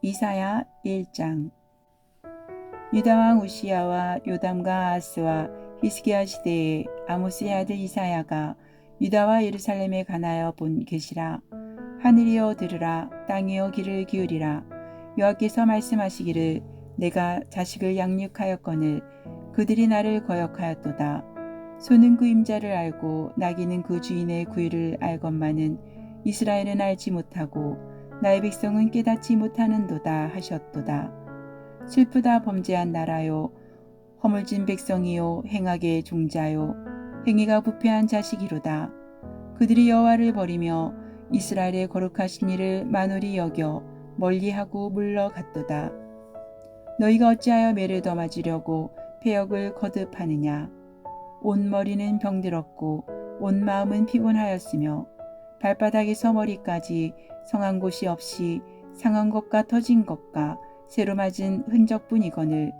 이사야 1장. 유다왕 우시야와 요담과 아하스와 히스기야 시대에 아모스의 아들 이사야가 유다와 예루살렘에 관하여 본 계시라. 하늘이여 들으라, 땅이여 귀를 기울이라. 여호와께서 말씀하시기를, 내가 자식을 양육하였거늘 그들이 나를 거역하였도다. 소는 그 임자를 알고 나귀는 그 주인의 구유를 알건만은 이스라엘은 알지 못하고 나의 백성은 깨닫지 못하는도다 하셨도다. 슬프다 범죄한 나라요, 허물진 백성이요, 행악의 종자요, 행위가 부패한 자식이로다. 그들이 여호와를 버리며 이스라엘의 거룩하신 이를 만홀히 여겨 멀리하고 물러갔도다. 너희가 어찌하여 매를 더 맞으려고 패역을 거듭하느냐. 온 머리는 병들었고 온 마음은 피곤하였으며 발바닥에서 머리까지 성한 곳이 없이 상한 것과 터진 것과 새로 맞은 흔적뿐이거늘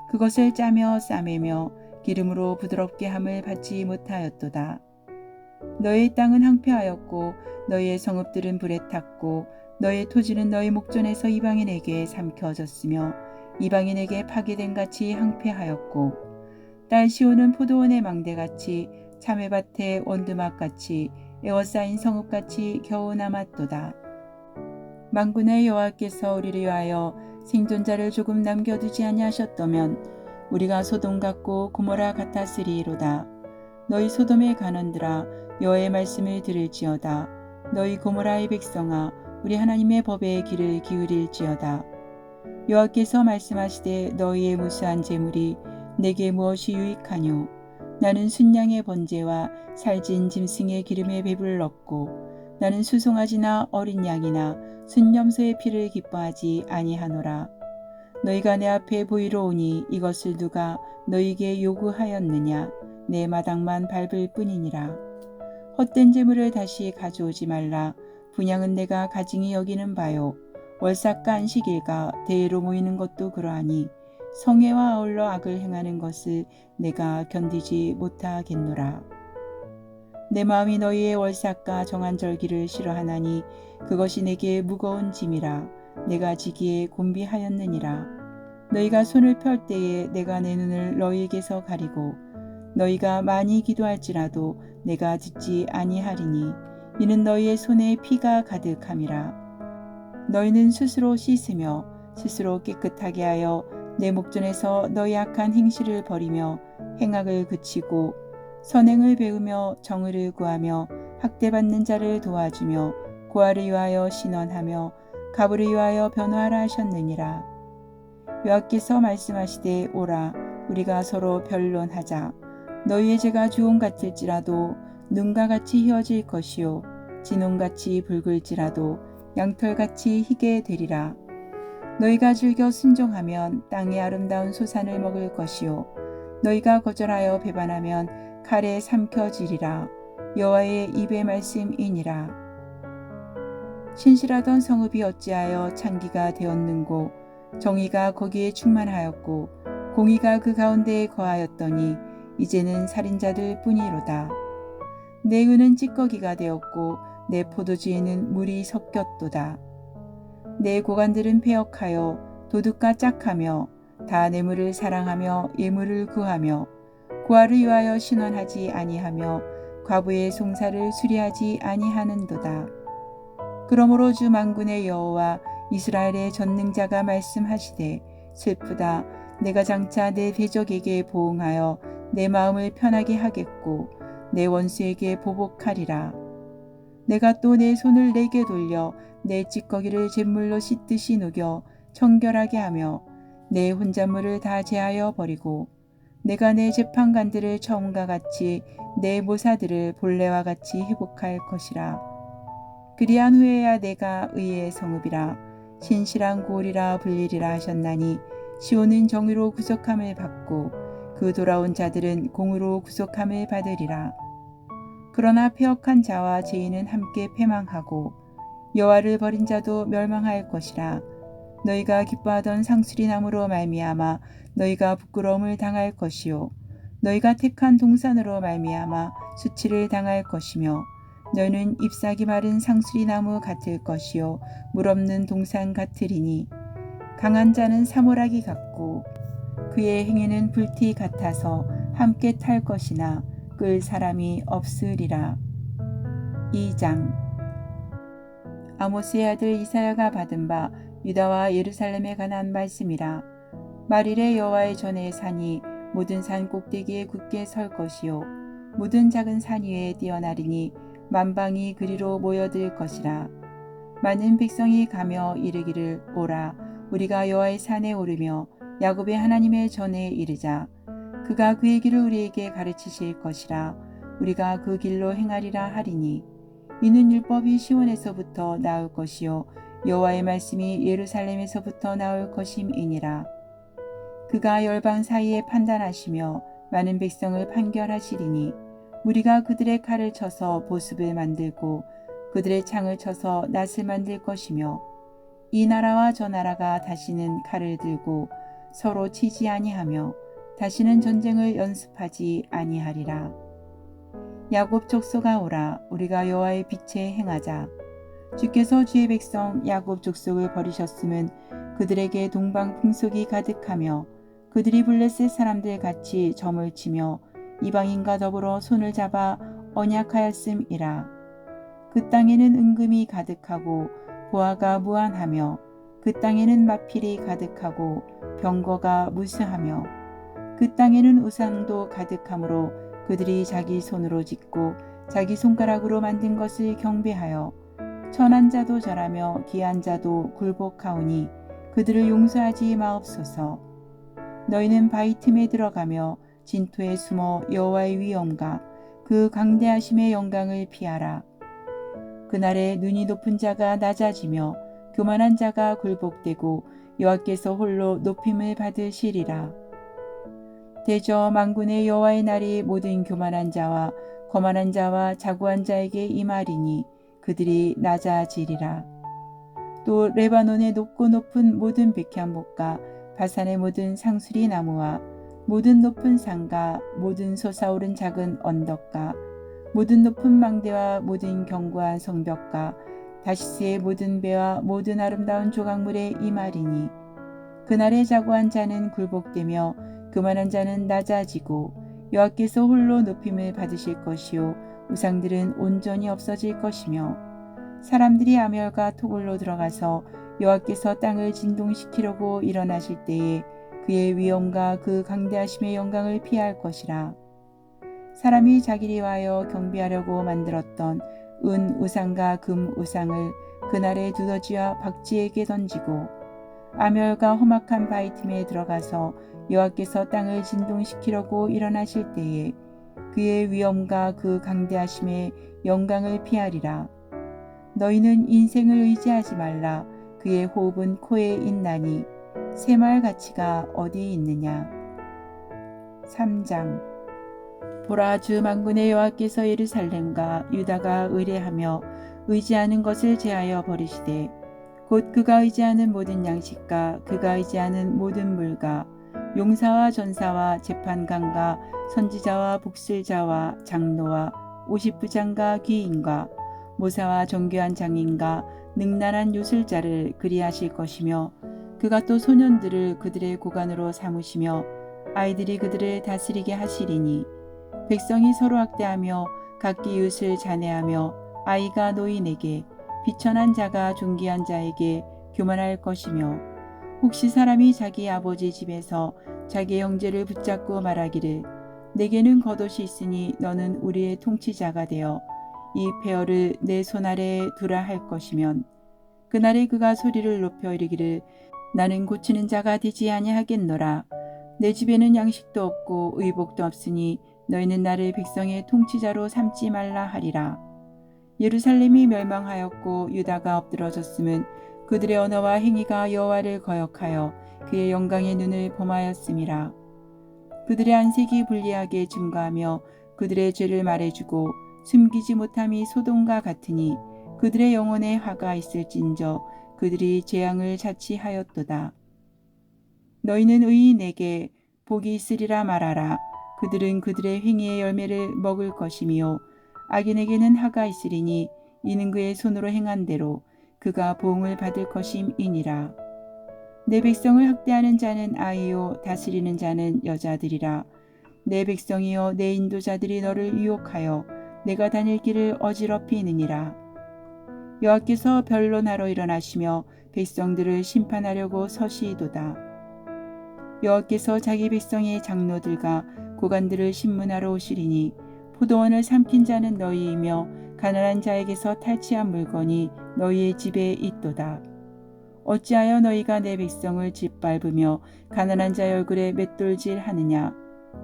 그것을 짜며 싸매며 기름으로 부드럽게 함을 받지 못하였도다. 너의 땅은 황폐하였고 너희의 성읍들은 불에 탔고 너의 토지는 너희 목전에서 이방인에게 삼켜졌으며 이방인에게 파괴된 같이 황폐하였고 딸 시온은 포도원의 망대같이 참외밭의 원두막같이 에워싸인 성읍같이 겨우 남았도다. 만군의 여호와께서 우리를 위하여 생존자를 조금 남겨두지 아니하셨다면 우리가 소돔 같고 고모라 같았으리로다. 너희 소돔의 간원들아, 여호와의 말씀을 들을지어다. 너희 고모라의 백성아, 우리 하나님의 법에 귀를 기울일지어다. 여호와께서 말씀하시되, 너희의 무수한 재물이 내게 무엇이 유익하뇨. 나는 순양의 번제와 살진 짐승의 기름에 배불렀고 나는 수송아지나 어린 양이나 순염소의 피를 기뻐하지 아니하노라. 너희가 내 앞에 보이러 오니 이것을 누가 너희에게 요구하였느냐. 내 마당만 밟을 뿐이니라. 헛된 재물을 다시 가져오지 말라. 분향은 내가 가증히 여기는 바요. 월삭과 안식일과 대회로 모이는 것도 그러하니 성회와 아울러 악을 행하는 것을 내가 견디지 못하겠노라. 내 마음이 너희의 월삭과 정한 절기를 싫어하나니 그것이 내게 무거운 짐이라. 내가 지기에 곤비하였느니라. 너희가 손을 펼 때에 내가 내 눈을 너희에게서 가리고 너희가 많이 기도할지라도 내가 듣지 아니하리니 이는 너희의 손에 피가 가득함이라. 너희는 스스로 씻으며 스스로 깨끗하게 하여 내 목전에서 너희 악한 행실을 버리며 행악을 그치고 선행을 배우며 정의를 구하며 학대받는 자를 도와주며 고아를 위하여 신원하며 가부를 위하여 변호하라 하셨느니라. 여호와께서 말씀하시되, 오라, 우리가 서로 변론하자. 너희의 죄가 주홍 같을지라도 눈과 같이 휘어질 것이요 진홍같이 붉을지라도 양털같이 희게 되리라. 너희가 즐겨 순종하면 땅의 아름다운 소산을 먹을 것이요 너희가 거절하여 배반하면 칼에 삼켜지리라. 여호와의 입의 말씀이니라. 신실하던 성읍이 어찌하여 창기가 되었는고 정의가 거기에 충만하였고 공의가 그 가운데에 거하였더니 이제는 살인자들 뿐이로다. 내 은은 찌꺼기가 되었고 내 포도주에는 물이 섞였도다. 내 고관들은 패역하여 도둑과 짝하며 다 뇌물을 사랑하며 예물을 구하며 고아를 위하여 신원하지 아니하며 과부의 송사를 수리하지 아니하는도다. 그러므로 주 만군의 여호와 이스라엘의 전능자가 말씀하시되, 슬프다. 내가 장차 내 대적에게 보응하여 내 마음을 편하게 하겠고 내 원수에게 보복하리라. 내가 또 내 손을 내게 돌려 내 찌꺼기를 잿물로 씻듯이 녹여 청결하게 하며 내 혼잣물을 다 제하여 버리고 내가 내 재판관들을 처음과 같이 내 모사들을 본래와 같이 회복할 것이라. 그리한 후에야 내가 의의 성읍이라 신실한 고을이라 불리리라 하셨나니 시온은 정의로 구속함을 받고 그 돌아온 자들은 공의로 구속함을 받으리라. 그러나 패역한 자와 죄인은 함께 패망하고 여호와를 버린 자도 멸망할 것이라. 너희가 기뻐하던 상수리 나무로 말미암아 너희가 부끄러움을 당할 것이요 너희가 택한 동산으로 말미암아 수치를 당할 것이며 너희는 잎사귀 마른 상수리 나무 같을 것이요 물 없는 동산 같으리니 강한 자는 사모라기 같고 그의 행위는 불티 같아서 함께 탈 것이나 끌 사람이 없으리라. 2장. 아모스의 아들 이사야가 받은 바 유다와 예루살렘에 관한 말씀이라. 말일에 여호와의 전에 산이 모든 산 꼭대기에 굳게 설 것이요 모든 작은 산 위에 뛰어나리니 만방이 그리로 모여들 것이라. 많은 백성이 가며 이르기를 오라 우리가 여호와의 산에 오르며 야곱의 하나님의 전에 이르자. 그가 그의 길을 우리에게 가르치실 것이라. 우리가 그 길로 행하리라 하리니 이는 율법이 시온에서부터 나올 것이요 여호와의 말씀이 예루살렘에서부터 나올 것임이니라. 그가 열방 사이에 판단하시며 많은 백성을 판결하시리니 무리가 그들의 칼을 쳐서 보습을 만들고 그들의 창을 쳐서 낫을 만들 것이며 이 나라와 저 나라가 다시는 칼을 들고 서로 치지 아니하며 다시는 전쟁을 연습하지 아니하리라. 야곱 족속아 오라 우리가 여호와의 빛에 행하자. 주께서 주의 백성 야곱 족속을 버리셨음은 그들에게 동방 풍속이 가득하며 그들이 블레셋 사람들 같이 점을 치며 이방인과 더불어 손을 잡아 언약하였음이라. 그 땅에는 은금이 가득하고 보화가 무한하며 그 땅에는 마필이 가득하고 병거가 무수하며 그 땅에는 우상도 가득하므로 그들이 자기 손으로 짓고 자기 손가락으로 만든 것을 경배하여 천한 자도 절하며 귀한 자도 굴복하오니 그들을 용서하지 마옵소서. 너희는 바위 틈에 들어가며 진토에 숨어 여호와의 위엄과 그 강대하심의 영광을 피하라. 그날에 눈이 높은 자가 낮아지며 교만한 자가 굴복되고 여호와께서 홀로 높임을 받으시리라. 대저 만군의 여호와의 날이 모든 교만한 자와 거만한 자와 자고한 자에게 임하리니 그들이 낮아지리라. 또 레바논의 높고 높은 모든 백향목과 바산의 모든 상수리 나무와 모든 높은 산과 모든 솟아오른 작은 언덕과 모든 높은 망대와 모든 견고한 성벽과 다시스의 모든 배와 모든 아름다운 조각물에 임하리니 그날에 자고한 자는 굴복되며 교만한 자는 낮아지고 여호와께서 홀로 높임을 받으실 것이요 우상들은 온전히 없어질 것이며 사람들이 아멸과 토굴로 들어가서 여호와께서 땅을 진동시키려고 일어나실 때에 그의 위엄과 그 강대하심의 영광을 피할 것이라. 사람이 자기를 위하여 경배하려고 만들었던 은 우상과 금 우상을 그날에 두더지와 박쥐에게 던지고 아멸과 험악한 바위 틈에 들어가서 여호와께서 땅을 진동시키려고 일어나실 때에 그의 위엄과 그 강대하심의 영광을 피하리라. 너희는 인생을 의지하지 말라. 그의 호흡은 코에 있나니 새마을 가치가 어디 있느냐. 3장. 보라 주 만군의 여호와께서 예루살렘과 유다가 의뢰하며 의지하는 것을 제하여 버리시되 곧 그가 의지하는 모든 양식과 그가 의지하는 모든 물과 용사와 전사와 재판관과 선지자와 복술자와 장로와 50부장과 귀인과 모사와 정교한 장인과 능란한 요술자를 그리하실 것이며 그가 또 소년들을 그들의 고관으로 삼으시며 아이들이 그들을 다스리게 하시리니 백성이 서로 학대하며 각기 이웃을 잔해하며 아이가 노인에게 비천한 자가 존귀한 자에게 교만할 것이며 혹시 사람이 자기 아버지 집에서 자기 형제를 붙잡고 말하기를 내게는 겉옷이 있으니 너는 우리의 통치자가 되어 이 폐허를 내 손 아래에 두라 할 것이면 그날에 그가 소리를 높여 이르기를 나는 고치는 자가 되지 아니하겠노라. 내 집에는 양식도 없고 의복도 없으니 너희는 나를 백성의 통치자로 삼지 말라 하리라. 예루살렘이 멸망하였고 유다가 엎드러졌음은 그들의 언어와 행위가 여호와를 거역하여 그의 영광의 눈을 범하였음이라. 그들의 안색이 불리하게 증거하며 그들의 죄를 말해주고 숨기지 못함이 소돔과 같으니 그들의 영혼에 화가 있을진저 그들이 재앙을 자치하였도다. 너희는 의인에게 복이 있으리라 말하라. 그들은 그들의 행위의 열매를 먹을 것이며 악인에게는 화가 있으리니 이는 그의 손으로 행한 대로 그가 보응을 받을 것임이니라. 내 백성을 학대하는 자는 아이요 다스리는 자는 여자들이라. 내 백성이여 내 인도자들이 너를 유혹하여 내가 다닐 길을 어지럽히느니라. 여호와께서 변론하러 일어나시며 백성들을 심판하려고 서시도다. 여호와께서 자기 백성의 장로들과 고관들을 심문하러 오시리니 포도원을 삼킨 자는 너희이며 가난한 자에게서 탈취한 물건이 너희의 집에 있도다. 어찌하여 너희가 내 백성을 짓밟으며 가난한 자의 얼굴에 맷돌질 하느냐.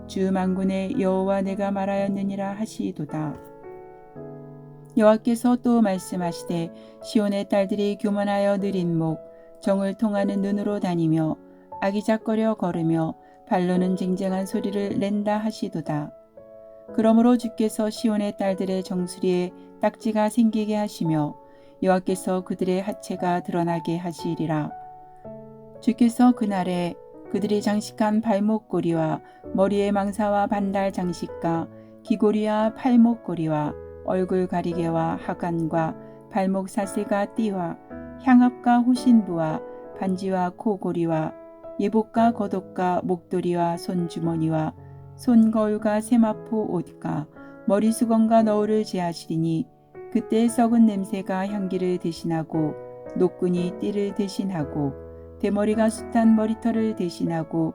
주 만군의 여호와 내가 말하였느니라 하시도다. 여호와께서 또 말씀하시되 시온의 딸들이 교만하여 느린 목 정을 통하는 눈으로 다니며 아기작거려 걸으며 발로는 쟁쟁한 소리를 낸다 하시도다. 그러므로 주께서 시온의 딸들의 정수리에 딱지가 생기게 하시며 여호와께서 그들의 하체가 드러나게 하시리라. 주께서 그날에 그들이 장식한 발목고리와 머리의 망사와 반달 장식과 귀고리와 팔목고리와 얼굴 가리개와 하관과 발목 사슬과 띠와 향압과 호신부와 반지와 코고리와 예복과 겉옷과 목도리와 손주머니와 손거울과 세마포 옷과 머리수건과 너울을 제하시리니 그때 썩은 냄새가 향기를 대신하고 노끈이 띠를 대신하고 대머리가 숱한 머리털을 대신하고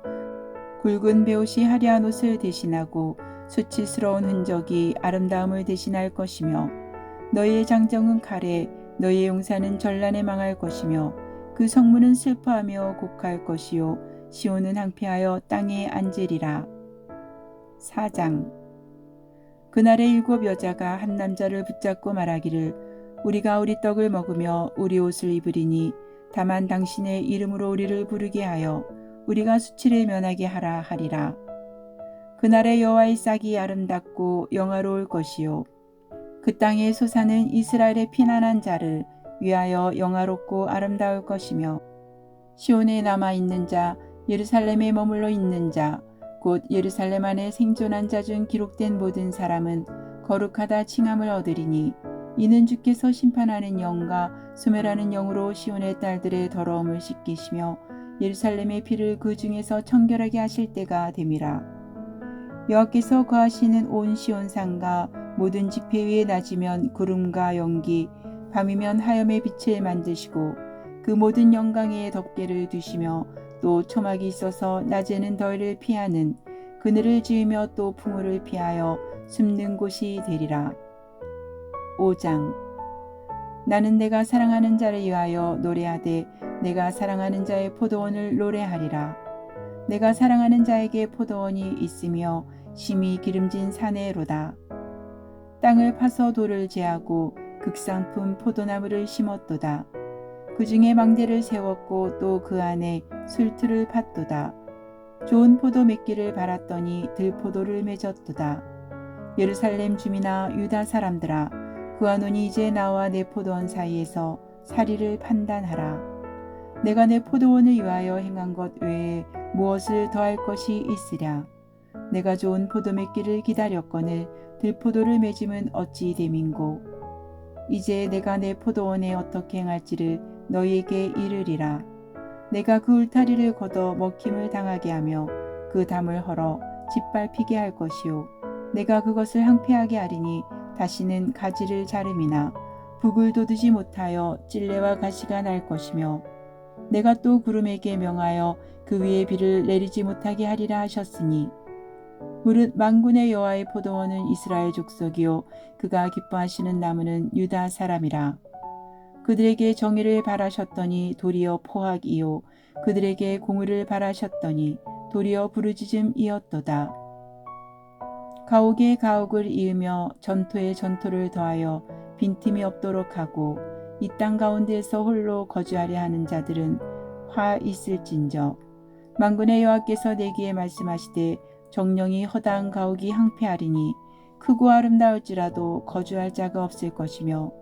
굵은 베옷이 화려한 옷을 대신하고 수치스러운 흔적이 아름다움을 대신할 것이며 너희의 장정은 칼에 너희의 용사는 전란에 망할 것이며 그 성문은 슬퍼하며 곡할 것이요 시온은 항폐하여 땅에 앉으리라. 4장. 그날에 7 여자가 한 남자를 붙잡고 말하기를 우리가 우리 떡을 먹으며 우리 옷을 입으리니 다만 당신의 이름으로 우리를 부르게 하여 우리가 수치를 면하게 하라 하리라. 그날에 여호와의 싹이 아름답고 영화로울 것이요 그 땅에 솟아는 이스라엘의 피난한 자를 위하여 영화롭고 아름다울 것이며 시온에 남아있는 자 예루살렘에 머물러 있는 자 곧 예루살렘 안에 생존한 자 중 기록된 모든 사람은 거룩하다 칭함을 얻으리니 이는 주께서 심판하는 영과 소멸하는 영으로 시온의 딸들의 더러움을 씻기시며 예루살렘의 피를 그 중에서 청결하게 하실 때가 됨이라. 여호와께서 거하시는 온 시온 산과 모든 지폐 위에 낮이면 구름과 연기 밤이면 하염의 빛을 만드시고 그 모든 영광에 덮개를 두시며 또 초막이 있어서 낮에는 더위를 피하는 그늘을 지으며 또 풍우를 피하여 숨는 곳이 되리라. 5장. 나는 내가 사랑하는 자를 위하여 노래하되 내가 사랑하는 자의 포도원을 노래하리라. 내가 사랑하는 자에게 포도원이 있으며 심히 기름진 사내로다. 땅을 파서 돌을 제하고 극상품 포도나무를 심었도다. 그 중에 망대를 세웠고 또 그 안에 술틀을 팠도다. 좋은 포도 맺기를 바랐더니 들포도를 맺었도다. 예루살렘 주민아 유다 사람들아 그와 눈이 이제 나와 내 포도원 사이에서 사리를 판단하라. 내가 내 포도원을 위하여 행한 것 외에 무엇을 더할 것이 있으랴. 내가 좋은 포도 맺기를 기다렸거늘 들포도를 맺음은 어찌 됨인고. 이제 내가 내 포도원에 어떻게 행할지를 너희에게 이르리라. 내가 그 울타리를 걷어 먹힘을 당하게 하며 그 담을 헐어 짓밟히게 할 것이요 내가 그것을 항폐하게 하리니 다시는 가지를 자름이나 북을 돋우지 못하여 찔레와 가시가 날 것이며 내가 또 구름에게 명하여 그 위에 비를 내리지 못하게 하리라 하셨으니 무릇 만군의 여호와의 포도원은 이스라엘 족속이요 그가 기뻐하시는 나무는 유다 사람이라. 그들에게 정의를 바라셨더니 도리어 포악이요 그들에게 공의를 바라셨더니 도리어 부르짖음이었도다. 가옥에 가옥을 이으며 전토에 전토를 더하여 빈틈이 없도록 하고 이 땅 가운데에서 홀로 거주하려 하는 자들은 화 있을진저. 만군의 여호와께서 내게 말씀하시되 정령이 허다한 가옥이 항폐하리니 크고 아름다울지라도 거주할 자가 없을 것이며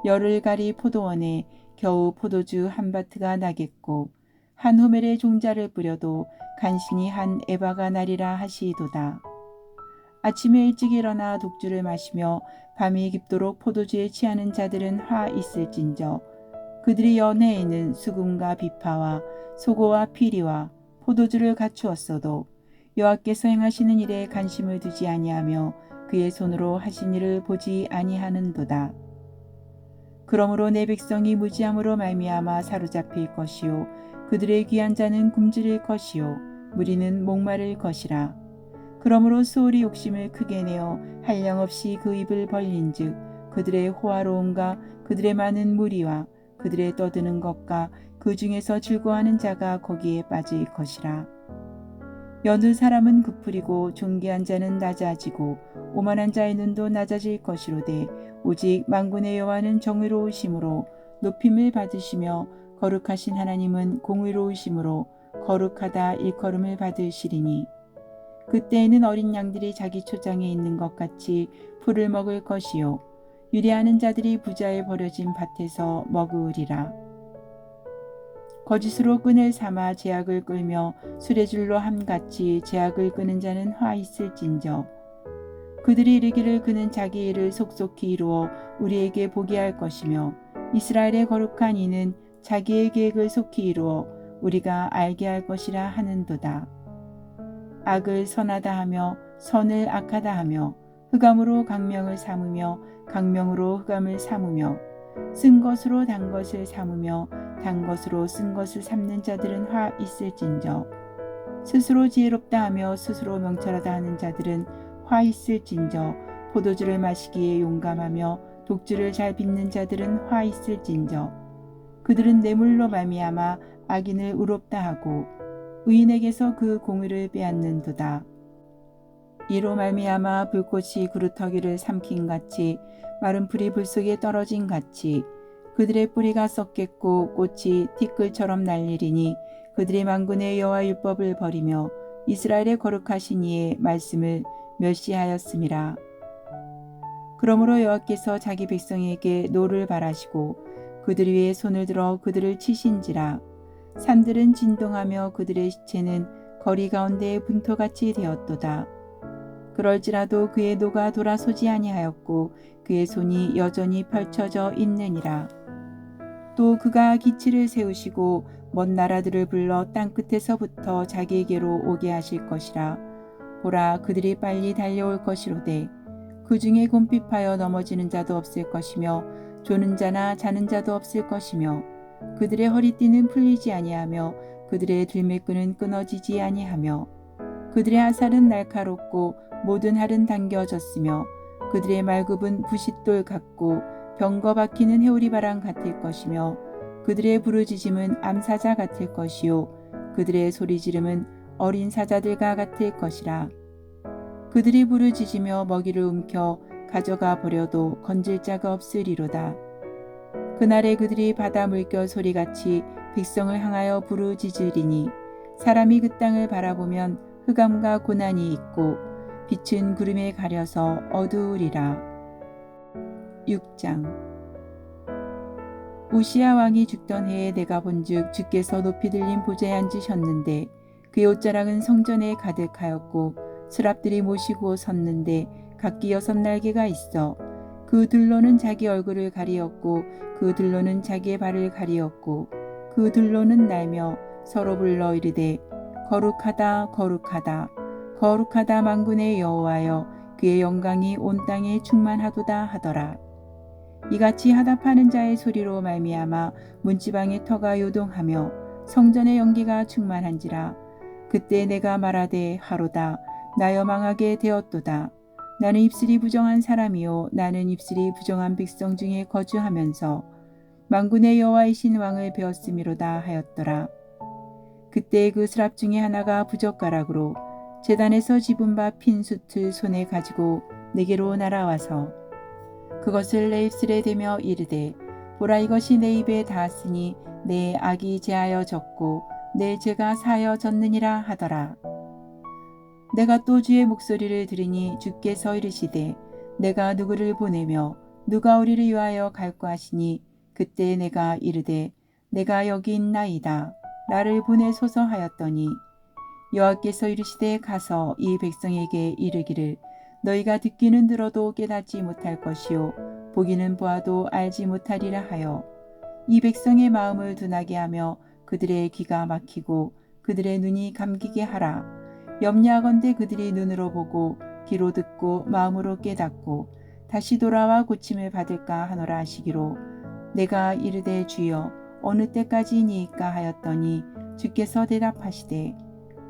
열을 가리 포도원에 겨우 포도주 한 바트가 나겠고 한 호멜의 종자를 뿌려도 간신히 한 에바가 나리라 하시도다. 아침에 일찍 일어나 독주를 마시며 밤이 깊도록 포도주에 취하는 자들은 화 있을진저. 그들이 연회에는 수금과 비파와 소고와 피리와 포도주를 갖추었어도 여호와께서 행하시는 일에 관심을 두지 아니하며 그의 손으로 하신 일을 보지 아니하는도다. 그러므로 내 백성이 무지함으로 말미암아 사로잡힐 것이요 그들의 귀한 자는 굶주릴 것이요 무리는 목마를 것이라. 그러므로 수월이 욕심을 크게 내어 한량없이 그 입을 벌린즉 그들의 호화로움과 그들의 많은 무리와 그들의 떠드는 것과 그 중에서 즐거워하는 자가 거기에 빠질 것이라. 여느 사람은 부풀이고 존귀한 자는 낮아지고 오만한 자의 눈도 낮아질 것이로되 오직 만군의 여호와는 정의로우심으로 높임을 받으시며 거룩하신 하나님은 공의로우심으로 거룩하다 일컬음을 받으시리니 그때에는 어린 양들이 자기 초장에 있는 것 같이 풀을 먹을 것이요 유래하는 자들이 부자의 버려진 밭에서 먹으리라. 거짓으로 끈을 삼아 제약을 끌며 수레줄로 함같이 제약을 끄는 자는 화 있을진저 그들이 이르기를 그는 자기 일을 속속히 이루어 우리에게 보게 할 것이며 이스라엘의 거룩한 이는 자기의 계획을 속히 이루어 우리가 알게 할 것이라 하는도다. 악을 선하다 하며 선을 악하다 하며 흑암으로 강명을 삼으며 강명으로 흑암을 삼으며 쓴 것으로 단 것을 삼으며 단 것으로 쓴 것을 삼는 자들은 화 있을진저 스스로 지혜롭다 하며 스스로 명철하다 하는 자들은 화 있을진저 포도주를 마시기에 용감하며 독주를 잘 빚는 자들은 화 있을진저 그들은 뇌물로 말미암아 악인을 의롭다 하고 의인에게서 그 공의를 빼앗는도다. 이로 말미암아 불꽃이 그루터기를 삼킨 같이 마른 풀이 불 속에 떨어진 같이 그들의 뿌리가 썩겠고 꽃이 티끌처럼 날리리니 그들이 만군의 여호와 율법을 버리며 이스라엘의 거룩하신 이의 말씀을 멸시하였음이라. 그러므로 여호와께서 자기 백성에게 노를 발하시고 그들 위에 손을 들어 그들을 치신지라. 산들은 진동하며 그들의 시체는 거리 가운데에 분토같이 되었도다. 그럴지라도 그의 노가 돌아서지 아니하였고 그의 손이 여전히 펼쳐져 있느니라. 또 그가 기치를 세우시고 먼 나라들을 불러 땅끝에서부터 자기에게로 오게 하실 것이라. 보라, 그들이 빨리 달려올 것이로되 그 중에 곰핍하여 넘어지는 자도 없을 것이며 조는 자나 자는 자도 없을 것이며 그들의 허리띠는 풀리지 아니하며 그들의 들매끈은 끊어지지 아니하며 그들의 화살은 날카롭고 모든 활은 당겨졌으며 그들의 말굽은 부싯돌 같고 병거 박히는 해오리바람 같을 것이며 그들의 부르짖음은 암사자 같을 것이요 그들의 소리지름은 어린 사자들과 같을 것이라. 그들이 부르짖으며 먹이를 움켜 가져가 버려도 건질 자가 없으리로다. 그날에 그들이 바다 물결 소리같이 백성을 향하여 부르짖으리니 사람이 그 땅을 바라보면 흑암과 고난이 있고 빛은 구름에 가려서 어두우리라. 6장. 우시야 왕이 죽던 해에 내가 본즉 주께서 높이 들린 보좌에 앉으셨는데 그의 옷자락은 성전에 가득하였고 스랍들이 모시고 섰는데 각기 6날개가 있어 그 둘로는 자기 얼굴을 가리었고 그 둘로는 자기의 발을 가리었고 그 둘로는 날며 서로 불러 이르되 거룩하다 거룩하다 거룩하다 만군의 여호와여 그의 영광이 온 땅에 충만하도다 하더라. 이같이 하답하는 자의 소리로 말미암아 문지방의 터가 요동하며 성전의 연기가 충만한지라. 그때 내가 말하되 하로다 나여 망하게 되었도다. 나는 입술이 부정한 사람이요 나는 입술이 부정한 백성 중에 거주하면서 만군의 여호와이신 왕을 배웠음이로다 하였더라. 그때 그 스랍 중에 하나가 부젓가락으로 제단에서 집은 바 핀 숯을 손에 가지고 내게로 날아와서 그것을 내 입술에 대며 이르되 보라 이것이 내 입에 닿았으니 내 악이 제하여졌고 내 죄가 사하여졌느니라 하더라. 내가 또 주의 목소리를 들으니 주께서 이르시되 내가 누구를 보내며 누가 우리를 위하여 갈까 하시니 그때 내가 이르되 내가 여기 있나이다 나를 보내소서 하였더니 여호와께서 이르시되 가서 이 백성에게 이르기를 너희가 듣기는 들어도 깨닫지 못할 것이요 보기는 보아도 알지 못하리라 하여 이 백성의 마음을 둔하게 하며 그들의 귀가 막히고 그들의 눈이 감기게 하라. 염려하건대 그들이 눈으로 보고 귀로 듣고 마음으로 깨닫고 다시 돌아와 고침을 받을까 하노라 하시기로 내가 이르되 주여 어느 때까지니이까 하였더니 주께서 대답하시되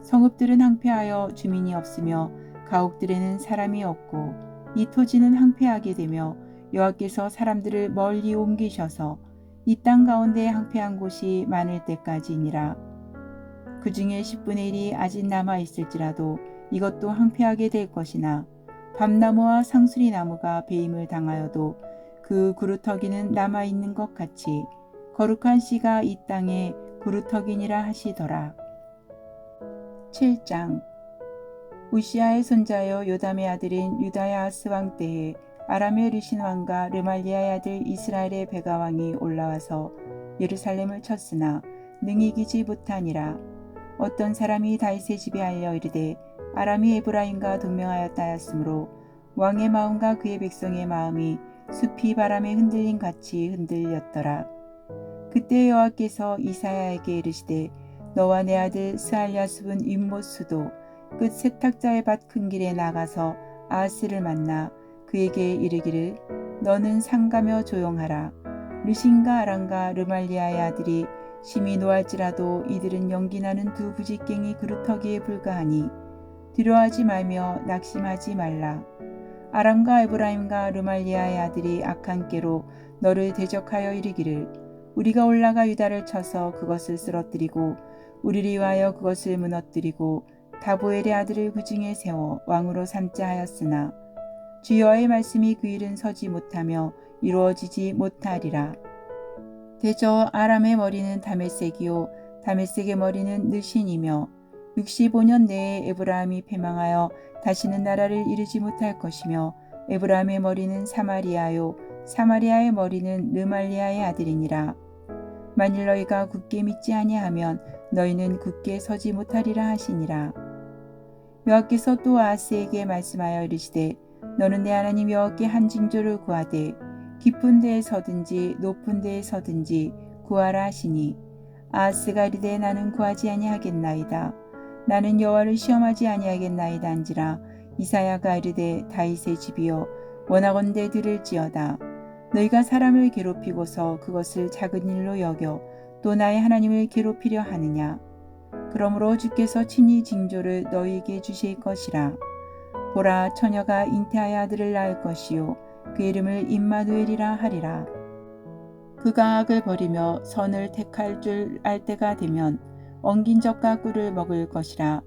성읍들은 황폐하여 주민이 없으며 가옥들에는 사람이 없고 이 토지는 황폐하게 되며 여호와께서 사람들을 멀리 옮기셔서 이 땅 가운데 황폐한 곳이 많을 때까지니라. 그 중에 10분의 1이 아직 남아 있을지라도 이것도 황폐하게 될 것이나 밤나무와 상수리 나무가 배임을 당하여도 그 그루터기는 남아 있는 것 같이 거룩한 씨가 이 땅에 그루터기니라 하시더라. 7장. 우시아의 손자여 요담의 아들인 유다야하스 왕 때에 아람의 르신 왕과 르말리아의 아들 이스라엘의 베가 왕이 올라와서 예루살렘을 쳤으나 능히 이기지 못하니라. 어떤 사람이 다윗의 집에 알려 이르되 아람이 에브라임과 동맹하였다 하였으므로 왕의 마음과 그의 백성의 마음이 숲이 바람에 흔들린 같이 흔들렸더라. 그때 여호와께서 이사야에게 이르시되 너와 내 아들 스알랴숲은 윗못 수도 끝 세탁자의 밭 큰 길에 나가서 아하스를 만나 그에게 이르기를 너는 상가며 조용하라. 르신과 아람과 르말리아의 아들이 심히 노할지라도 이들은 연기나는 두 부직갱이 그루터기에 불과하니 두려워하지 말며 낙심하지 말라. 아람과 에브라임과 르말리아의 아들이 악한 꾀로 너를 대적하여 이르기를 우리가 올라가 유다를 쳐서 그것을 쓰러뜨리고 우리를 위하여 그것을 무너뜨리고 다보엘의 아들을 그 중에 세워 왕으로 삼자 하였으나 주 여호와의 말씀이 그 일은 서지 못하며 이루어지지 못하리라. 대저 아람의 머리는 다메섹이요 다메섹의 머리는 느신이며 65년 내에 에브라임이 패망하여 다시는 나라를 이루지 못할 것이며 에브라임의 머리는 사마리아요 사마리아의 머리는 르말리아의 아들이니라. 만일 너희가 굳게 믿지 아니하면 너희는 굳게 서지 못하리라 하시니라. 여호와께서 또 아하스에게 말씀하여 이르시되 너는 내 하나님 여호와께 한 징조를 구하되 깊은 데에 서든지 높은 데에 서든지 구하라 하시니 아하스가 이르되 나는 구하지 아니하겠나이다. 나는 여호와를 시험하지 아니하겠나이다 한지라. 이사야가 이르되 다윗의 집이여 원하건대 들을지어다. 너희가 사람을 괴롭히고서 그것을 작은 일로 여겨 또 나의 하나님을 괴롭히려 하느냐. 그러므로 주께서 친히 징조를 너희에게 주실 것이라. 보라 처녀가 잉태하여 아들을 낳을 것이요 그 이름을 임마누엘이라 하리라. 그가 악을 버리며 선을 택할 줄 알 때가 되면 엉긴 젖과 꿀을 먹을 것이라.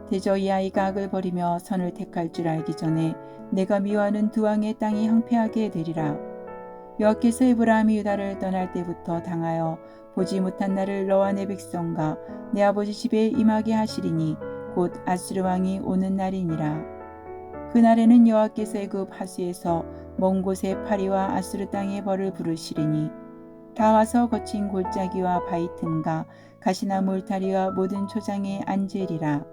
대저 이 아이가 악을 버리며 선을 택할 줄 알기 전에 내가 미워하는 두 왕의 땅이 황폐하게 되리라. 여호와께서 에브라임이 유다를 떠날 때부터 당하여 보지 못한 날을 너와 내 백성과 내 아버지 집에 임하게 하시리니 곧 아수르 왕이 오는 날이니라. 그날에는 여호와께서 애굽 하수에서 먼 곳에 파리와 아수르 땅의 벌을 부르시리니 다 와서 거친 골짜기와 바위 틈과 가시나무 울타리와 모든 초장에 앉으리라.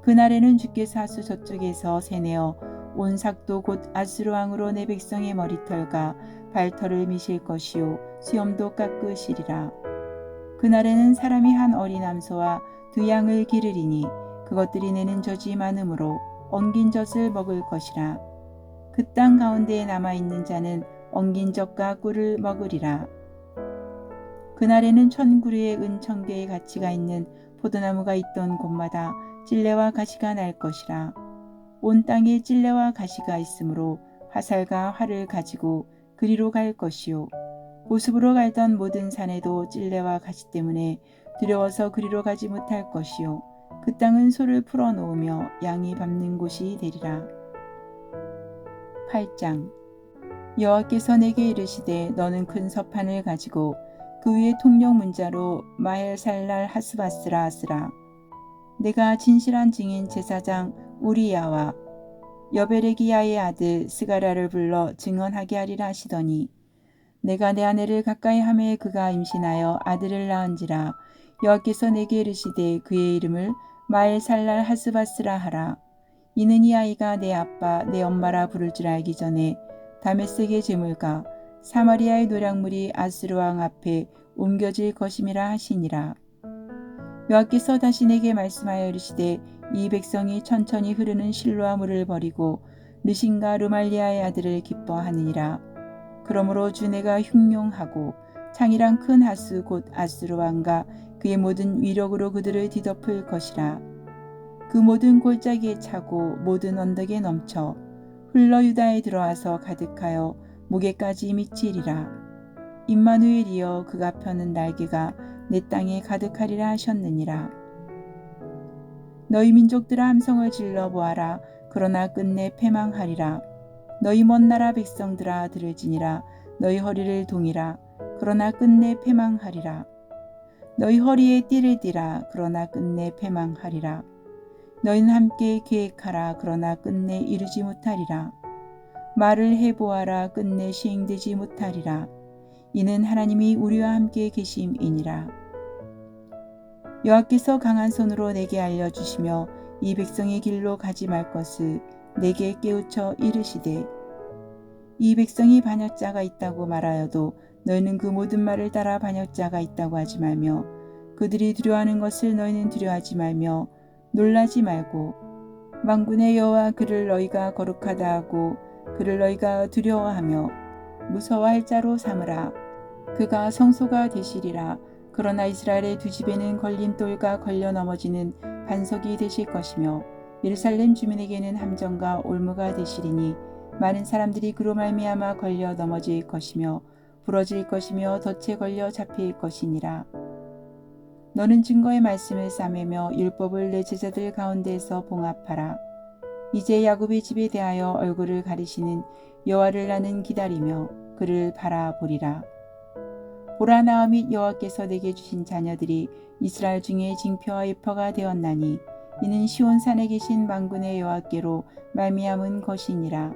그날에는 주께서 하수 저쪽에서 새내어 온 삭도 곧 아수르 왕으로 내 백성의 머리털과 발털을 미실 것이요 수염도 깎으시리라. 그날에는 사람이 한 어린 암소와 두 양을 기르리니 그것들이 내는 젖이 많으므로 엉긴 젖을 먹을 것이라. 그 땅 가운데에 남아있는 자는 엉긴 젖과 꿀을 먹으리라. 그날에는 1000그루의 은 1000개의 가치가 있는 포도나무가 있던 곳마다 찔레와 가시가 날 것이라. 온 땅에 찔레와 가시가 있으므로 화살과 활을 가지고 그리로 갈 것이요 보습으로 갈던 모든 산에도 찔레와 가시 때문에 두려워서 그리로 가지 못할 것이요 그 땅은 소를 풀어놓으며 양이 밟는 곳이 되리라. 8장. 여호와께서 내게 이르시되 너는 큰 서판을 가지고 그 위에 통역 문자로 마헬살랄 하스바스라 하스라. 내가 진실한 증인 제사장 우리야와 여베레기야의 아들 스가랴를 불러 증언하게 하리라 하시더니 내가 내 아내를 가까이 하매 그가 임신하여 아들을 낳은지라. 여호와께서 내게 이르시되 그의 이름을 마엘살랄 하스바스라 하라. 이는 이 아이가 내 아빠 내 엄마라 부를 줄 알기 전에 다메섹의 제물과 사마리아의 노략물이 아수르 왕 앞에 옮겨질 것임이라 하시니라. 여호와께서 다시 내게 말씀하여 이르시되 이 백성이 천천히 흐르는 실로아 물을 버리고 르신과 르말리아의 아들을 기뻐하느니라. 그러므로 주 내가 흉룡하고 창이랑 큰 하수 곧 아수르 왕과 그의 모든 위력으로 그들을 뒤덮을 것이라. 그 모든 골짜기에 차고 모든 언덕에 넘쳐 흘러 유다에 들어와서 가득하여 목에까지 미치리라. 임마누엘이여 그가 펴는 날개가 내 땅에 가득하리라 하셨느니라. 너희 민족들아 함성을 질러 보아라. 그러나 끝내 패망하리라. 너희 먼 나라 백성들아 들을지니라. 너희 허리를 동이라. 그러나 끝내 패망하리라. 너희 허리에 띠를 띠라. 그러나 끝내 패망하리라. 너희는 함께 계획하라. 그러나 끝내 이루지 못하리라. 말을 해보아라. 끝내 시행되지 못하리라. 이는 하나님이 우리와 함께 계심이니라. 여호와께서 강한 손으로 내게 알려주시며 이 백성의 길로 가지 말 것을 내게 깨우쳐 이르시되 이 백성이 반역자가 있다고 말하여도 너희는 그 모든 말을 따라 반역자가 있다고 하지 말며 그들이 두려워하는 것을 너희는 두려워하지 말며 놀라지 말고 만군의 여호와 그를 너희가 거룩하다 하고 그를 너희가 두려워하며 무서워할 자로 삼으라. 그가 성소가 되시리라. 그러나 이스라엘의 두 집에는 걸림돌과 걸려 넘어지는 반석이 되실 것이며 예루살렘 주민에게는 함정과 올무가 되시리니 많은 사람들이 그로 말미암아 걸려 넘어질 것이며 부러질 것이며 덫에 걸려 잡힐 것이니라. 너는 증거의 말씀을 싸매며 율법을 내 제자들 가운데에서 봉합하라. 이제 야곱의 집에 대하여 얼굴을 가리시는 여호와를 나는 기다리며 그를 바라보리라. 보라 나와 및 여호와께서 내게 주신 자녀들이 이스라엘 중에 징표와 이퍼가 되었나니 이는 시온산에 계신 만군의 여호와께로 말미암은 것이니라.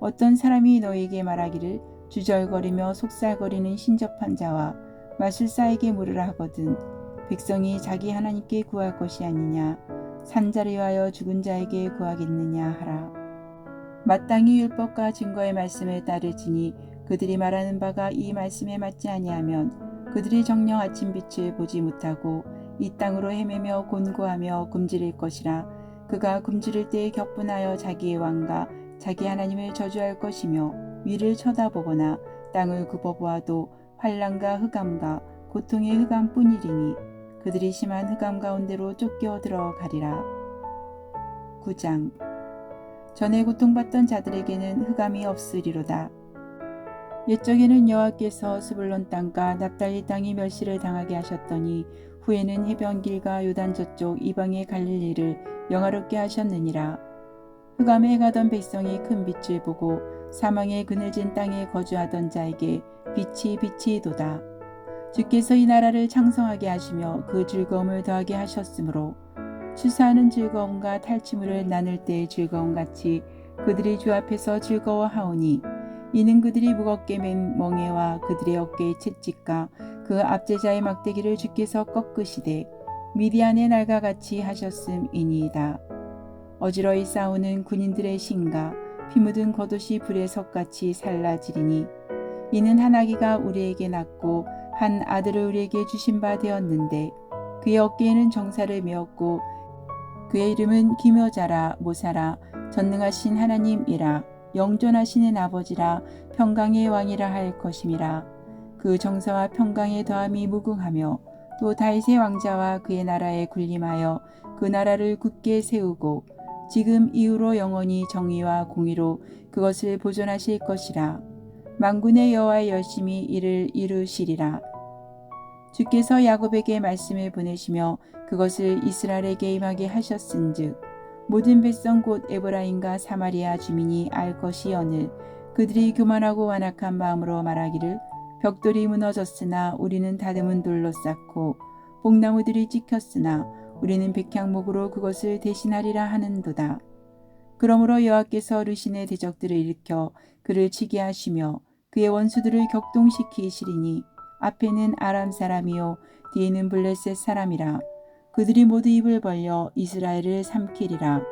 어떤 사람이 너희에게 말하기를 주절거리며 속살거리는 신접한 자와 마술사에게 물으라 하거든 백성이 자기 하나님께 구할 것이 아니냐 산자를 위하여 죽은 자에게 구하겠느냐 하라. 마땅히 율법과 증거의 말씀을 따르지니 그들이 말하는 바가 이 말씀에 맞지 아니하면 그들이 정녕 아침빛을 보지 못하고 이 땅으로 헤매며 곤고하며 굶주릴 것이라. 그가 굶주릴 때에 격분하여 자기의 왕과 자기 하나님을 저주할 것이며 위를 쳐다보거나 땅을 굽어보아도 환난과 흑암과 고통의 흑암뿐이리니 그들이 심한 흑암 가운데로 쫓겨 들어가리라. 9장 전에 고통받던 자들에게는 흑암이 없으리로다. 옛적에는 여호와께서 스불론 땅과 납달리 땅이 멸시를 당하게 하셨더니 후에는 해변길과 요단 저쪽 이방의 갈릴리를 영화롭게 하셨느니라. 흑암에 가던 백성이 큰 빛을 보고 사망의 그늘진 땅에 거주하던 자에게 빛이 비치도다. 주께서 이 나라를 창성하게 하시며 그 즐거움을 더하게 하셨으므로 추수하는 즐거움과 탈취물을 나눌 때의 즐거움같이 그들이 주 앞에서 즐거워하오니 이는 그들이 무겁게 맨 멍에와 그들의 어깨의 채찍과 그 압제자의 막대기를 주께서 꺾으시되 미디안의 날과 같이 하셨음이니이다. 어지러이 싸우는 군인들의 신과 피 묻은 겉옷이 불의 석같이 살라지리니 이는 한 아기가 우리에게 낳고 한 아들을 우리에게 주신 바 되었는데 그의 어깨에는 정사를 메었고 그의 이름은 기묘자라 모사라 전능하신 하나님이라 영존하시는 아버지라 평강의 왕이라 할 것임이라. 그 정사와 평강의 더함이 무궁하며 또 다윗의 왕자와 그의 나라에 군림하여 그 나라를 굳게 세우고 지금 이후로 영원히 정의와 공의로 그것을 보존하실 것이라. 만군의 여호와의 열심히 이를 이루시리라. 주께서 야곱에게 말씀을 보내시며 그것을 이스라엘에게 임하게 하셨은즉 모든 백성 곧 에브라임과 사마리아 주민이 알 것이오늘 그들이 교만하고 완악한 마음으로 말하기를 벽돌이 무너졌으나 우리는 다듬은 돌로 쌓고 뽕나무들이 찍혔으나 우리는 백향목으로 그것을 대신하리라 하는도다. 그러므로 여호와께서 르신의 대적들을 일으켜 그를 치게 하시며 그의 원수들을 격동시키시리니 앞에는 아람 사람이요 뒤에는 블레셋 사람이라. 그들이 모두 입을 벌려 이스라엘을 삼키리라.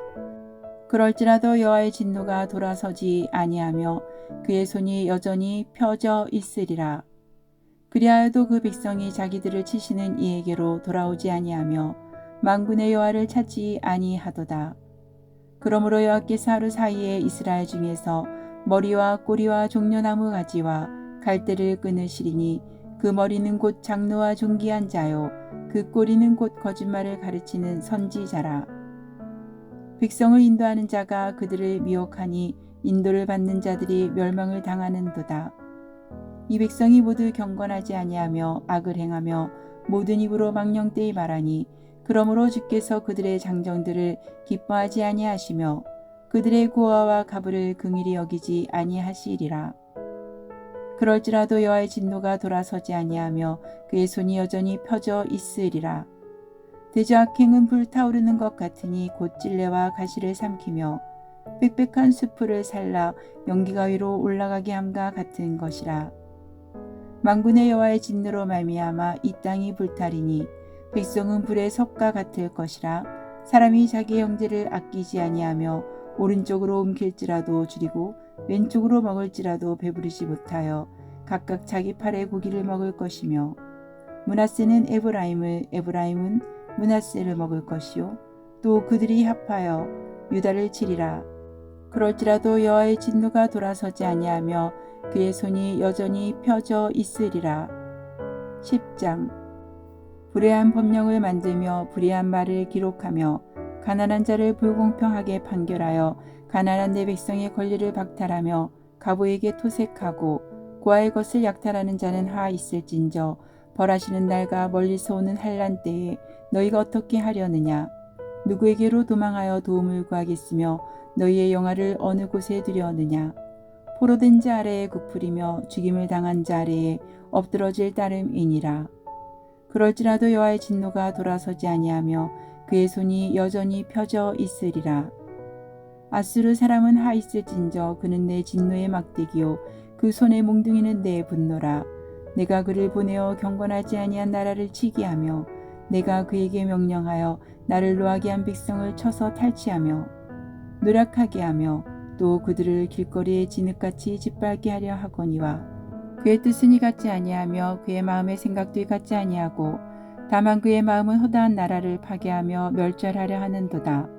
그럴지라도 여호와의 진노가 돌아서지 아니하며 그의 손이 여전히 펴져 있으리라. 그리하여도 그 백성이 자기들을 치시는 이에게로 돌아오지 아니하며 만군의 여호와를 찾지 아니하도다. 그러므로 여호와께서 하루 사이에 이스라엘 중에서 머리와 꼬리와 종려나무 가지와 갈대를 끊으시리니 그 머리는 곧 장로와 존귀한 자요 그 꼬리는 곧 거짓말을 가르치는 선지자라. 백성을 인도하는 자가 그들을 미혹하니 인도를 받는 자들이 멸망을 당하는도다. 이 백성이 모두 경건하지 아니하며 악을 행하며 모든 입으로 망령되이 말하니 그러므로 주께서 그들의 장정들을 기뻐하지 아니하시며 그들의 고아와 가부를 긍휼히 여기지 아니하시리라. 그럴지라도 여호와의 진노가 돌아서지 아니하며 그의 손이 여전히 펴져 있으리라. 대저악행은 불타오르는 것 같으니 곧 찔레와 가시를 삼키며 빽빽한 수풀을 살라 연기가 위로 올라가게 함과 같은 것이라. 만군의 여호와의 진노로 말미암아 이 땅이 불타리니 백성은 불의 섭과 같을 것이라. 사람이 자기 형제를 아끼지 아니하며 오른쪽으로 움킬지라도 줄이고 왼쪽으로 먹을지라도 배부르지 못하여 각각 자기 팔의 고기를 먹을 것이며 므낫세는 에브라임을 에브라임은 므낫세를 먹을 것이요 또 그들이 합하여 유다를 치리라. 그럴지라도 여호와의 진노가 돌아서지 아니하며 그의 손이 여전히 펴져 있으리라. 10장 불의한 법령을 만들며 불의한 말을 기록하며 가난한 자를 불공평하게 판결하여 가난한 내 백성의 권리를 박탈하며 가부에게 토색하고 고아의 것을 약탈하는 자는 하 있을진저 벌하시는 날과 멀리서 오는 환난 때에 너희가 어떻게 하려느냐. 누구에게로 도망하여 도움을 구하겠으며 너희의 영화를 어느 곳에 두려느냐. 포로된 자 아래에 굽으리며 죽임을 당한 자 아래에 엎드러질 따름이니라. 그럴지라도 여호와의 진노가 돌아서지 아니하며 그의 손이 여전히 펴져 있으리라. 아수르 사람은 하 있을진저 그는 내 진노의 막대기요 그 손의 몽둥이는 내 분노라. 내가 그를 보내어 경건하지 아니한 나라를 치게 하며 내가 그에게 명령하여 나를 노하게 한 백성을 쳐서 탈취하며 노력하게 하며 또 그들을 길거리에 진흙같이 짓밟게 하려 하거니와 그의 뜻은 이같지 아니하며 그의 마음의 생각도 이같지 아니하고 다만 그의 마음은 허다한 나라를 파괴하며 멸절하려 하는도다.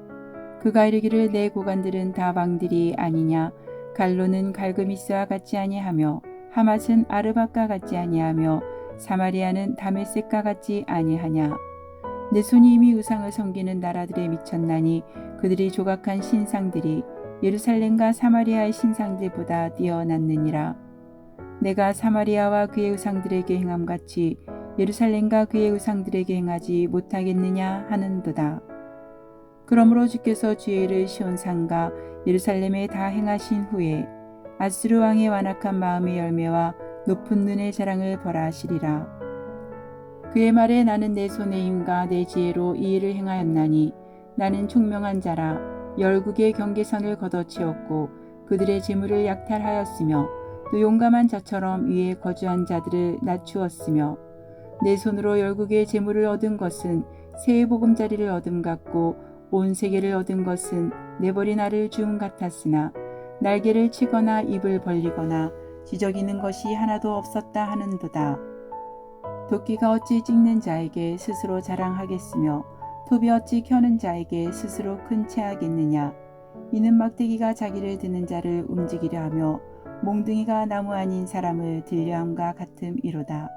그가 이르기를 내 고관들은 다 왕들이 아니냐. 갈로는 갈그미스와 같지 아니하며 하맛은 아르밧과 같지 아니하며 사마리아는 다메섹과 같지 아니하냐. 내 손이 이미 우상을 섬기는 나라들에 미쳤나니 그들이 조각한 신상들이 예루살렘과 사마리아의 신상들보다 뛰어났느니라. 내가 사마리아와 그의 우상들에게 행함같이 예루살렘과 그의 우상들에게 행하지 못하겠느냐 하는도다. 그러므로 주께서 주의 일을 시온산과 예루살렘에 다 행하신 후에 아수르 왕의 완악한 마음의 열매와 높은 눈의 자랑을 벌하시리라. 그의 말에 나는 내 손의 힘과 내 지혜로 이 일을 행하였나니 나는 총명한 자라. 열국의 경계선을 걷어치웠고 그들의 재물을 약탈하였으며 또 용감한 자처럼 위에 거주한 자들을 낮추었으며 내 손으로 열국의 재물을 얻은 것은 새의 보금자리를 얻음 같고 온 세계를 얻은 것은 내버린 알을 주음 같았으나 날개를 치거나 입을 벌리거나 지저귀는 것이 하나도 없었다 하는도다. 도끼가 어찌 찍는 자에게 스스로 자랑하겠으며 톱이 어찌 켜는 자에게 스스로 큰 체하겠느냐. 이는 막대기가 자기를 드는 자를 움직이려 하며 몽둥이가 나무 아닌 사람을 들려함과 같음이로다.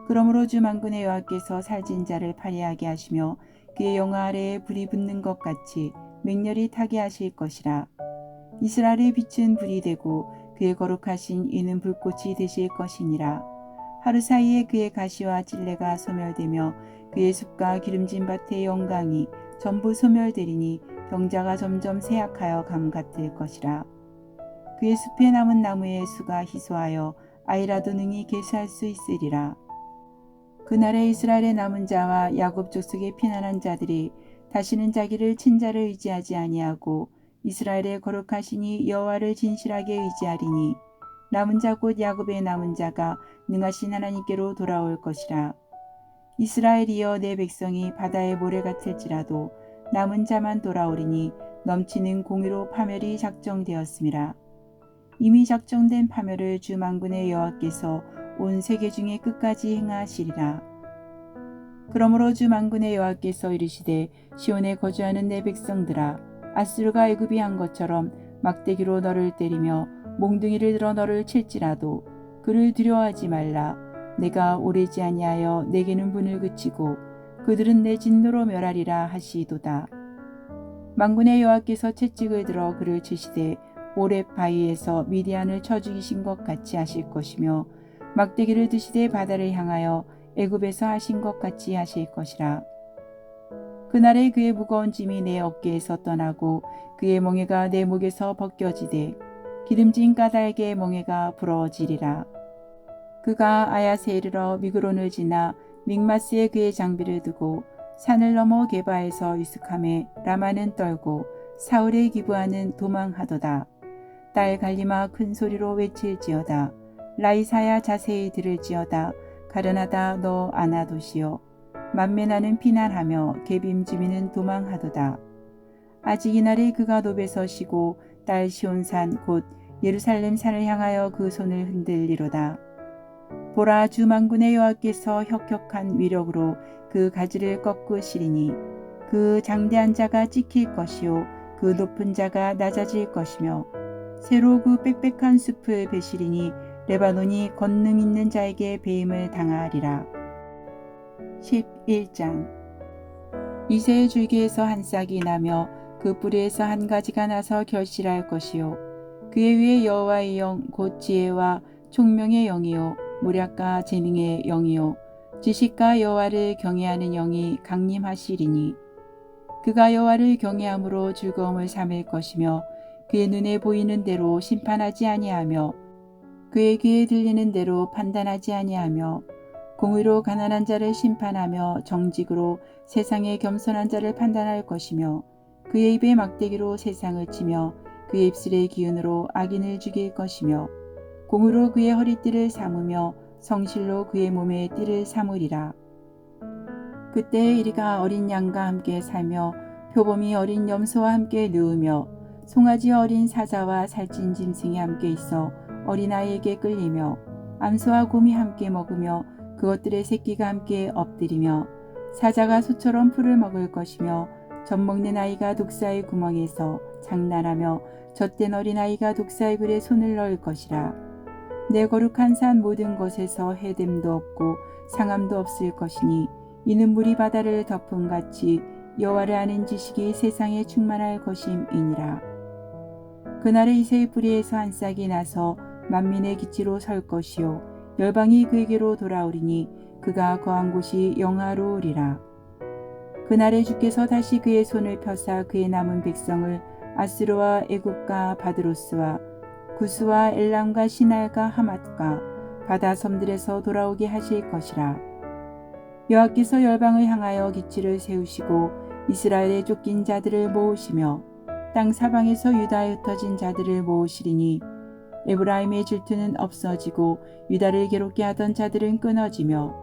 그러므로 주 만군의 여호와께서 살진 자를 파리하게 하시며 그의 영화 아래에 불이 붙는 것 같이 맹렬히 타게 하실 것이라. 이스라엘의 빛은 불이 되고 그의 거룩하신 이는 불꽃이 되실 것이니라. 하루 사이에 그의 가시와 찔레가 소멸되며 그의 숲과 기름진 밭의 영광이 전부 소멸되리니 병자가 점점 쇠약하여 감 같을 것이라. 그의 숲에 남은 나무의 수가 희소하여 아이라도 능히 계수할 수 있으리라. 그날에 이스라엘의 남은 자와 야곱 족속의 피난한 자들이 다시는 자기를 친자를 의지하지 아니하고 이스라엘의 거룩하시니 여호와를 진실하게 의지하리니 남은 자 곧 야곱의 남은 자가 능하신 하나님께로 돌아올 것이라. 이스라엘이여 내 백성이 바다의 모래 같을지라도 남은 자만 돌아오리니 넘치는 공의로 파멸이 작정되었음이라. 이미 작정된 파멸을 주 만군의 여호와께서 온 세계 중에 끝까지 행하시리라. 그러므로 주 만군의 여호와께서 이르시되 시온에 거주하는 내 백성들아, 아수르가 애굽이 한 것처럼 막대기로 너를 때리며 몽둥이를 들어 너를 칠지라도 그를 두려워하지 말라. 내가 오래지 아니하여 내게는 분을 그치고 그들은 내 진노로 멸하리라 하시도다. 만군의 여호와께서 채찍을 들어 그를 치시되 오렙 바위에서 미디안을 쳐 죽이신 것 같이 하실 것이며 막대기를 드시되 바다를 향하여 애굽에서 하신 것 같이 하실 것이라. 그날에 그의 무거운 짐이 내 어깨에서 떠나고 그의 멍에가 내 목에서 벗겨지되 기름진 까닭의 멍에가 부러지리라. 그가 아야세 이르러 미그론을 지나 믹마스에 그의 장비를 두고 산을 넘어 게바에서 유숙함에 라마는 떨고 사울의 기브아는 도망하도다. 딸 갈리마 큰 소리로 외칠지어다. 라이사야 자세히 들을지어다. 가련하다 너 아나도시여. 만면하는 피난하며 개빔 주민은 도망하도다. 아직 이날에 그가 노베서 쉬고 딸 시온산 곧 예루살렘 산을 향하여 그 손을 흔들리로다. 보라, 주 만군의 여호와께서 혁혁한 위력으로 그 가지를 꺾으시리니 그 장대한 자가 찍힐 것이요 그 높은 자가 낮아질 것이며 새로 그 빽빽한 숲을 베시리니 레바논이 권능 있는 자에게 배임을 당하리라. 11장. 이새의 줄기에서 한 싹이 나며 그 뿌리에서 한 가지가 나서 결실할 것이요 그의 위에 여호와의 영 곧 지혜와 총명의 영이요 무략과 재능의 영이요 지식과 여호와를 경외하는 영이 강림하시리니 그가 여호와를 경외함으로 즐거움을 삼을 것이며 그의 눈에 보이는 대로 심판하지 아니하며 그의 귀에 들리는 대로 판단하지 아니하며 공의로 가난한 자를 심판하며 정직으로 세상의 겸손한 자를 판단할 것이며 그의 입에 막대기로 세상을 치며 그의 입술의 기운으로 악인을 죽일 것이며 공으로 그의 허리띠를 삼으며 성실로 그의 몸에 띠를 삼으리라. 그때에 이리가 어린 양과 함께 살며 표범이 어린 염소와 함께 누우며 송아지 어린 사자와 살찐 짐승이 함께 있어 어린아이에게 끌리며 암소와 곰이 함께 먹으며 그것들의 새끼가 함께 엎드리며 사자가 소처럼 풀을 먹을 것이며 젖먹는 아이가 독사의 구멍에서 장난하며 젖된 어린아이가 독사의 굴에 손을 넣을 것이라. 내 거룩한 산 모든 곳에서 해됨도 없고 상함도 없을 것이니 이는 물이 바다를 덮음같이 여호와를 아는 지식이 세상에 충만할 것임이니라. 그날에 이새의 뿌리에서 한 싹이 나서 만민의 기치로 설 것이요 열방이 그에게로 돌아오리니 그가 거한 곳이 영화로우리라. 그날에 주께서 다시 그의 손을 펴사 그의 남은 백성을 아스르와 애굽과 바드로스와 구스와 엘람과 시날과 하맛과 바다 섬들에서 돌아오게 하실 것이라. 여호와께서 열방을 향하여 기치를 세우시고 이스라엘에 쫓긴 자들을 모으시며 땅 사방에서 유다에 흩어진 자들을 모으시리니 에브라임의 질투는 없어지고 유다를 괴롭게 하던 자들은 끊어지며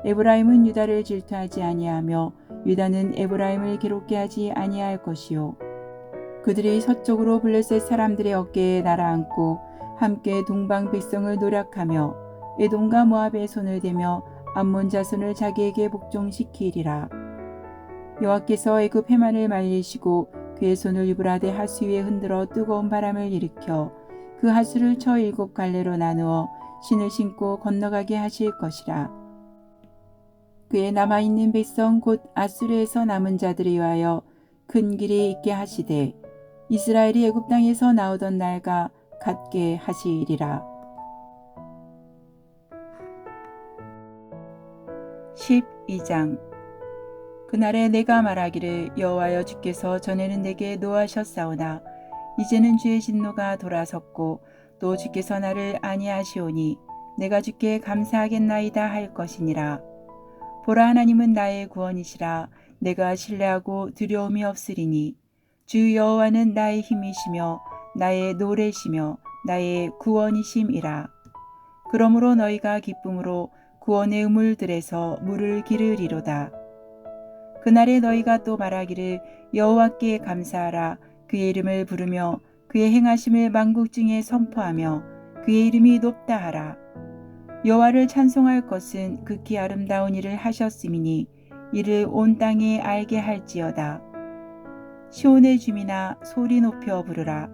에브라임은 유다를 질투하지 아니하며 유다는 에브라임을 괴롭게 하지 아니할 것이요 그들이 서쪽으로 블레셋 사람들의 어깨에 날아앉고 함께 동방 백성을 노력하며 에돔과 모압의 손을 대며 암몬 자손을 자기에게 복종시키리라. 여호와께서 애굽 해만을 말리시고 그의 손을 유브라데 하수 위에 흔들어 뜨거운 바람을 일으켜 그 하수를 쳐 7 갈래로 나누어 신을 신고 건너가게 하실 것이라. 그의 남아있는 백성 곧 아수르에서 남은 자들을 위하여 큰 길이 있게 하시되 이스라엘이 애굽 땅에서 나오던 날과 같게 하시리라. 12장. 그날에 내가 말하기를 여호와여 주께서 전에는 내게 노하셨사오나 이제는 주의 진노가 돌아섰고 또 주께서 나를 아니하시오니 내가 주께 감사하겠나이다 할 것이니라. 보라, 하나님은 나의 구원이시라. 내가 신뢰하고 두려움이 없으리니 주 여호와는 나의 힘이시며 나의 노래시며 나의 구원이심이라. 그러므로 너희가 기쁨으로 구원의 우물들에서 물을 기르리로다. 그날에 너희가 또 말하기를 여호와께 감사하라. 그의 이름을 부르며 그의 행하심을 만국 중에 선포하며 그의 이름이 높다 하라. 여호와를 찬송할 것은 극히 아름다운 일을 하셨음이니 이를 온 땅에 알게 할지어다. 시온의 주민아 소리 높여 부르라.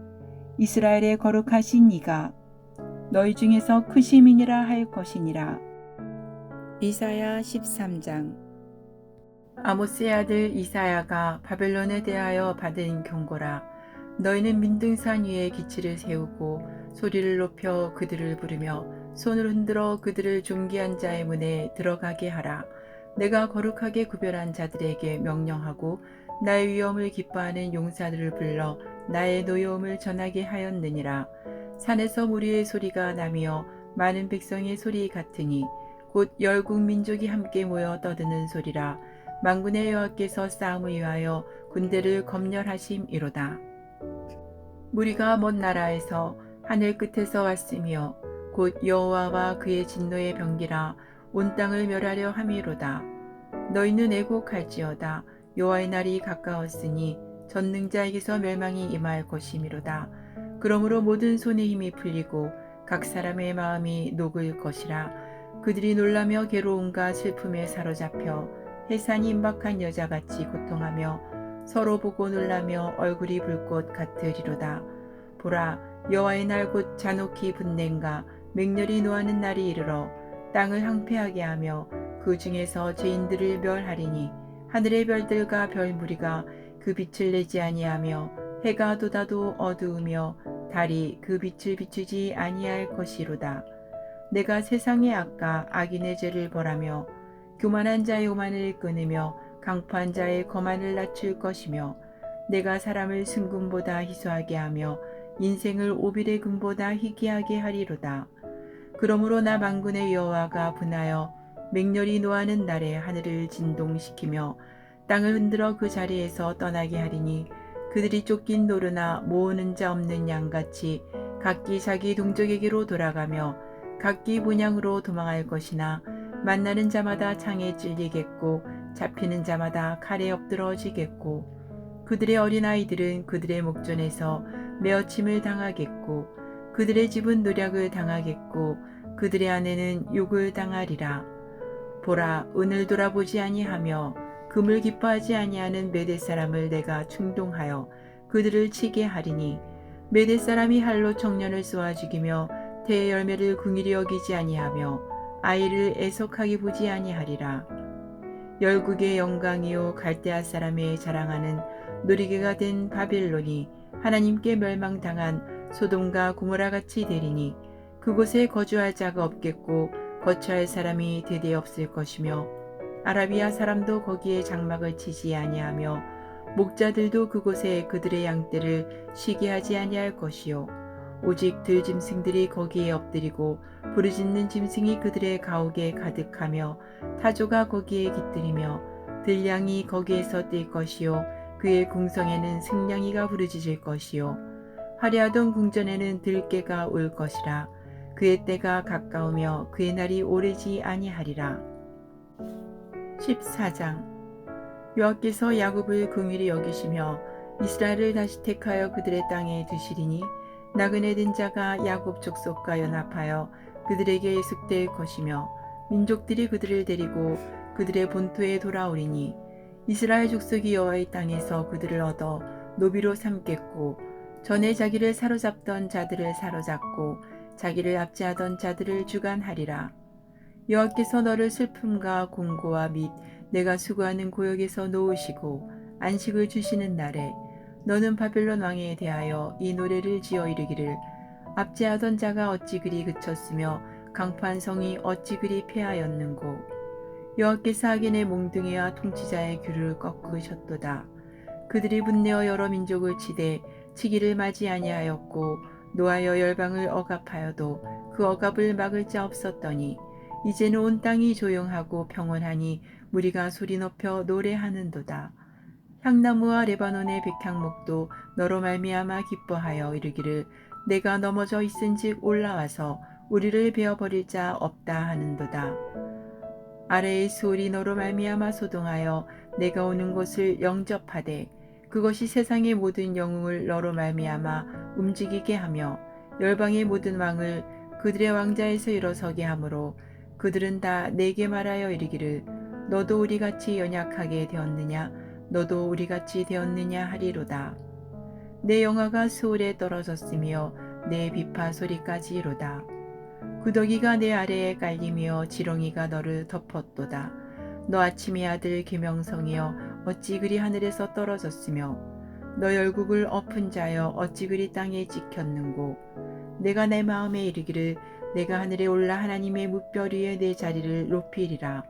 이스라엘의 거룩하신 이가 너희 중에서 크심이니라 할 것이니라. 이사야 13장. 아모스의 아들 이사야가 바벨론에 대하여 받은 경고라. 너희는 민등산 위에 기치를 세우고 소리를 높여 그들을 부르며 손을 흔들어 그들을 존귀한 자의 문에 들어가게 하라. 내가 거룩하게 구별한 자들에게 명령하고 나의 위엄을 기뻐하는 용사들을 불러 나의 노여움을 전하게 하였느니라. 산에서 무리의 소리가 나며 많은 백성의 소리 같으니 곧 열국 민족이 함께 모여 떠드는 소리라. 만군의 여호와께서 싸움을 위하여 군대를 검열하심이로다. 무리가 먼 나라에서 하늘 끝에서 왔으며 곧 여호와와 그의 진노의 병기라. 온 땅을 멸하려 함이로다. 너희는 애곡할지어다. 여호와의 날이 가까웠으니 전능자에게서 멸망이 임할 것이미로다. 그러므로 모든 손의 힘이 풀리고 각 사람의 마음이 녹을 것이라. 그들이 놀라며 괴로움과 슬픔에 사로잡혀 해산이 임박한 여자같이 고통하며 서로 보고 놀라며 얼굴이 불꽃 같으리로다. 보라, 여호와의 날 곧 잔혹히 분냄과 맹렬히 노하는 날이 이르러 땅을 황폐하게 하며 그 중에서 죄인들을 멸하리니 하늘의 별들과 별무리가 그 빛을 내지 아니하며 해가 돋아도 어두우며 달이 그 빛을 비추지 아니할 것이로다. 내가 세상의 악과 악인의 죄를 벌하며 교만한 자의 오만을 끊으며 강포한 자의 거만을 낮출 것이며 내가 사람을 순금보다 희소하게 하며 인생을 오빌의 금보다 희귀하게 하리로다. 그러므로 나 만군의 여호와가 분하여 맹렬히 노하는 날에 하늘을 진동시키며 땅을 흔들어 그 자리에서 떠나게 하리니 그들이 쫓긴 노르나 모으는 자 없는 양같이 각기 자기 동족에게로 돌아가며 각기 본향으로 도망할 것이나 만나는 자마다 창에 찔리겠고 잡히는 자마다 칼에 엎드러지겠고 그들의 어린아이들은 그들의 목전에서 메어침을 당하겠고 그들의 집은 노략을 당하겠고 그들의 아내는 욕을 당하리라. 보라, 은을 돌아보지 아니하며 금을 기뻐하지 아니하는 메대 사람을 내가 충동하여 그들을 치게 하리니 메대 사람이 할로 청년을 쏘아 죽이며 태의 열매를 궁일이 여기지 아니하며 아이를 애석하게 보지 아니하리라. 열국의 영광이요 갈대아 사람의 자랑하는 놀이개가 된 바벨론이 하나님께 멸망당한 소돔과 고모라 같이 되리니 그곳에 거주할 자가 없겠고 거처할 사람이 대대 없을 것이며 아라비아 사람도 거기에 장막을 치지 아니하며 목자들도 그곳에 그들의 양떼를 쉬게 하지 아니할 것이요 오직 들짐승들이 거기에 엎드리고 부르짖는 짐승이 그들의 가옥에 가득하며 타조가 거기에 깃들이며 들량이 거기에서 뛸 것이요 그의 궁성에는 승냥이가 부르짖을 것이요 화려하던 궁전에는 들깨가 올 것이라. 그의 때가 가까우며 그의 날이 오래지 아니하리라. 14장. 여호와께서 야곱을 긍휼히 여기시며 이스라엘을 다시 택하여 그들의 땅에 두시리니 나그네 된 자가 야곱 족속과 연합하여 그들에게 숙될 것이며 민족들이 그들을 데리고 그들의 본토에 돌아오리니 이스라엘 족속이 여호와의 땅에서 그들을 얻어 노비로 삼겠고 전에 자기를 사로잡던 자들을 사로잡고 자기를 압제하던 자들을 주관하리라. 여호와께서 너를 슬픔과 공고와 및 내가 수고하는 고역에서 놓으시고 안식을 주시는 날에 너는 바벨론 왕에 대하여 이 노래를 지어 이르기를 압제하던 자가 어찌 그리 그쳤으며 강포한 성이 어찌 그리 패하였는고 여호와께서 악인의 몽둥이와 통치자의 귀를 꺾으셨도다. 그들이 분내어 여러 민족을 치되 치기를 맞이 아니하였고 노하여 열방을 억압하여도 그 억압을 막을 자 없었더니 이제는 온 땅이 조용하고 평온하니 무리가 소리 높여 노래하는도다. 향나무와 레바논의 백향목도 너로 말미암아 기뻐하여 이르기를 내가 넘어져 있은즉 올라와서 우리를 베어버릴 자 없다 하는도다. 아래의 수월이 너로 말미암아 소동하여 내가 오는 곳을 영접하되 그것이 세상의 모든 영웅을 너로 말미암아 움직이게 하며 열방의 모든 왕을 그들의 왕자에서 일어서게 하므로 그들은 다 내게 말하여 이르기를 너도 우리같이 연약하게 되었느냐 너도 우리같이 되었느냐 하리로다. 내 영화가 수월에 떨어졌으며 내 비파 소리까지 이로다. 구더기가 내 아래에 깔리며 지렁이가 너를 덮었도다. 너 아침의 아들 계명성이여 어찌 그리 하늘에서 떨어졌으며 너 열국을 엎은 자여 어찌 그리 땅에 찍혔는고. 내가 내 마음에 이르기를 내가 하늘에 올라 하나님의 뭇별 위에 내 자리를 높이리라.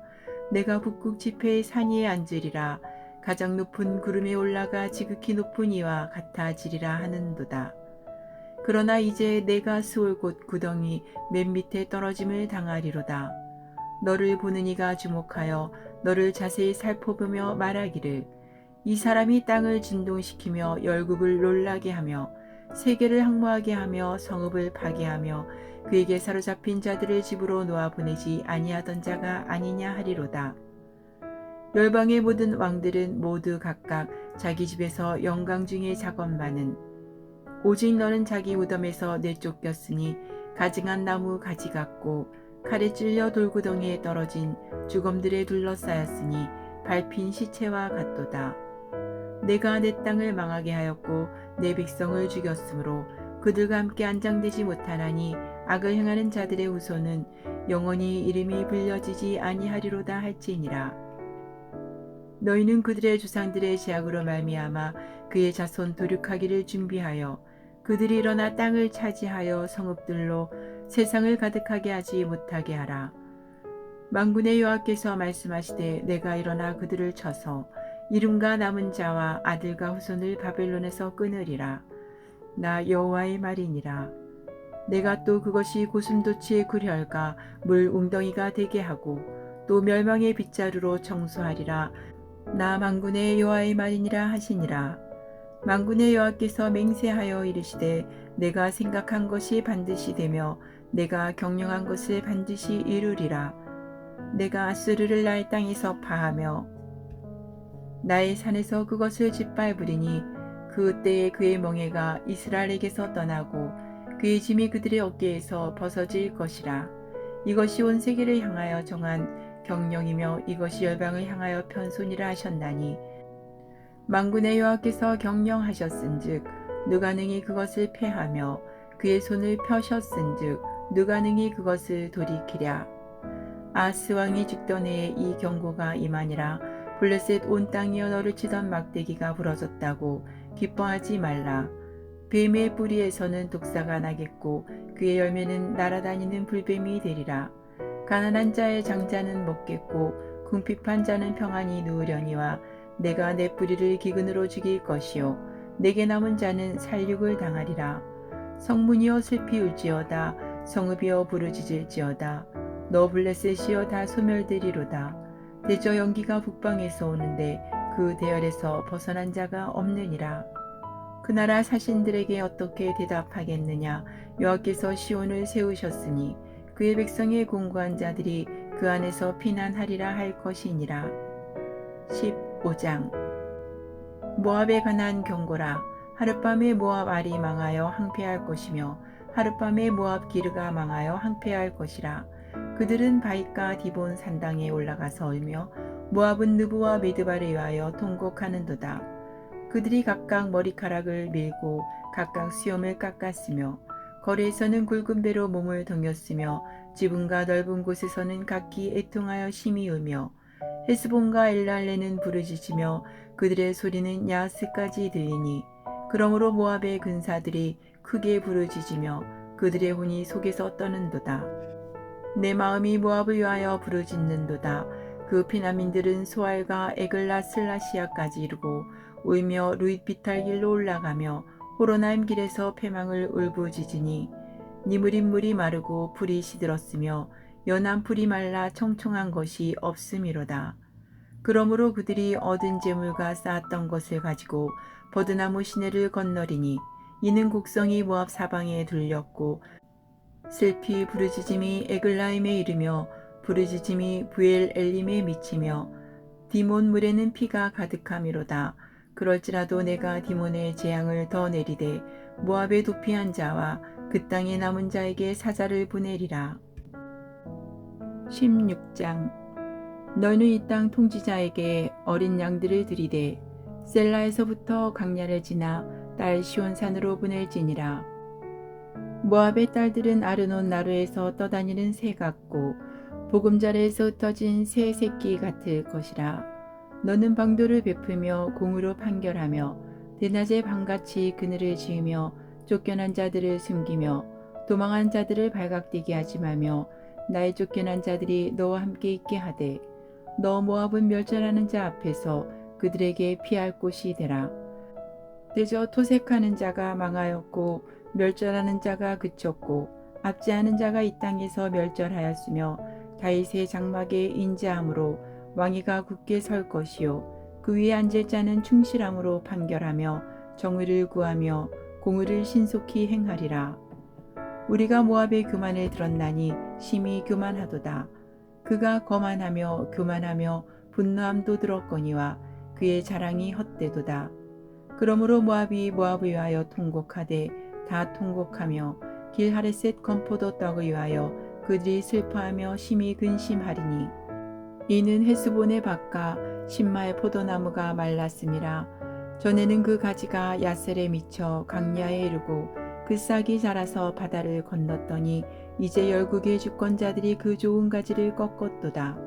내가 북극 지폐의 산 위에 앉으리라. 가장 높은 구름에 올라가 지극히 높은 이와 같아지리라 하는도다. 그러나 이제 내가 스올 곳 구덩이 맨 밑에 떨어짐을 당하리로다. 너를 보는 이가 주목하여 너를 자세히 살펴보며 말하기를 이 사람이 땅을 진동시키며 열국을 놀라게 하며 세계를 항모하게 하며 성읍을 파괴하며 그에게 사로잡힌 자들을 집으로 놓아보내지 아니하던 자가 아니냐 하리로다. 열방의 모든 왕들은 모두 각각 자기 집에서 영광 중에 작업만은 오직 너는 자기 무덤에서 내쫓겼으니 가증한 나무 가지 같고 칼에 찔려 돌구덩이에 떨어진 죽음들에 둘러싸였으니 밟힌 시체와 같도다. 내가 내 땅을 망하게 하였고 내 백성을 죽였으므로 그들과 함께 안장되지 못하나니 악을 행하는 자들의 후손은 영원히 이름이 불려지지 아니하리로다 할지니라. 너희는 그들의 조상들의 제약으로 말미암아 그의 자손 도륙하기를 준비하여 그들이 일어나 땅을 차지하여 성읍들로 세상을 가득하게 하지 못하게 하라. 만군의 여호와께서 말씀하시되 내가 일어나 그들을 쳐서 이름과 남은 자와 아들과 후손을 바벨론에서 끊으리라. 나 여호와의 말이니라. 내가 또 그것이 고슴도치의 굴혈과 물 웅덩이가 되게 하고 또 멸망의 빗자루로 청소하리라. 나 만군의 여호와의 말이니라 하시니라. 만군의 여호와께서 맹세하여 이르시되 내가 생각한 것이 반드시 되며 내가 경영한 것을 반드시 이루리라. 내가 아수르를 나의 땅에서 파하며 나의 산에서 그것을 짓밟으리니 그 때에 그의 멍에가 이스라엘에게서 떠나고 그의 짐이 그들의 어깨에서 벗어질 것이라. 이것이 온 세계를 향하여 정한 경령이며 이것이 열방을 향하여 편손이라 하셨나니 만군의 여호와께서 경영하셨은즉 누가 능히 그것을 패하며 그의 손을 펴셨은즉 누가 능히 그것을 돌이키랴. 아스 왕이 죽던 해에 이 경고가 임하니라. 블레셋 온 땅이여 너를 치던 막대기가 부러졌다고 기뻐하지 말라. 뱀의 뿌리에서는 독사가 나겠고 그의 열매는 날아다니는 불뱀이 되리라. 가난한 자의 장자는 먹겠고 궁핍한 자는 평안히 누우려니와 내가 내 뿌리를 기근으로 죽일 것이요 내게 남은 자는 살육을 당하리라. 성문이여 슬피 울지어다. 성읍이여 부르짖을지어다. 너 블레셋이여 다 소멸되리로다. 대저 연기가 북방에서 오는데 그 대열에서 벗어난 자가 없느니라. 그 나라 사신들에게 어떻게 대답하겠느냐. 여호와께서 시온을 세우셨으니 그의 백성의 공고한 자들이 그 안에서 피난하리라 할 것이니라. 15장 모압에 관한 경고라. 하룻밤에 모압 알이 망하여 항폐할 것이며 하룻밤에 모압 기르가 망하여 항폐할 것이라. 그들은 바윗과 디본 산당에 올라가서 울며 모압은 느부와 메드바를 위하여 통곡하는도다. 그들이 각각 머리카락을 밀고 각각 수염을 깎았으며 거리에서는 굵은 배로 몸을 동였으며 지붕과 넓은 곳에서는 각기 애통하여 심히 울며 헤스본과 엘랄레는 부르짖으며 그들의 소리는 야스까지 들리니 그러므로 모압의 근사들이 크게 부르짖으며 그들의 혼이 속에서 떠는도다. 내 마음이 모압을 위하여 부르짖는도다. 그 피난민들은 소알과 에글라 슬라시아까지 이르고 울며 루잇 비탈길로 올라가며 호로나임 길에서 패망을 울부짖으니 니무린 물이 마르고 풀이 시들었으며 연한 풀이 말라 청청한 것이 없음이로다. 그러므로 그들이 얻은 재물과 쌓았던 것을 가지고 버드나무 시내를 건너리니 이는 곡성이 모압 사방에 둘렸고 슬피 부르짖음이 에글라임에 이르며 부르짖음이 부엘 엘림에 미치며 디몬 물에는 피가 가득함이로다. 그럴지라도 내가 디몬의 재앙을 더 내리되 모압의 도피한 자와 그 땅에 남은 자에게 사자를 보내리라. 16장. 너는 이 땅 통치자에게 어린 양들을 들이되 셀라에서부터 강야를 지나 딸 시온산으로 보낼지니라. 모압의 딸들은 아르논 나루에서 떠다니는 새 같고 보금자리에서 흩어진 새 새끼 같을 것이라. 너는 방도를 베풀며 공으로 판결하며 대낮에 밤같이 그늘을 지으며 쫓겨난 자들을 숨기며 도망한 자들을 발각되게 하지 마며 나의 쫓겨난 자들이 너와 함께 있게 하되 너 모압은 멸절하는 자 앞에서 그들에게 피할 곳이 되라. 대저 토색하는 자가 망하였고 멸절하는 자가 그쳤고 압제하는 자가 이 땅에서 멸절하였으며 다윗의 장막에 인자함으로 왕위가 굳게 설 것이요 그 위에 앉을 자는 충실함으로 판결하며 정의를 구하며 공의를 신속히 행하리라. 우리가 모압의 교만을 들었나니 심히 교만하도다. 그가 거만하며 교만하며 분노함도 들었거니와 그의 자랑이 헛되도다. 그러므로 모압이 모압을 위하여 통곡하되 다 통곡하며 길하레셋 건포도 떡을 위하여 그들이 슬퍼하며 심히 근심하리니 이는 헤스본의 밭과 신마의 포도나무가 말랐음이라. 전에는 그 가지가 야셀에 미쳐 강야에 이르고 그 싹이 자라서 바다를 건넜더니 이제 열국의 주권자들이 그 좋은 가지를 꺾었도다.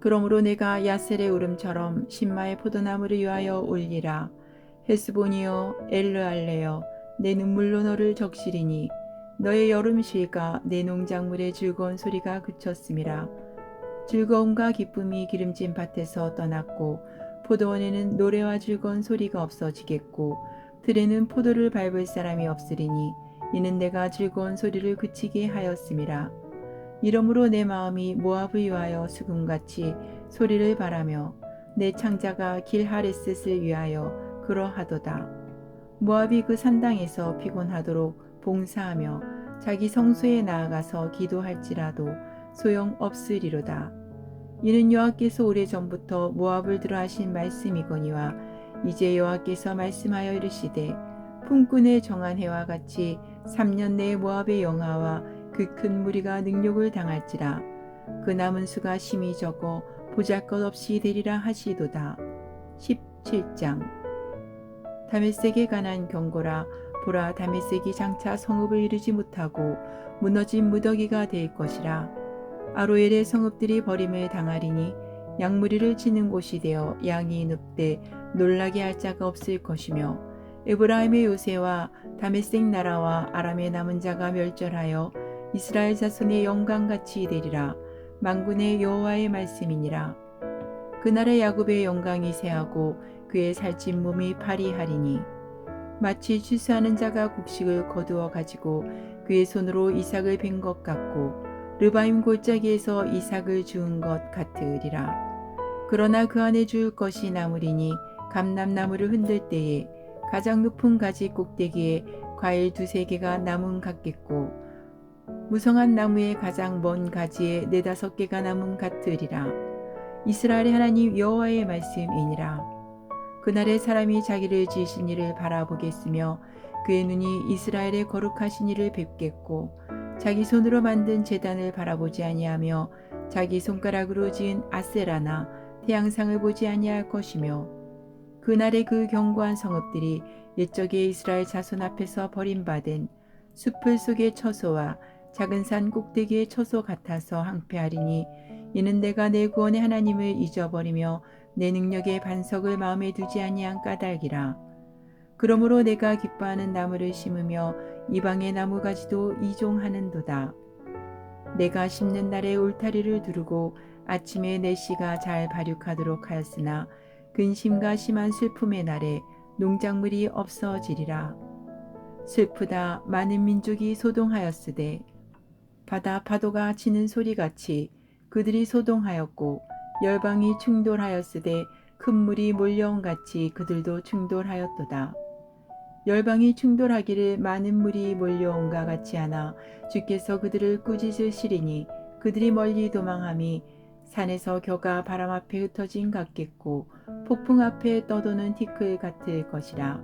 그러므로 내가 야셀의 울음처럼 신마의 포도나무를 위하여 울리라. 헤스본이여 엘르알레여 내 눈물로 너를 적시리니 너의 여름 쉴과 내 농작물의 즐거운 소리가 그쳤음이라. 즐거움과 기쁨이 기름진 밭에서 떠났고 포도원에는 노래와 즐거운 소리가 없어지겠고 들에는 포도를 밟을 사람이 없으리니 이는 내가 즐거운 소리를 그치게 하였음이라. 이러므로 내 마음이 모압을 위하여 수금같이 소리를 바라며 내 창자가 길하레셋을 위하여 그러하도다. 모압이 그 산당에서 피곤하도록 봉사하며 자기 성소에 나아가서 기도할지라도 소용없으리로다. 이는 여호와께서 오래전부터 모압을 들어 하신 말씀이거니와 이제 여호와께서 말씀하여 이르시되 품꾼의 정한 해와 같이 3년 내에 모압의 영하와 그 큰 무리가 능욕을 당할지라. 그 남은 수가 심히 적어 보잘것없이 되리라 하시도다. 17장. 다메섹에 관한 경고라. 보라, 다메섹이 장차 성읍을 이루지 못하고 무너진 무더기가 될 것이라. 아로엘의 성읍들이 버림을 당하리니 양무리를 치는 곳이 되어 양이 눕되 놀라게 할 자가 없을 것이며 에브라임의 요새와 다메섹 나라와 아람의 남은 자가 멸절하여 이스라엘 자손의 영광같이 되리라. 만군의 여호와의 말씀이니라. 그날에 야곱의 영광이 새하고 그의 살찐 몸이 파리하리니 마치 추수하는 자가 곡식을 거두어 가지고 그의 손으로 이삭을 벤 것 같고 르바임 골짜기에서 이삭을 주운 것 같으리라. 그러나 그 안에 주울 것이 남으리니 감람나무를 흔들 때에 가장 높은 가지 꼭대기에 과일 2-3개가 남음 같겠고 무성한 나무의 가장 먼 가지에 4-5개가 남음 같으리라. 이스라엘의 하나님 여호와의 말씀이니라. 그날에 사람이 자기를 지으신 이를 바라보겠으며 그의 눈이 이스라엘의 거룩하신 이를 뵙겠고 자기 손으로 만든 제단을 바라보지 아니하며 자기 손가락으로 지은 아세라나 태양상을 보지 아니할 것이며 그날에 그 견고한 성읍들이 옛적에 이스라엘 자손 앞에서 버림받은 숲을 속의 처소와 작은 산 꼭대기의 처소 같아서 항폐하리니 이는 내가 내 구원의 하나님을 잊어버리며 내 능력의 반석을 마음에 두지 아니한 까닭이라. 그러므로 내가 기뻐하는 나무를 심으며 이방의 나무가지도 이종하는도다. 내가 심는 날에 울타리를 두르고 아침에 내 씨가 잘 발육하도록 하였으나 근심과 심한 슬픔의 날에 농작물이 없어지리라. 슬프다. 많은 민족이 소동하였으되 바다 파도가 치는 소리같이 그들이 소동하였고 열방이 충돌하였으되 큰 물이 몰려온 같이 그들도 충돌하였도다. 열방이 충돌하기를 많은 물이 몰려온과 같이 하나 주께서 그들을 꾸짖으시리니 그들이 멀리 도망함이 산에서 겨가 바람 앞에 흩어진 같겠고 폭풍 앞에 떠도는 티끌 같을 것이라.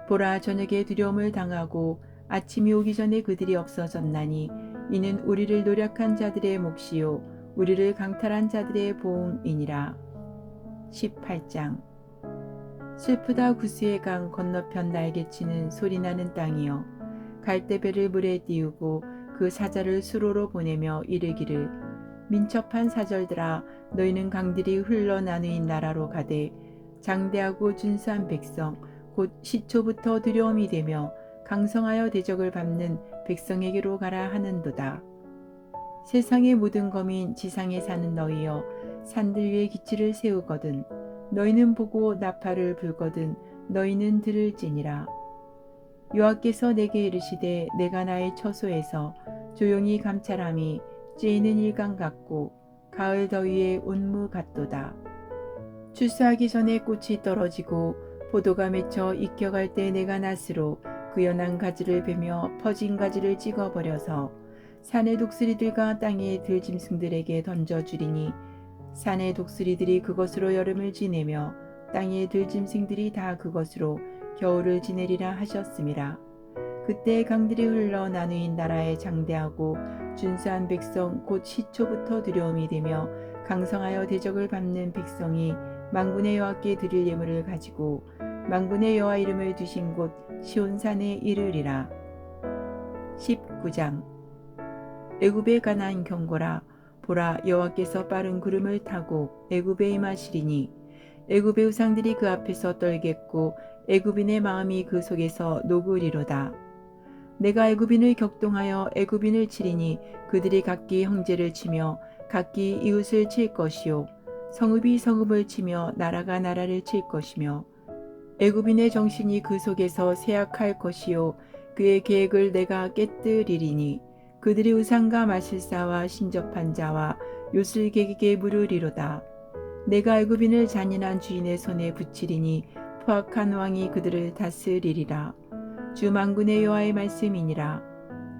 보라, 저녁에 두려움을 당하고 아침이 오기 전에 그들이 없어졌나니 이는 우리를 노력한 자들의 몫이요 우리를 강탈한 자들의 보응이니라. 18장. 슬프다 구스의 강 건너편 날개치는 소리나는 땅이여, 갈대배를 물에 띄우고 그 사자를 수로로 보내며 이르기를, 민첩한 사절들아, 너희는 강들이 흘러나누인 나라로 가되 장대하고 준수한 백성 곧 시초부터 두려움이 되며 강성하여 대적을 밟는 백성에게로 가라 하는도다. 세상의 모든 거민 지상에 사는 너희여, 산들 위에 기치를 세우거든 너희는 보고 나팔을 불거든 너희는 들을지니라. 여호와께서 내게 이르시되, 내가 나의 처소에서 조용히 감찰함이 쬐는 일강 같고 가을 더위의 온무 같도다. 출수하기 전에 꽃이 떨어지고 포도가 맺혀 익혀갈 때 내가 낫으로 그 연한 가지를 베며 퍼진 가지를 찍어버려서 산의 독수리들과 땅의 들짐승들에게 던져주리니 산의 독수리들이 그것으로 여름을 지내며 땅의 들짐승들이 다 그것으로 겨울을 지내리라 하셨음이라. 그때 강들이 흘러 나누인 나라에 장대하고 준수한 백성 곧 시초부터 두려움이 되며 강성하여 대적을 밟는 백성이 만군의 여호와께 드릴 예물을 가지고 만군의 여호와 이름을 두신 곳 시온산에 이르리라. 19장. 애굽에 관한 경고라. 보라, 여호와께서 빠른 구름을 타고 애굽에 임하시리니 애굽의 우상들이 그 앞에서 떨겠고 애굽인의 마음이 그 속에서 녹으리로다. 내가 애굽인을 격동하여 애굽인을 치리니 그들이 각기 형제를 치며 각기 이웃을 칠 것이요 성읍이 성읍을 치며 나라가 나라를 칠 것이며 애굽인의 정신이 그 속에서 쇠약할 것이요 그의 계획을 내가 깨뜨리리니 그들이 우상과 마술사와 신접한 자와 요술객에게 물으리로다. 내가 애굽인을 잔인한 주인의 손에 붙이리니 포악한 왕이 그들을 다스리리라. 주 만군의 여호와의 말씀이니라.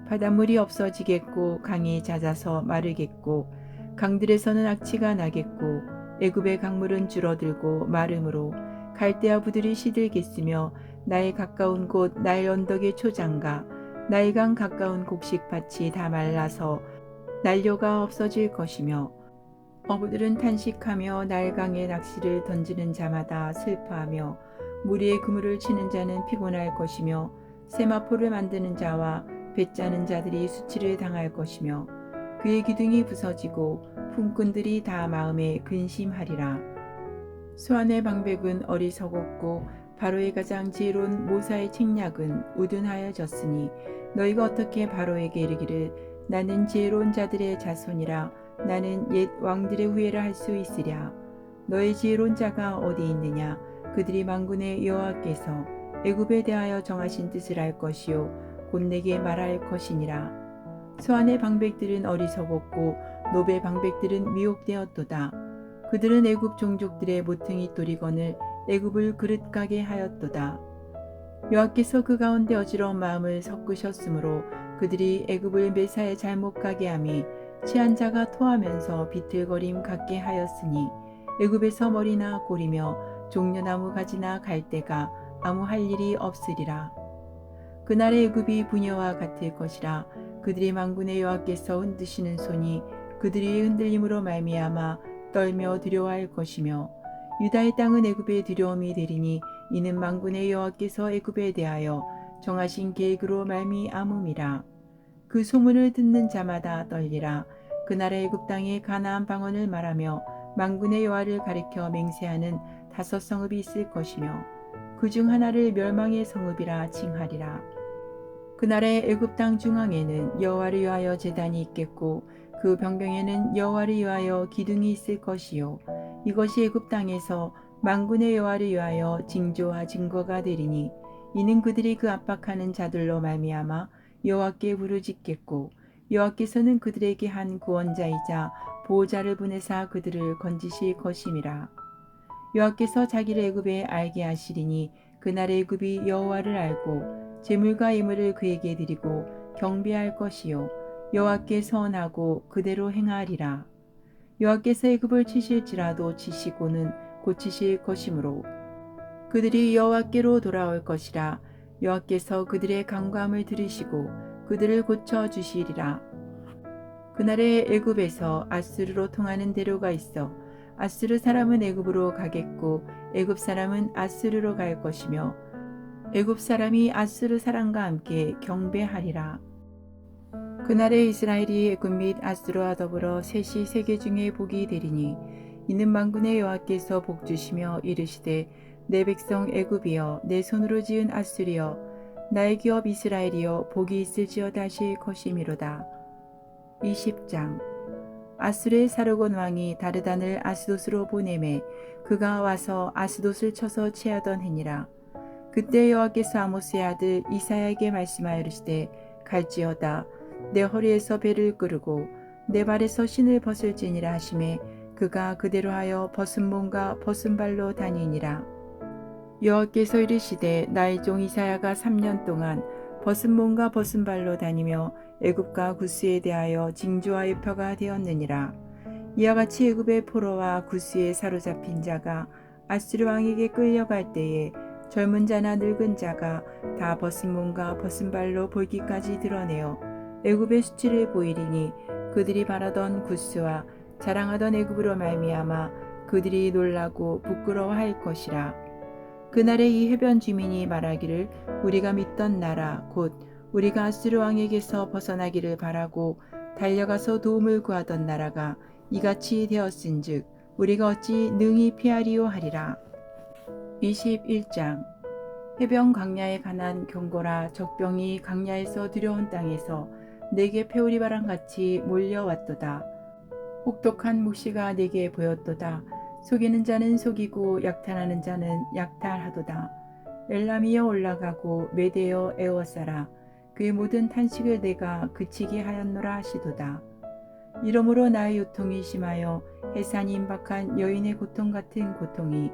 바닷물이 없어지겠고 강이 잦아서 마르겠고 강들에서는 악취가 나겠고 애굽의 강물은 줄어들고 마름으로 갈대아 부들이 시들겠으며 나의 가까운 곳 나의 언덕의 초장과 나의 강 가까운 곡식밭이 다 말라서 난료가 없어질 것이며 어부들은 탄식하며 날강에 낚시를 던지는 자마다 슬퍼하며 물 위에 그물을 치는 자는 피곤할 것이며 세마포를 만드는 자와 배 짜는 자들이 수치를 당할 것이며 그의 기둥이 부서지고 품꾼들이 다 마음에 근심하리라. 수완의 방백은 어리석었고 바로의 가장 지혜로운 모사의 책략은 우둔하여졌으니 너희가 어떻게 바로에게 이르기를 나는 지혜로운 자들의 자손이라 나는 옛 왕들의 후예라 할 수 있으랴. 너의 지혜로운 자가 어디 있느냐. 그들이 만군의 여호와께서 애굽에 대하여 정하신 뜻을 알 것이요 곧 내게 말할 것이니라. 수완의 방백들은 어리석었고 노베 방백들은 미혹되었도다. 그들은 애굽 종족들의 모퉁이 돌이건을 애굽을 그릇 가게 하였도다. 여호와께서 그 가운데 어지러운 마음을 섞으셨으므로 그들이 애굽을 메사에 잘못 가게 함이 취한 자가 토하면서 비틀거림 갖게 하였으니 애굽에서 머리나 꼬리며 종려나무 가지나 갈대가 아무 할 일이 없으리라. 그날의 애굽이 부녀와 같을 것이라. 그들이 만군의 여호와께서 흔드시는 손이 그들의 흔들림으로 말미암아 떨며 두려워할 것이며 유다의 땅은 애굽의 두려움이 되리니 이는 만군의 여호와께서 애굽에 대하여 정하신 계획으로 말미암음이라. 그 소문을 듣는 자마다 떨리라. 그날의 애굽 땅에 가나안 방언을 말하며 만군의 여호와를 가리켜 맹세하는 5 성읍이 있을 것이며 그 중 하나를 멸망의 성읍이라 칭하리라. 그날의 애굽 땅 중앙에는 여호와를 위하여 제단이 있겠고 그 변경에는 여호와를 위하여 기둥이 있을 것이요 이것이 애굽 땅에서 만군의 여호와를 위하여 징조와 증거가 되리니 이는 그들이 그 압박하는 자들로 말미암아 여호와께 부르짖겠고 여호와께서는 그들에게 한 구원자이자 보호자를 보내사 그들을 건지실 것임이라. 여호와께서 자기를 애굽에 알게 하시리니 그날의 애굽이 여호와를 알고 제물과 예물을 그에게 드리고 경배할 것이요 여호와께 서원하고 그대로 행하리라. 여호와께서 애굽을 치실지라도 치시고는 고치실 것이므로 그들이 여호와께로 돌아올 것이라. 여호와께서 그들의 간구함을 들으시고 그들을 고쳐 주시리라. 그날에 애굽에서 아수르로 통하는 대로가 있어 아수르 사람은 애굽으로 가겠고 애굽 사람은 아수르로 갈 것이며 애굽 사람이 아수르 사람과 함께 경배하리라. 그날에 이스라엘이 애굽 및 아수르와 더불어 셋이 세계 중에 복이 되리니 이는 만군의 여호와께서 복 주시며 이르시되 내 백성 애굽이여 내 손으로 지은 아수르여 나의 기업 이스라엘이여 복이 있을지어다 하실 것이미로다. 20장. 아수르의 사르곤 왕이 다르단을 아스돗으로 보내매 그가 와서 아스돗을 쳐서 취하던 해니라. 그때 여호와께서 아모스의 아들 이사야에게 말씀하여 이르시되 갈지어다 내 허리에서 배를 끄르고 내 발에서 신을 벗을지니라 하시매 그가 그대로 하여 벗은 몸과 벗은 발로 다니니라. 여호와께서 이르시되 나의 종 이사야가 3년 동안 벗은 몸과 벗은 발로 다니며 애굽과 구스에 대하여 징조와 표가 되었느니라. 이와 같이 애굽의 포로와 구스에 사로잡힌 자가 아수르 왕에게 끌려갈 때에 젊은 자나 늙은 자가 다 벗은 몸과 벗은 발로 볼기까지 드러내어 애굽의 수치를 보이리니 그들이 바라던 구스와 자랑하던 애굽으로 말미암아 그들이 놀라고 부끄러워할 것이라. 그날에 이 해변 주민이 말하기를 우리가 믿던 나라 곧 우리가 아수르 왕에게서 벗어나기를 바라고 달려가서 도움을 구하던 나라가 이같이 되었은즉 우리가 어찌 능히 피하리요 하리라. 21장. 해변 광야에 관한 경고라. 적병이 광야에서 들여온 땅에서 내게 페오리바람같이 몰려왔도다. 혹독한 묵시가 내게 보였도다. 속이는 자는 속이고 약탈하는 자는 약탈하도다. 엘람이여 올라가고 메대여 에워싸라. 그의 모든 탄식을 내가 그치게 하였노라 하시도다. 이러므로 나의 요통이 심하여 해산이 임박한 여인의 고통 같은 고통이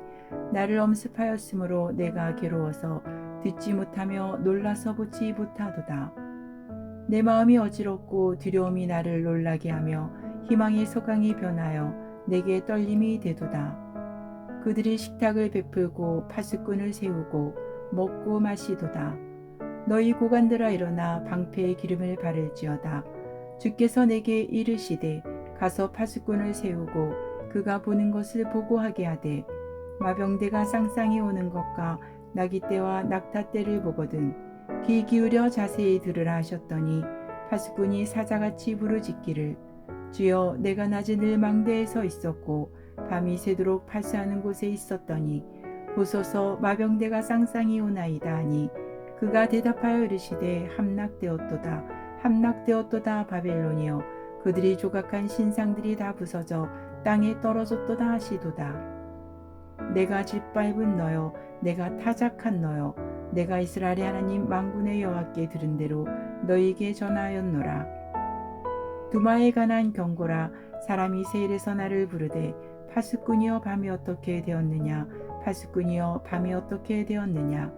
나를 엄습하였으므로 내가 괴로워서 듣지 못하며 놀라서 보지 못하도다. 내 마음이 어지럽고 두려움이 나를 놀라게 하며 희망의 소강이 변하여 내게 떨림이 되도다. 그들이 식탁을 베풀고 파수꾼을 세우고 먹고 마시도다. 너희 고관들아 일어나 방패에 기름을 바를지어다. 주께서 내게 이르시되 가서 파수꾼을 세우고 그가 보는 것을 보고하게 하되 마병대가 쌍쌍이 오는 것과 나기 때와 낙타 때를 보거든 귀 기울여 자세히 들으라 하셨더니 파수꾼이 사자같이 부르짖기를 주여 내가 낮에 늘 망대에 서 있었고 밤이 새도록 파수하는 곳에 있었더니 보소서 마병대가 쌍쌍이 오나이다 하니 그가 대답하여 이르시되 함락되었도다 함락되었도다 바벨론이여 그들이 조각한 신상들이 다 부서져 땅에 떨어졌도다 하시도다. 내가 짓밟은 너여 내가 타작한 너여 내가 이스라엘의 하나님 만군의 여호와께 들은 대로 너희에게 전하였노라. 두마에 관한 경고라. 사람이 세일에서 나를 부르되 파수꾼이여 밤이 어떻게 되었느냐 파수꾼이여 밤이 어떻게 되었느냐.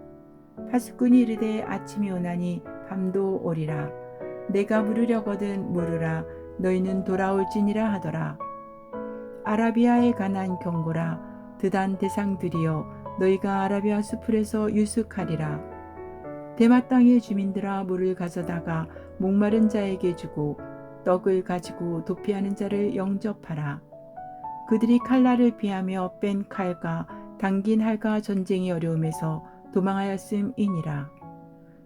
파수꾼이 이르되 아침이 오나니 밤도 오리라. 내가 물으려거든 물으라. 너희는 돌아올지니라 하더라. 아라비아에 관한 경고라. 드단 대상들이여 너희가 아라비아 수풀에서 유숙하리라. 대마 땅의 주민들아 물을 가져다가 목마른 자에게 주고 떡을 가지고 도피하는 자를 영접하라. 그들이 칼날을 피하며 뺀 칼과 당긴 활과 전쟁의 어려움에서 도망하였음이니라.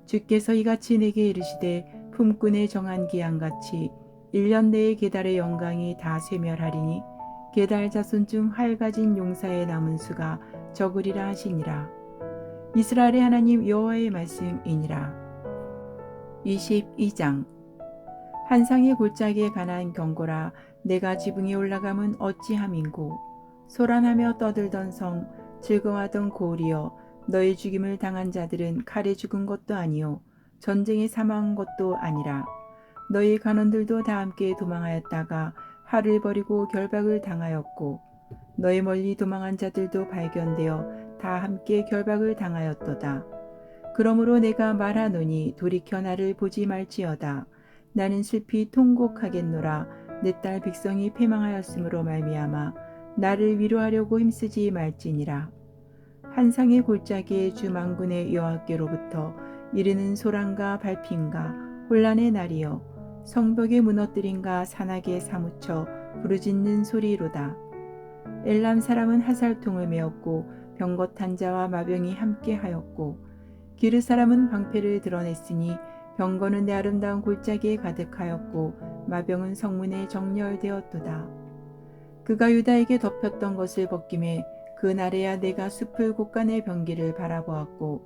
주께서 이같이 내게 이르시되 품꾼의 정한 기한같이 1년 내에 게달의 영광이 다 쇠멸하리니 게달 자손 중 활 가진 용사의 남은 수가 적으리라 하시니라. 이스라엘의 하나님 여호와의 말씀이니라. 22장. 한상의 골짜기에 관한 경고라. 내가 지붕에 올라감은 어찌함인고 소란하며 떠들던 성 즐거워하던 고을이여 너의 죽임을 당한 자들은 칼에 죽은 것도 아니요 전쟁에 사망한 것도 아니라 너희 간원들도 다 함께 도망하였다가 활을 버리고 결박을 당하였고 너희 멀리 도망한 자들도 발견되어 다 함께 결박을 당하였도다. 그러므로 내가 말하노니 돌이켜 나를 보지 말지어다. 나는 슬피 통곡하겠노라. 내 딸 백성이 패망하였으므로 말미암아 나를 위로하려고 힘쓰지 말지니라. 한상의 골짜기에 주 만군의 여호와께로부터 이르는 소란과 발핀과 혼란의 날이여 성벽에 무너뜨린가 산악에 사무쳐 부르짖는 소리로다. 엘람 사람은 하살통을 메었고 병거탄 자와 마병이 함께하였고 기르 사람은 방패를 드러냈으니 병거는 내 아름다운 골짜기에 가득하였고 마병은 성문에 정렬되었도다. 그가 유다에게 덮였던 것을 벗김에 그날에야 내가 숲을 곳간의 병기를 바라보았고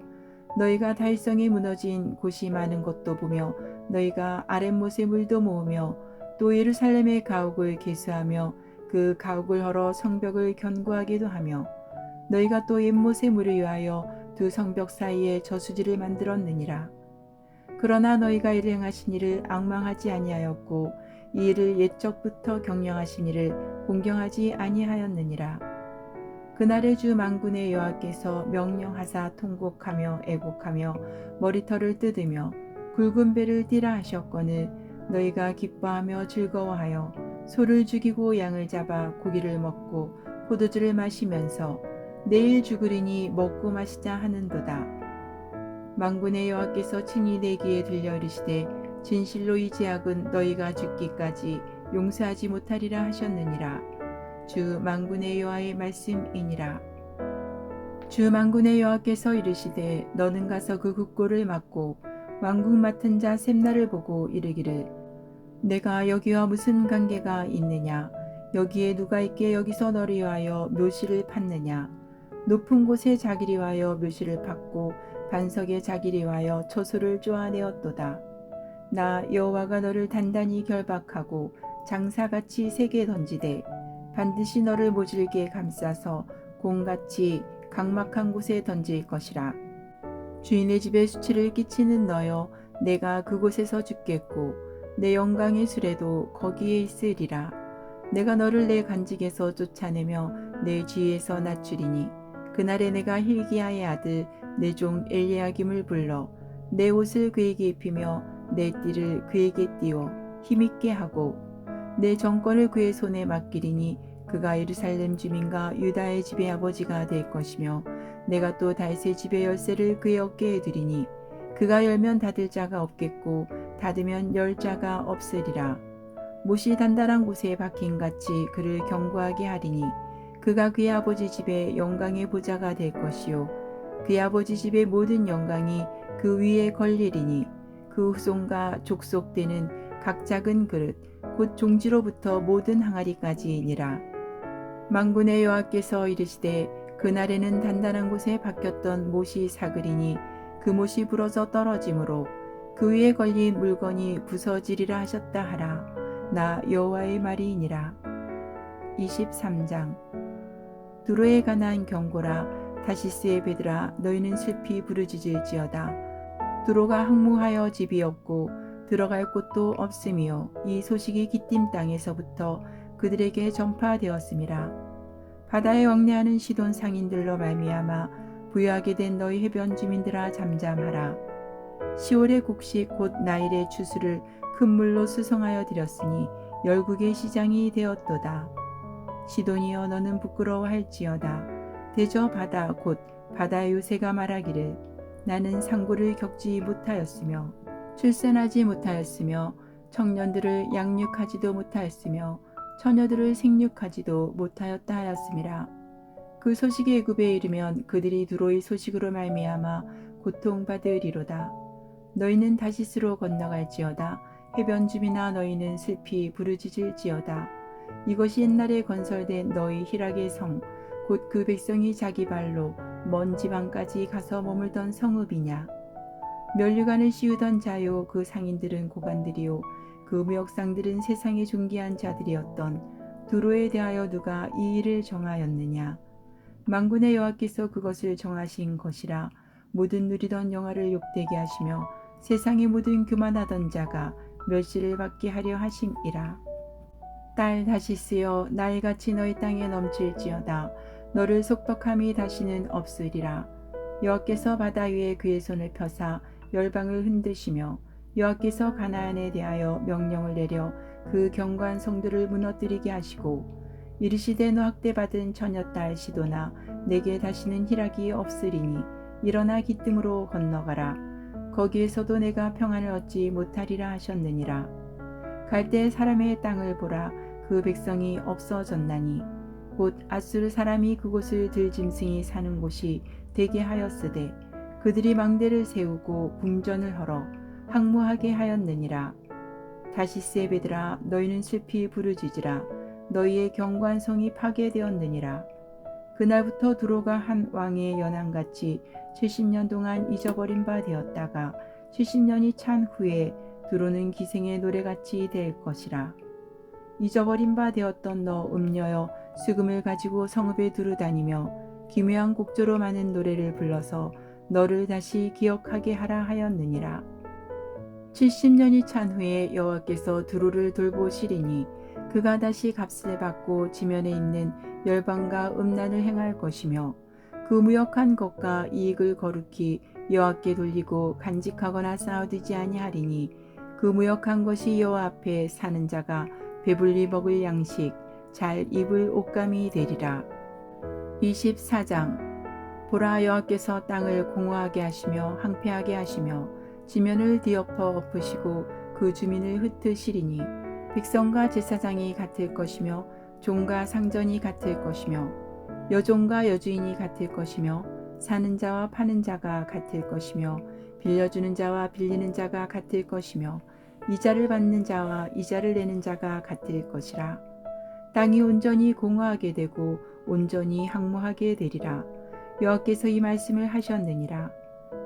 너희가 달성에 무너진 곳이 많은 것도 보며 너희가 아랫못의 물도 모으며 또 예루살렘의 가옥을 계수하며 그 가옥을 헐어 성벽을 견고하게도 하며 너희가 또 옛못의 물을 위하여 두 성벽 사이에 저수지를 만들었느니라. 그러나 너희가 이를 행하신 이를 앙망하지 아니하였고 이 일을 옛적부터 경영하신 이를 공경하지 아니하였느니라. 그날의 주 만군의 여호와께서 명령하사 통곡하며 애곡하며 머리털을 뜯으며 굵은 배를 띠라 하셨거늘 너희가 기뻐하며 즐거워하여 소를 죽이고 양을 잡아 고기를 먹고 포도주를 마시면서 내일 죽으리니 먹고 마시자 하는도다. 만군의 여호와께서 친히 내 귀에 들려 이르시되 진실로 이 제약은 너희가 죽기까지 용서하지 못하리라 하셨느니라. 주 만군의 여호와의 말씀이니라. 주 만군의 여호와께서 이르시되 너는 가서 그 국고를 막고 왕국 맡은 자 셈나를 보고 이르기를 내가 여기와 무슨 관계가 있느냐 여기에 누가 있게 여기서 너를 위하여 묘시를 팠느냐 높은 곳에 자기를 위하여 묘시를 팠고 반석에 자기를 위하여 처소를 쪼아내었도다. 나 여호와가 너를 단단히 결박하고 장사같이 세게 던지되 반드시 너를 모질게 감싸서 공같이 각막한 곳에 던질 것이라. 주인의 집에 수치를 끼치는 너여 내가 그곳에서 죽겠고 내 영광의 수레도 거기에 있으리라. 내가 너를 내 간직에서 쫓아내며 내 지위에서 낮추리니 그날에 내가 hil기야의 아들 내 종 엘리야김을 불러 내 옷을 그에게 입히며 내 띠를 그에게 띄워 힘있게 하고 내 정권을 그의 손에 맡기리니 그가 예루살렘 주민과 유다의 집의 아버지가 될 것이며 내가 또 다윗의 집의 열쇠를 그의 어깨에 두리니 그가 열면 닫을 자가 없겠고 닫으면 열 자가 없으리라. 못이 단단한 곳에 박힌같이 그를 견고하게 하리니 그가 그의 아버지 집의 영광의 보좌가 될 것이요 그의 아버지 집의 모든 영광이 그 위에 걸리리니 그 후손과 족속되는 각 작은 그릇 곧 종지로부터 모든 항아리까지니라. 만군의 여호와께서 이르시되 그날에는 단단한 곳에 박혔던 못이 사그리니 그 못이 부러져 떨어지므로 그 위에 걸린 물건이 부서지리라 하셨다 하라. 나 여호와의 말이니라. 23장 두로에 관한 경고라. 다시스의 배들아 너희는 슬피 부르짖을지어다. 두로가 항무하여 집이 없고 들어갈 곳도 없으며 이 소식이 기띔 땅에서부터 그들에게 전파되었음이라. 바다에 왕래하는 시돈 상인들로 말미암아 부유하게 된 너희 해변 주민들아 잠잠하라. 시올의 곡식 곧 나일의 추수를 큰 물로 수송하여 드렸으니 열국의 시장이 되었도다. 시돈이여 너는 부끄러워할지어다. 대저 바다 곧 바다의 요새가 말하기를 나는 상고를 겪지 못하였으며 출산하지 못하였으며 청년들을 양육하지도 못하였으며 처녀들을 생육하지도 못하였다 하였음이라. 그 소식이 애굽에 이르면 그들이 두로의 소식으로 말미암아 고통받으리로다. 너희는 다시스로 건너갈지어다. 해변 주민아 너희는 슬피 부르짖을지어다. 이것이 옛날에 건설된 너희 희락의 성 곧 그 백성이 자기 발로 먼 지방까지 가서 머물던 성읍이냐. 면류관을 씌우던 자요 그 상인들은 고관들이요 그 무역상들은 세상의 존귀한 자들이었던 두로에 대하여 누가 이 일을 정하였느냐. 만군의 여호와께서 그것을 정하신 것이라. 모든 누리던 영화를 욕되게 하시며 세상의 모든 교만하던 자가 멸시를 받게 하려 하심이라. 딸 다시스여 나일같이 너희 땅에 넘칠지어다. 너를 속박함이 다시는 없으리라. 여호와께서 바다 위에 그의 손을 펴사 열방을 흔드시며 여호와께서 가나안에 대하여 명령을 내려 그 견고한 성들을 무너뜨리게 하시고 이르시되 너 학대받은 처녀딸 시도나 내게 다시는 희락이 없으리니 일어나 기뜸으로 건너가라. 거기에서도 내가 평안을 얻지 못하리라 하셨느니라. 갈대 사람의 땅을 보라. 그 백성이 없어졌나니 곧 아수르 사람이 그곳을 들짐승이 사는 곳이 되게 하였으되 그들이 망대를 세우고 궁전을 헐어 항모하게 하였느니라. 다시스의 배들아, 너희는 슬피 부르짖으라. 너희의 견고한 성이 파괴되었느니라. 그날부터 두로가 한 왕의 연한같이 70년 동안 잊어버린 바 되었다가 70년이 찬 후에 두로는 기생의 노래같이 될 것이라. 잊어버린 바 되었던 너 음녀여, 수금을 가지고 성읍에 두루다니며 기묘한 곡조로 많은 노래를 불러서 너를 다시 기억하게 하라 하였느니라. 70년이 찬 후에 여호와께서 두로를 돌보시리니 그가 다시 값을 받고 지면에 있는 열방과 음란을 행할 것이며 그 무역한 것과 이익을 거룩히 여호와께 돌리고 간직하거나 쌓아두지 아니하리니 그 무역한 것이 여호와 앞에 사는 자가 배불리 먹을 양식, 잘 입을 옷감이 되리라. 24장. 보라, 여호와께서 땅을 공허하게 하시며 황폐하게 하시며 지면을 뒤엎어 엎으시고 그 주민을 흩으시리니 백성과 제사장이 같을 것이며 종과 상전이 같을 것이며 여종과 여주인이 같을 것이며 사는 자와 파는 자가 같을 것이며 빌려주는 자와 빌리는 자가 같을 것이며 이자를 받는 자와 이자를 내는 자가 같을 것이라. 땅이 온전히 공허하게 되고 온전히 항모하게 되리라. 여호와께서 이 말씀을 하셨느니라.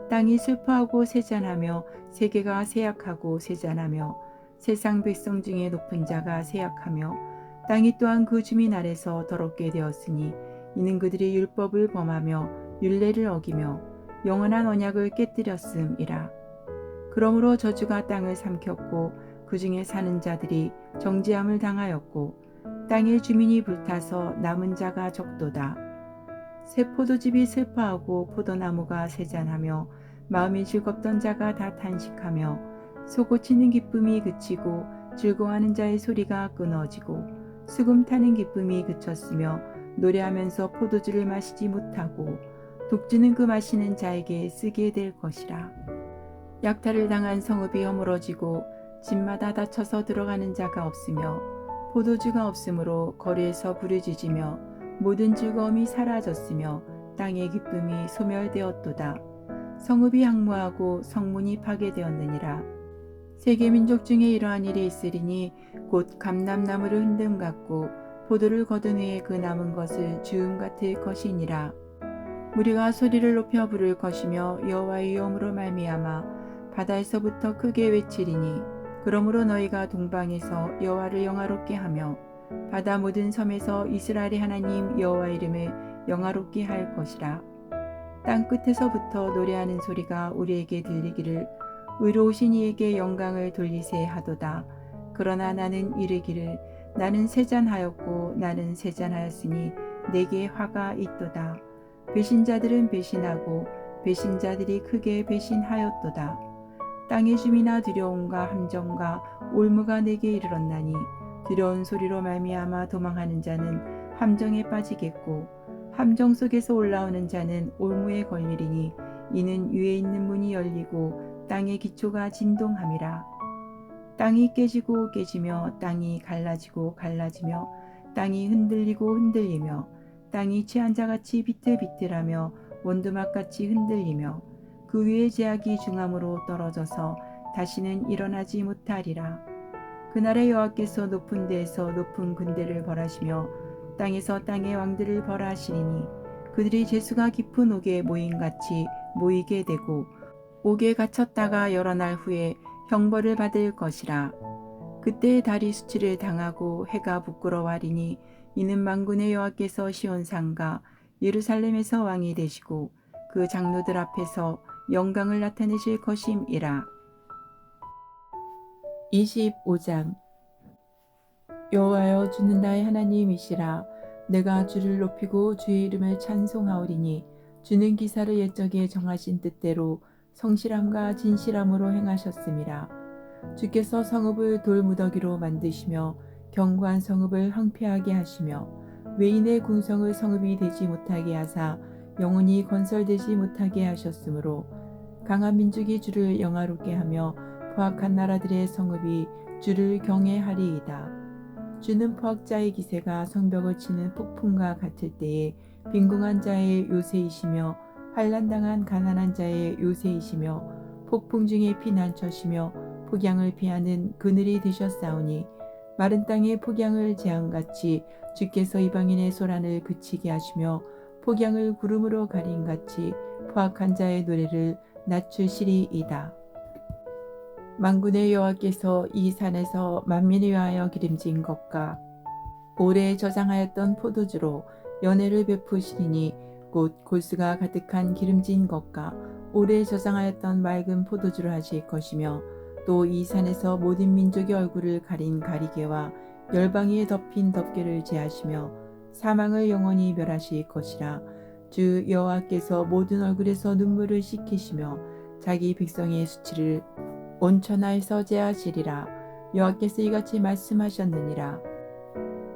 땅이 슬퍼하고 세잔하며 세계가 세약하고 세잔하며 세상 백성 중에 높은 자가 세약하며 땅이 또한 그 주민 아래서 더럽게 되었으니 이는 그들이 율법을 범하며 율례를 어기며 영원한 언약을 깨뜨렸음이라. 그러므로 저주가 땅을 삼켰고 그 중에 사는 자들이 정죄함을 당하였고 땅의 주민이 불타서 남은 자가 적도다. 새 포도즙이 슬퍼하고 포도나무가 세잔하며 마음이 즐겁던 자가 다 탄식하며 솟구치는 기쁨이 그치고 즐거워하는 자의 소리가 끊어지고 수금 타는 기쁨이 그쳤으며 노래하면서 포도주를 마시지 못하고 독주는 그 마시는 자에게 쓰게 될 것이라. 약탈을 당한 성읍이 허물어지고 집마다 닫혀서 들어가는 자가 없으며 포도주가 없으므로 거리에서 부르짖으며 모든 즐거움이 사라졌으며 땅의 기쁨이 소멸되었도다. 성읍이 항모하고 성문이 파괴되었느니라. 세계 민족 중에 이러한 일이 있으리니 곧 감람나무를 흔듦 같고 포도를 거둔 후에 그 남은 것을 주움 같을 것이니라. 무리가 소리를 높여 부를 것이며 여호와의 위엄으로 말미암아 바다에서부터 크게 외치리니 그러므로 너희가 동방에서 여호와를 영화롭게 하며 바다 모든 섬에서 이스라엘의 하나님 여호와 이름을 영화롭게 할 것이라. 땅 끝에서부터 노래하는 소리가 우리에게 들리기를 의로우신 이에게 영광을 돌리세 하도다. 그러나 나는 이르기를 나는 세잔하였고 나는 세잔하였으니 내게 화가 있도다. 배신자들은 배신하고 배신자들이 크게 배신하였도다. 땅의 주민아, 두려움과 함정과 올무가 내게 이르렀나니 두려운 소리로 말미암아 도망하는 자는 함정에 빠지겠고 함정 속에서 올라오는 자는 올무에 걸리리니 이는 위에 있는 문이 열리고 땅의 기초가 진동함이라. 땅이 깨지고 깨지며 땅이 갈라지고 갈라지며 땅이 흔들리고 흔들리며 땅이 취한 자같이 비틀비틀하며 원두막같이 흔들리며 그 위에 제약이 중함으로 떨어져서 다시는 일어나지 못하리라. 그날에 여호와께서 높은 데에서 높은 군대를 벌하시며 땅에서 땅의 왕들을 벌하시리니 그들이 재수가 깊은 옥에 모임같이 모이게 되고 옥에 갇혔다가 여러 날 후에 형벌을 받을 것이라. 그때 달이 수치를 당하고 해가 부끄러워하리니 이는 만군의 여호와께서 시온산과 예루살렘에서 왕이 되시고 그 장로들 앞에서 영광을 나타내실 것임이라. 25장. 여호와여, 주는 나의 하나님이시라. 내가 주를 높이고 주의 이름을 찬송하오리니 주는 기사를 옛적에 정하신 뜻대로 성실함과 진실함으로 행하셨음이라. 주께서 성읍을 돌무더기로 만드시며 견고한 성읍을 황폐하게 하시며 외인의 궁성을 성읍이 되지 못하게 하사 영원히 건설되지 못하게 하셨으므로 강한 민족이 주를 영화롭게 하며 포악한 나라들의 성읍이 주를 경외하리이다. 주는 포악자의 기세가 성벽을 치는 폭풍과 같을 때에 빈궁한 자의 요새이시며 환난당한 가난한 자의 요새이시며 폭풍 중에 피난처시며 폭양을 피하는 그늘이 되셨사오니 마른 땅에 폭양을 재앙같이 주께서 이방인의 소란을 그치게 하시며 폭양을 구름으로 가림같이 포악한 자의 노래를 낮추시리이다. 만군의 여호와께서 이 산에서 만민을 위하여 기름진 것과 오래 저장하였던 포도주로 연회를 베푸시리니 곧 골수가 가득한 기름진 것과 오래 저장하였던 맑은 포도주를 하실 것이며 또 이 산에서 모든 민족의 얼굴을 가린 가리개와 열방위에 덮인 덮개를 제하시며 사망을 영원히 멸하실 것이라. 주 여호와께서 모든 얼굴에서 눈물을 씻기시며 자기 백성의 수치를 온천하에서 제하시리라. 여호와께서 이같이 말씀하셨느니라.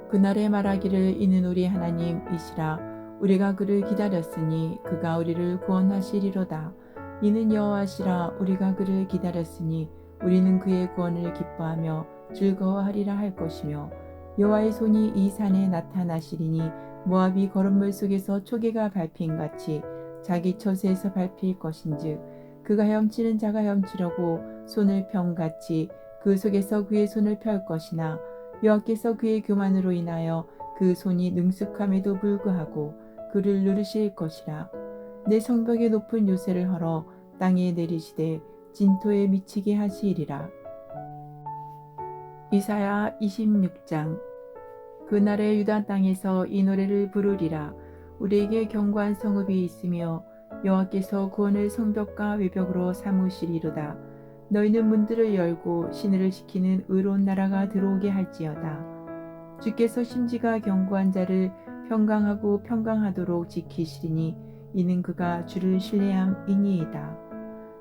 그날에 말하기를 이는 우리 하나님이시라. 우리가 그를 기다렸으니 그가 우리를 구원하시리로다. 이는 여호와시라. 우리가 그를 기다렸으니 우리는 그의 구원을 기뻐하며 즐거워하리라 할 것이며 여호와의 손이 이 산에 나타나시리니 모압이 거름물 속에서 초계가 밟힘같이 자기 처소에서 밟힐 것인즉 그가 헤엄치는 자가 헤엄치려고 손을 펴같이 그 속에서 그의 손을 펼 것이나 여호와께서 그의 교만으로 인하여 그 손이 능숙함에도 불구하고 그를 누르실 것이라. 내 성벽의 높은 요새를 헐어 땅에 내리시되 진토에 미치게 하시리라. 이사야 26장. 그날에 유다 땅에서 이 노래를 부르리라. 우리에게 견고한 성읍이 있으며 여호와께서 구원을 성벽과 외벽으로 삼으시리로다. 너희는 문들을 열고 시내를 지키는 의로운 나라가 들어오게 할지어다. 주께서 심지가 견고한 자를 평강하고 평강하도록 지키시리니 이는 그가 주를 신뢰함이니이다.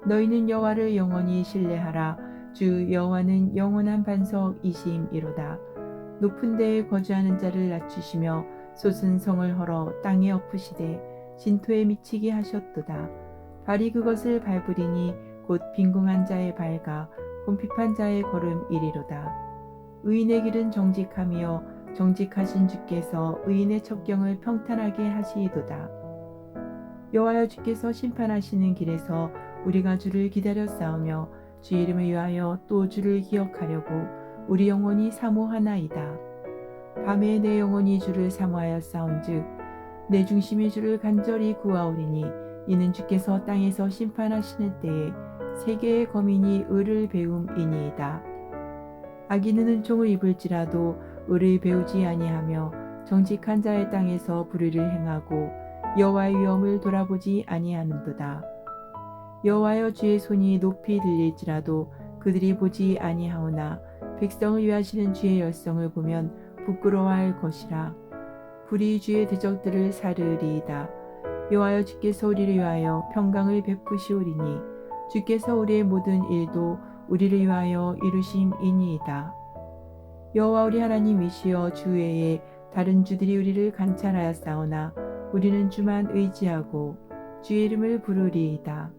너희는 여호와를 영원히 신뢰하라. 주 여호와는 영원한 반석이심이로다. 높은 데에 거주하는 자를 낮추시며 솟은 성을 헐어 땅에 엎으시되 진토에 미치게 하셨도다. 발이 그것을 밟으리니 곧 빈궁한 자의 발과 곰핍한 자의 걸음이리로다. 의인의 길은 정직함이요 정직하신 주께서 의인의 첩경을 평탄하게 하시이도다. 여호와여, 주께서 심판하시는 길에서 우리가 주를 기다려 싸우며 주의 이름을 위하여 또 주를 기억하려고 우리 영혼이 사모하나이다. 밤에 내 영혼이 주를 사모하여 싸운즉 내 중심이 주를 간절히 구하오리니 이는 주께서 땅에서 심판하시는 때에 세계의 거민이 의를 배움이니이다. 악인은 은총을 입을지라도 의를 배우지 아니하며 정직한 자의 땅에서 불의를 행하고 여호와의 위엄을 돌아보지 아니하는도다. 여호와여, 주의 손이 높이 들릴지라도 그들이 보지 아니하오나 백성을 위하시는 주의 열성을 보면 부끄러워할 것이라. 불이 주의 대적들을 사르리이다. 여호와여, 주께서 우리를 위하여 평강을 베푸시오리니 주께서 우리의 모든 일도 우리를 위하여 이루심이니이다. 여호와 우리 하나님이시여, 주 외에 다른 주들이 우리를 관찰하였사오나 우리는 주만 의지하고 주의 이름을 부르리이다.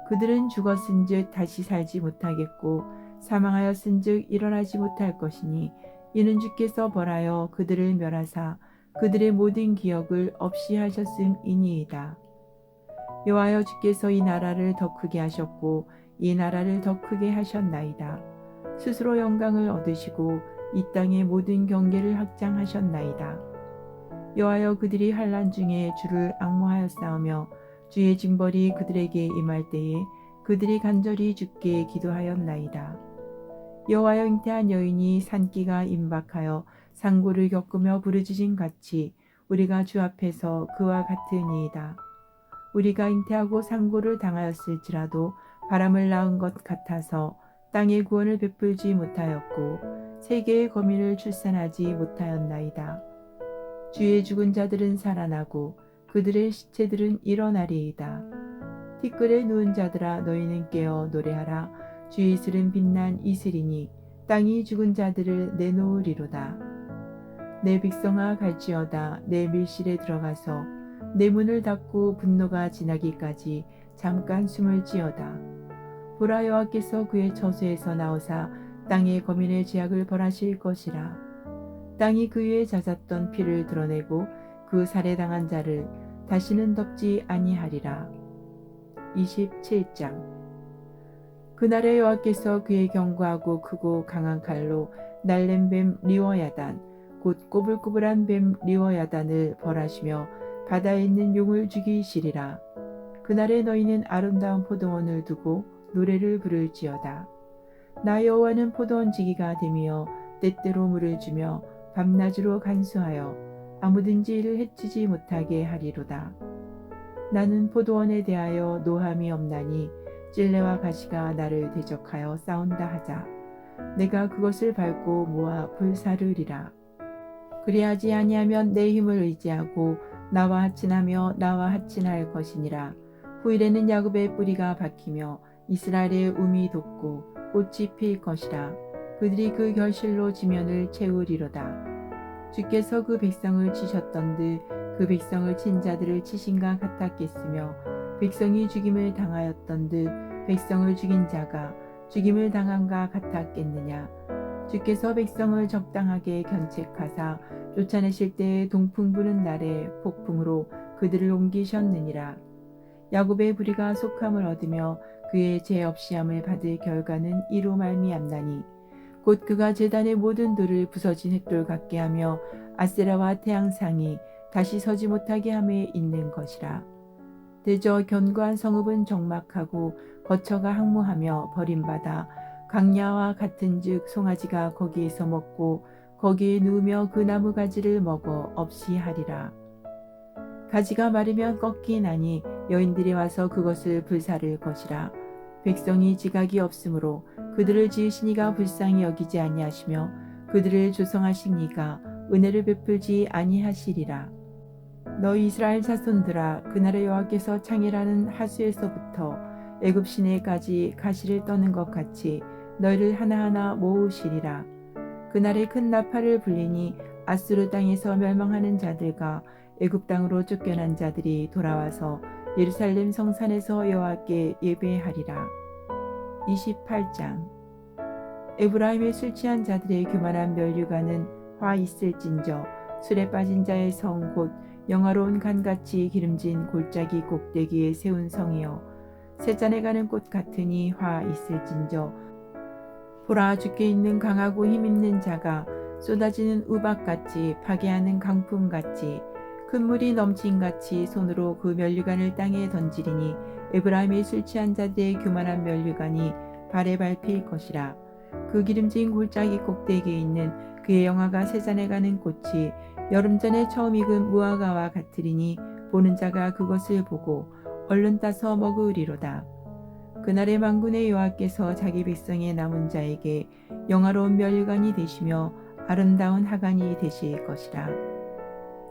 그들은 죽었은즉 다시 살지 못하겠고 사망하였은즉 일어나지 못할 것이니 이는 주께서 벌하여 그들을 멸하사 그들의 모든 기억을 없이 하셨음이니이다. 여호와여, 주께서 이 나라를 더 크게 하셨고 이 나라를 더 크게 하셨나이다. 스스로 영광을 얻으시고 이 땅의 모든 경계를 확장하셨나이다. 여호와여, 그들이 환난 중에 주를 앙모하였사오며 주의 징벌이 그들에게 임할 때에 그들이 간절히 주께 기도하였나이다. 여호와여, 잉태한 여인이 산기가 임박하여 상고를 겪으며 부르짖은 같이 우리가 주 앞에서 그와 같으니이다. 우리가 잉태하고 상고를 당하였을지라도 바람을 낳은 것 같아서 땅의 구원을 베풀지 못하였고 세계의 거민을 출산하지 못하였나이다. 주의 죽은 자들은 살아나고 그들의 시체들은 일어나리이다. 티끌에 누운 자들아, 너희는 깨어 노래하라. 주의 이슬은 빛난 이슬이니 땅이 죽은 자들을 내놓으리로다. 내 백성아, 갈지어다. 내 밀실에 들어가서 내 문을 닫고 분노가 지나기까지 잠깐 숨을 지어다. 보라 여호와께서 그의 처소에서 나오사 땅의 거민의 죄악을 벌하실 것이라. 땅이 그 위에 잦았던 피를 드러내고 그 살해당한 자를 다시는 덮지 아니하리라. 27장. 그날에 여호와께서 그의 견고하고 크고 강한 칼로 날랜 뱀 리워야단 곧 꼬불꼬불한 뱀 리워야단을 벌하시며 바다에 있는 용을 죽이시리라. 그날에 너희는 아름다운 포도원을 두고 노래를 부를지어다. 나 여호와는 포도원 지기가 되며 때때로 물을 주며 밤낮으로 간수하여 아무든지 이를 해치지 못하게 하리로다. 나는 포도원에 대하여 노함이 없나니 찔레와 가시가 나를 대적하여 싸운다 하자. 내가 그것을 밟고 모아 불사르리라. 그리하지 아니하면 내 힘을 의지하고 나와 하친하며 나와 하친할 것이니라. 후일에는 야곱의 뿌리가 박히며 이스라엘의 움이 돋고 꽃이 필 것이라. 그들이 그 결실로 지면을 채우리로다. 주께서 그 백성을 치셨던듯 그 백성을 친 자들을 치신가 같았겠으며 백성이 죽임을 당하였던듯 백성을 죽인 자가 죽임을 당한가 같았겠느냐. 주께서 백성을 적당하게 견책하사 쫓아내실 때에 동풍 부는 날에 폭풍으로 그들을 옮기셨느니라. 야곱의 부리가 속함을 얻으며 그의 죄 없이함을 받을 결과는 이로 말미암나니 곧 그가 제단의 모든 돌을 부서진 횃돌 같게 하며 아세라와 태양상이 다시 서지 못하게 함에 있는 것이라. 대저 견고한 성읍은 적막하고 거처가 항모하며 버림받아 강야와 같은즉 송아지가 거기에서 먹고 거기에 누우며 그 나무 가지를 먹어 없이 하리라. 가지가 마르면 꺾이나니 여인들이 와서 그것을 불사를 것이라. 백성이 지각이 없으므로 그들을 지으신 이가 불쌍히 여기지 아니하시며 그들을 조성하신 이가 은혜를 베풀지 아니하시리라. 너희 이스라엘 자손들아, 그날의 여호와께서 창이라는 하수에서부터 애굽 시내까지 가시를 떠는 것 같이 너희를 하나하나 모으시리라. 그날에 큰 나팔을 불리니 아수르 땅에서 멸망하는 자들과 애굽 땅으로 쫓겨난 자들이 돌아와서 예루살렘 성산에서 여호와께 예배하리라. 28장. 에브라임의 술 취한 자들의 교만한 멸류관은 화 있을진저 술에 빠진 자의 성 곧 영화로운 간같이 기름진 골짜기 꼭대기에 세운 성이여 셋잔에 가는 꽃 같으니 화 있을진저 보라 주께 있는 강하고 힘있는 자가 쏟아지는 우박같이 파괴하는 강풍같이 큰 물이 넘친같이 손으로 그 멸류관을 땅에 던지리니 에브라임의 술 취한 자들의 교만한 멸류관이 발에 밟힐 것이라. 그 기름진 골짜기 꼭대기에 있는 그의 영화가 세잔에 가는 꽃이 여름 전에 처음 익은 무화과와 같으리니 보는 자가 그것을 보고 얼른 따서 먹으리로다. 그날의 만군의 여호와께서 자기 백성의 남은 자에게 영화로운 멸류관이 되시며 아름다운 하관이 되실 것이라.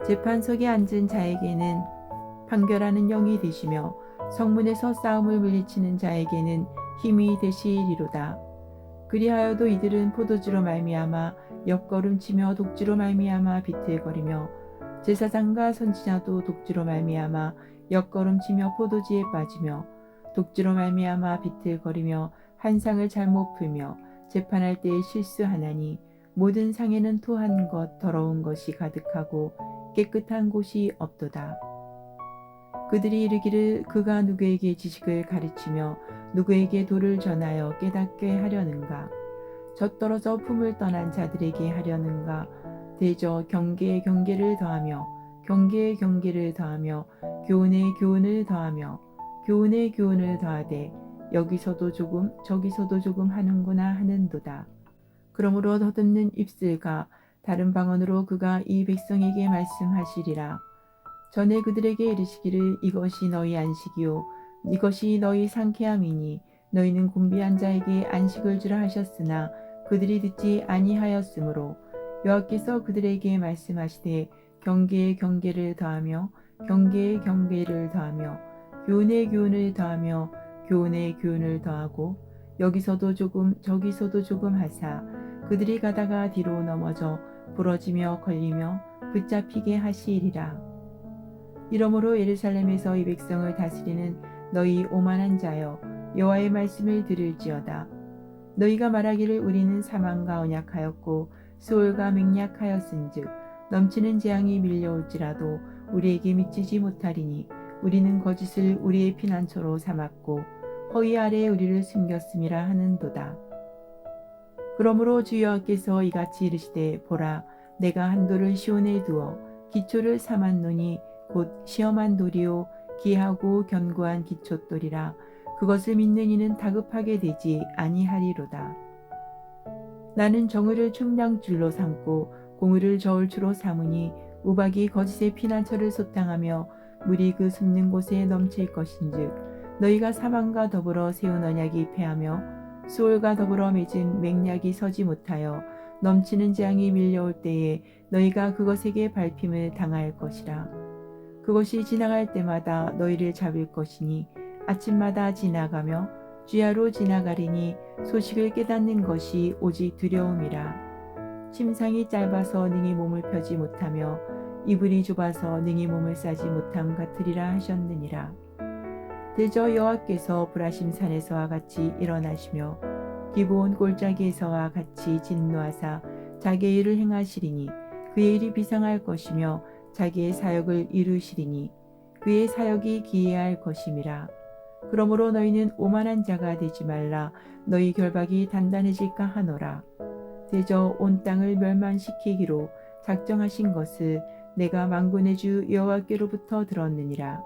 재판석에 앉은 자에게는 판결하는 영이 되시며 성문에서 싸움을 물리치는 자에게는 힘이 되시리로다. 그리하여도 이들은 포도주로 말미암아 옆걸음치며 독주로 말미암아 비틀거리며 제사장과 선지자도 독주로 말미암아 옆걸음치며 포도주에 빠지며 독주로 말미암아 비틀거리며 한 상을 잘못 풀며 재판할 때에 실수하나니 모든 상에는 토한 것 더러운 것이 가득하고 깨끗한 곳이 없도다. 그들이 이르기를 그가 누구에게 지식을 가르치며 누구에게 도를 전하여 깨닫게 하려는가. 젖떨어져 품을 떠난 자들에게 하려는가. 대저 경계에 경계를 더하며 경계에 경계를 더하며 교훈에 교훈을 더하며 교훈에 교훈을 더하되 여기서도 조금 저기서도 조금 하는구나 하는도다. 그러므로 더듬는 입술과 다른 방언으로 그가 이 백성에게 말씀하시리라. 전에 그들에게 이르시기를 이것이 너희 안식이요 이것이 너희 상쾌함이니 너희는 곤비한 자에게 안식을 주라 하셨으나 그들이 듣지 아니하였으므로 여호와께서 그들에게 말씀하시되 경계에 경계를 더하며 경계에 경계를 더하며 교훈에 교훈을 더하며 교훈에 교훈을 더하고 여기서도 조금 저기서도 조금 하사 그들이 가다가 뒤로 넘어져 부러지며 걸리며 붙잡히게 하시리라. 이러므로 예루살렘에서 이 백성을 다스리는 너희 오만한 자여 여호와의 말씀을 들을지어다. 너희가 말하기를 우리는 사망과 언약하였고 수월과 맹약하였은즉 넘치는 재앙이 밀려올지라도 우리에게 미치지 못하리니 우리는 거짓을 우리의 피난처로 삼았고 허위 아래에 우리를 숨겼음이라 하는도다. 그러므로 주 여호와께서 이같이 이르시되 보라 내가 한 돌을 시온에 두어 기초를 삼았노니 곧 시험한 돌이요 기하고 견고한 기초돌이라 그것을 믿는 이는 다급하게 되지 아니하리로다. 나는 정의를 충량줄로 삼고 공의를 저울추로 삼으니 우박이 거짓의 피난처를 소탕하며 물이 그 숨는 곳에 넘칠 것인즉 너희가 사망과 더불어 세운 언약이 패하며 수월과 더불어 맺은 맹약이 서지 못하여 넘치는 재앙이 밀려올 때에 너희가 그것에게 밟힘을 당할 것이라. 그것이 지나갈 때마다 너희를 잡을 것이니 아침마다 지나가며 주야로 지나가리니 소식을 깨닫는 것이 오직 두려움이라. 침상이 짧아서 능히 몸을 펴지 못하며 이불이 좁아서 능히 몸을 싸지 못함 같으리라 하셨느니라. 대저 여호와께서 브라심 산에서와 같이 일어나시며 기브온 골짜기에서와 같이 진노하사 자기의 일을 행하시리니 그의 일이 비상할 것이며 자기의 사역을 이루시리니 그의 사역이 기이할 것임이라. 그러므로 너희는 오만한 자가 되지 말라. 너희 결박이 단단해질까 하노라. 대저 온 땅을 멸망시키기로 작정하신 것을 내가 만군의 주 여호와께로부터 들었느니라.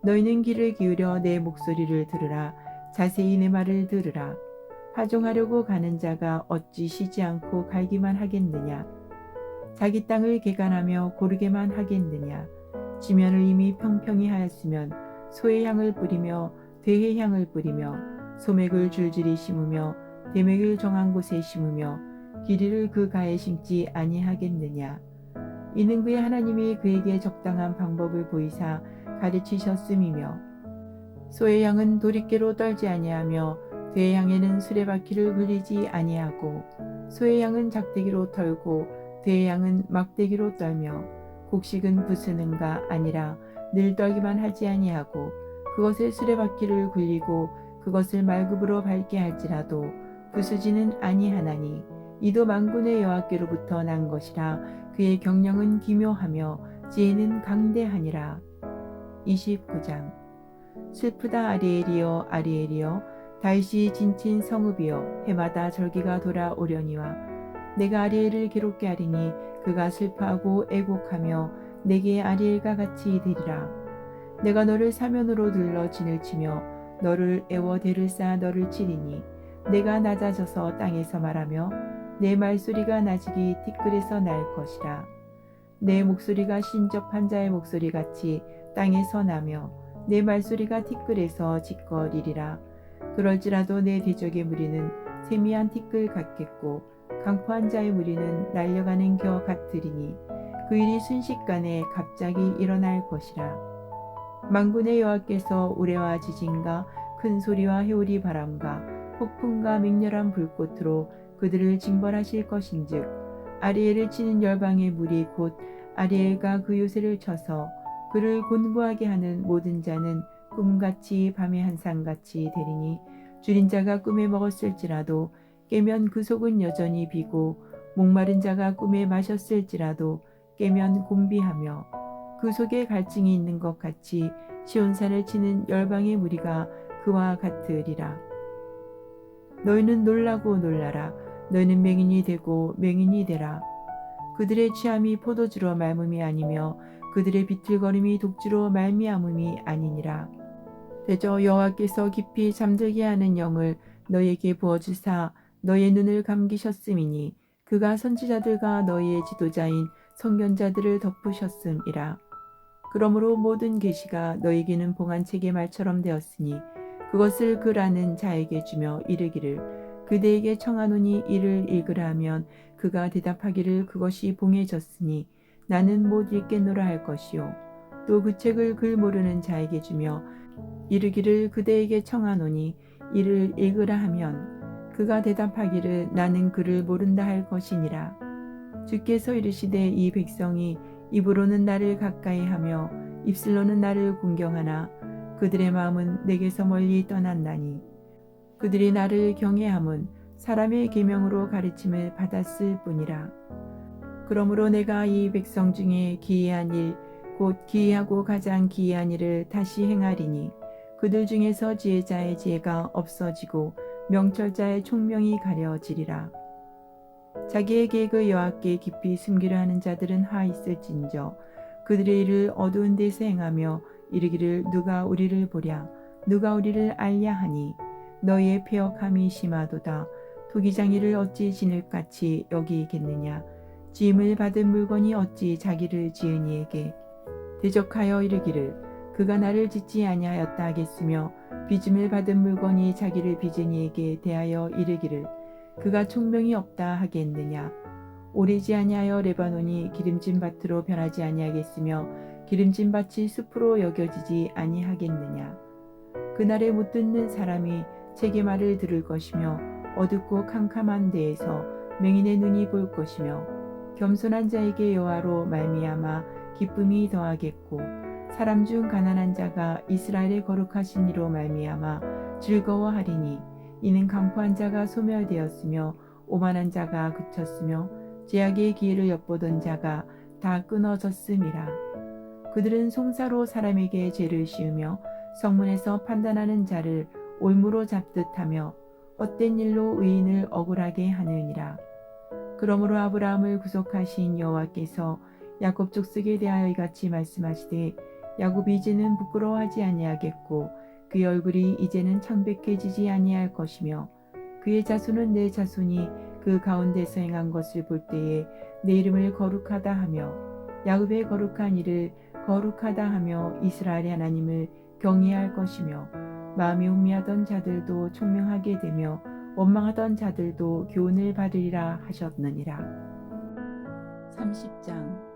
너희는 귀를 기울여 내 목소리를 들으라. 자세히 내 말을 들으라. 파종하려고 가는 자가 어찌 쉬지 않고 갈기만 하겠느냐. 자기 땅을 개간하며 고르게만 하겠느냐. 지면을 이미 평평히 하였으면 소의 향을 뿌리며 대의 향을 뿌리며 소맥을 줄줄이 심으며 대맥을 정한 곳에 심으며 기리를 그 가에 심지 아니하겠느냐. 이는 그의 하나님이 그에게 적당한 방법을 보이사 가르치셨음이며 소의 향은 도리깨로 떨지 아니하며 대의 향에는 수레바퀴를 굴리지 아니하고 소의 향은 작대기로 털고 대의 향은 막대기로 떨며 곡식은 부수는가 아니라 늘 떨기만 하지 아니하고 그것의 수레바퀴를 굴리고 그것을 말굽으로 밟게 할지라도 부수지는 아니하나니 이도 만군의 여호와께로부터 난 것이라. 그의 경영은 기묘하며 지혜는 강대하니라. 29장. 슬프다 아리엘이여 아리엘이여 다윗이 진친 성읍이여 해마다 절기가 돌아오려니와 내가 아리엘을 괴롭게 하리니 그가 슬퍼하고 애곡하며 내게 아리엘과 같이 되리라. 내가 너를 사면으로 둘러 진을 치며 너를 애워 대를 쌓아 너를 치리니 내가 낮아져서 땅에서 말하며 내 말소리가 나직이 티끌에서 날 것이라. 내 목소리가 신접한 자의 목소리같이 땅에서 나며 내 말소리가 티끌에서 짓거리리라. 그럴지라도 내 대적의 무리는 세미한 티끌 같겠고 강포한 자의 무리는 날려가는 겨 같으리니 그 일이 순식간에 갑자기 일어날 것이라. 만군의 여호와께서 우레와 지진과 큰 소리와 회오리 바람과 폭풍과 맹렬한 불꽃으로 그들을 징벌하실 것인즉 아리엘을 치는 열방의 무리 곧 아리엘과 그 요새를 쳐서 그를 곤고하게 하는 모든 자는 꿈같이 밤의 한상같이 되리니 줄인 자가 꿈에 먹었을지라도 깨면 그 속은 여전히 비고 목마른 자가 꿈에 마셨을지라도 깨면 곤비하며 그 속에 갈증이 있는 것 같이 시온산을 치는 열방의 무리가 그와 같으리라. 너희는 놀라고 놀라라. 너희는 맹인이 되고 맹인이 되라. 그들의 취함이 포도주로 말음이 아니며 그들의 비틀거림이 독주로 말미암음이 아니니라. 대저 여호와께서 깊이 잠들게 하는 영을 너희에게 부어주사 너희의 눈을 감기셨음이니 그가 선지자들과 너희의 지도자인 선견자들을 덮으셨음이라. 그러므로 모든 계시가 너희에게는 봉안책의 말처럼 되었으니 그것을 글아는 자에게 주며 이르기를 그대에게 청하노니 이를 읽으라 하면 그가 대답하기를 그것이 봉해졌으니 나는 못 읽겠노라 할 것이요. 또 그 책을 글 모르는 자에게 주며 이르기를 그대에게 청하노니 이를 읽으라 하면 그가 대답하기를 나는 그를 모른다 할 것이니라. 주께서 이르시되 이 백성이 입으로는 나를 가까이 하며 입술로는 나를 공경하나 그들의 마음은 내게서 멀리 떠났나니 그들이 나를 경외함은 사람의 계명으로 가르침을 받았을 뿐이라. 그러므로 내가 이 백성 중에 기이한 일 곧 기이하고 가장 기이한 일을 다시 행하리니 그들 중에서 지혜자의 지혜가 없어지고 명철자의 총명이 가려지리라. 자기의 계획을 여호와께 깊이 숨기려 하는 자들은 하 있을진저 그들의 일을 어두운 데서 행하며 이르기를 누가 우리를 보랴 누가 우리를 알랴 하니 너희의 패역함이 심하도다. 토기장이를 어찌 진흙같이 여기겠느냐 지음을 받은 물건이 어찌 자기를 지은 이에게 대적하여 이르기를 그가 나를 짓지 아니하였다 하겠으며 빚음을 받은 물건이 자기를 빚은 이에게 대하여 이르기를 그가 총명이 없다 하겠느냐. 오래지 아니하여 레바논이 기름진 밭으로 변하지 아니하겠으며 기름진 밭이 숲으로 여겨지지 아니하겠느냐. 그날에 못 듣는 사람이 책의 말을 들을 것이며 어둡고 캄캄한 데에서 맹인의 눈이 볼 것이며 겸손한 자에게 여호와로 말미암아 기쁨이 더하겠고 사람 중 가난한 자가 이스라엘의 거룩하신 이로 말미암아 즐거워하리니 이는 강포한 자가 소멸되었으며 오만한 자가 그쳤으며 제약의 기회를 엿보던 자가 다 끊어졌음이라. 그들은 송사로 사람에게 죄를 씌우며 성문에서 판단하는 자를 올무로 잡듯하며 헛된 일로 의인을 억울하게 하느니라. 그러므로 아브라함을 구속하신 여호와께서 야곱 족속에 대하여 이같이 말씀하시되 야곱이 이제는 부끄러워하지 아니하겠고 그의 얼굴이 이제는 창백해지지 아니할 것이며 그의 자손은 내 자손이 그 가운데서 행한 것을 볼 때에 내 이름을 거룩하다 하며 야곱의 거룩한 일을 거룩하다 하며 이스라엘의 하나님을 경외할 것이며 마음이 혼미하던 자들도 총명하게 되며 원망하던 자들도 교훈을 받으리라 하셨느니라. 30장.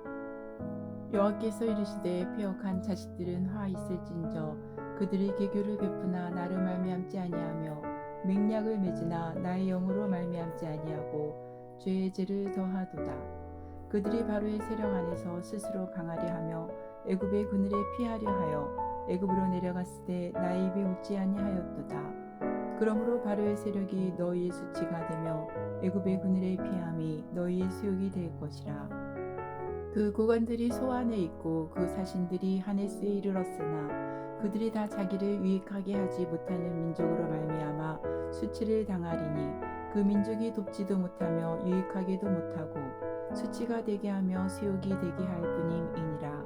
여호와께서 이르시되 패역한 자식들은 화 있을진저 그들의 계교를 베푸나 나를 말미암지 아니하며 맹약을 맺으나 나의 영으로 말미암지 아니하고 죄의 죄를 더하도다. 그들이 바로의 세력 안에서 스스로 강하려 하며 애굽의 그늘에 피하려 하여 애굽으로 내려갔을 때 나의 입이 웃지 아니하였도다. 그러므로 바로의 세력이 너희의 수치가 되며 애굽의 그늘에 피함이 너희의 수욕이 될 것이라. 그 고관들이 소안에 있고 그 사신들이 하네스에 이르렀으나 그들이 다 자기를 유익하게 하지 못하는 민족으로 말미암아 수치를 당하리니 그 민족이 돕지도 못하며 유익하게도 못하고 수치가 되게 하며 수욕이 되게 할 뿐임이니라.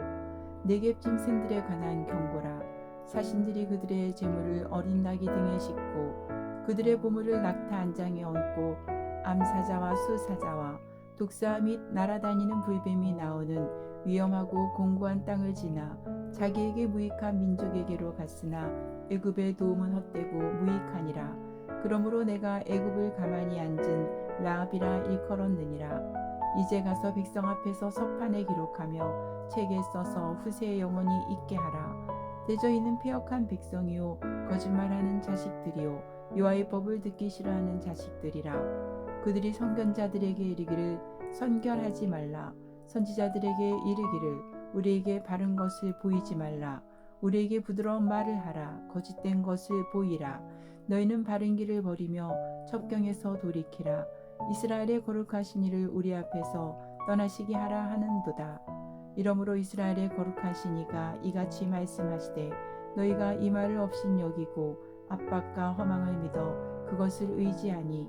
네겝 짐승들에 관한 경고라. 사신들이 그들의 재물을 어린 나귀 등에 싣고 그들의 보물을 낙타 안장에 얹고 암사자와 수사자와 독사 및 날아다니는 불뱀이 나오는 위험하고 공고한 땅을 지나 자기에게 무익한 민족에게로 갔으나 애굽의 도움은 헛되고 무익하니라. 그러므로 내가 애굽을 가만히 앉은 라합이라 일컬었느니라. 이제 가서 백성 앞에서 서판에 기록하며 책에 써서 후세에 영원히 있게 하라. 대저 이는 패역한 백성이요 거짓말하는 자식들이요 여호와의 법을 듣기 싫어하는 자식들이라. 그들이 선견자들에게 이르기를 선결하지 말라. 선지자들에게 이르기를 우리에게 바른 것을 보이지 말라. 우리에게 부드러운 말을 하라. 거짓된 것을 보이라. 너희는 바른 길을 버리며 첩경에서 돌이키라. 이스라엘의 거룩하신 이를 우리 앞에서 떠나시게 하라 하는도다. 이러므로 이스라엘의 거룩하신 이가 이같이 말씀하시되 너희가 이 말을 없인 여기고 압박과 허망을 믿어 그것을 의지하니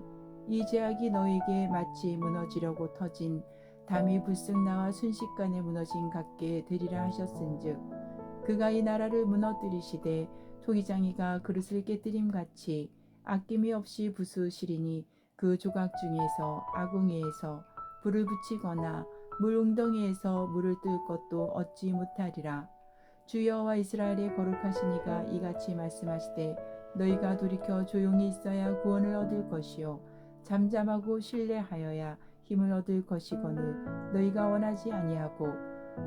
이 죄악이 너희에게 마치 무너지려고 터진 담이 불쑥 나와 순식간에 무너진 같게 되리라 하셨은즉 그가 이 나라를 무너뜨리시되 토기장이가 그릇을 깨뜨림같이 아낌이 없이 부수시리니 그 조각 중에서 아궁이에서 불을 붙이거나 물 웅덩이에서 물을 뜰 것도 얻지 못하리라. 주 여호와 이스라엘의 거룩하신 이가 이같이 말씀하시되 너희가 돌이켜 조용히 있어야 구원을 얻을 것이요 잠잠하고 신뢰하여야 힘을 얻을 것이거늘 너희가 원하지 아니하고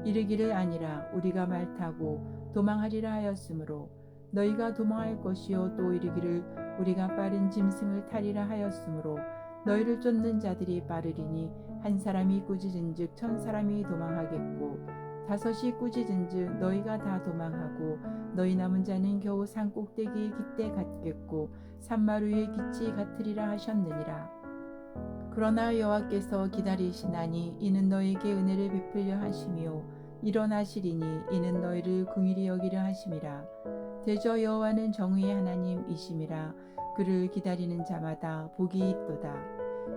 이르기를 아니라 우리가 말 타고 도망하리라 하였으므로 너희가 도망할 것이요 또 이르기를 우리가 빠른 짐승을 타리라 하였으므로 너희를 쫓는 자들이 빠르리니 한 사람이 꾸짖은즉 천 사람이 도망하겠고 다섯이 꾸짖은즉 너희가 다 도망하고 너희 남은 자는 겨우 산 꼭대기에 깃대 같겠고 산마루에 깃이 같으리라 하셨느니라. 그러나 여호와께서 기다리시나니 이는 너희에게 은혜를 베풀려 하심이요 일어나시리니 이는 너희를 긍휼히 여기려 하심이라. 대저 여호와는 정의의 하나님이심이라. 그를 기다리는 자마다 복이 있도다.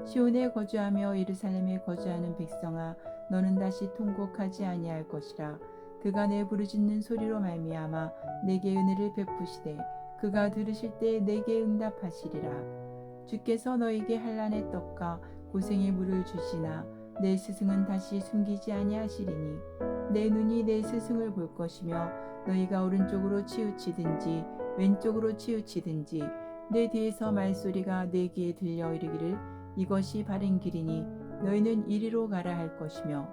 시온에 거주하며 예루살렘에 거주하는 백성아, 너는 다시 통곡하지 아니할 것이라. 그가 내 부르짖는 소리로 말미암아 내게 은혜를 베푸시되 그가 들으실 때 내게 응답하시리라. 주께서 너에게 한란의 떡과 고생의 물을 주시나 내 스승은 다시 숨기지 아니하시리니 내 눈이 내 스승을 볼 것이며 너희가 오른쪽으로 치우치든지 왼쪽으로 치우치든지 내 뒤에서 말소리가 내 귀에 들려 이르기를 이것이 바른 길이니 너희는 이리로 가라 할 것이며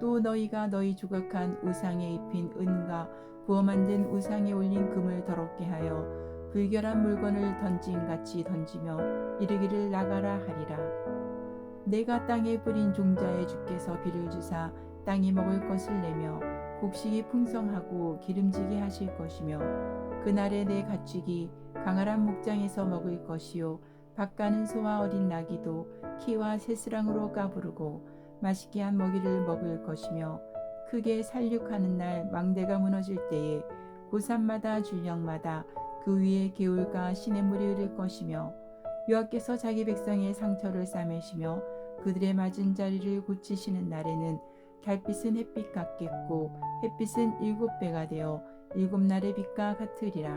또 너희가 너희 조각한 우상에 입힌 은과 부어 만든 우상에 올린 금을 더럽게 하여 불결한 물건을 던짐같이 던지며 이르기를 나가라 하리라. 내가 땅에 뿌린 종자에 주께서 비를 주사 땅이 먹을 것을 내며 곡식이 풍성하고 기름지게 하실 것이며 그날에 내 가축이 강활한 목장에서 먹을 것이요 밭가는 소와 어린 나귀도 키와 새스랑으로 까부르고 맛있게 한 먹이를 먹을 것이며 크게 살육하는 날 망대가 무너질 때에 고산마다 줄령마다 그 위에 개울과 시냇물이 흐를 것이며 여호와께서 자기 백성의 상처를 싸매시며 그들의 맞은 자리를 고치시는 날에는 달빛은 햇빛 같겠고 햇빛은 7배가 되어 7날의 빛과 같으리라.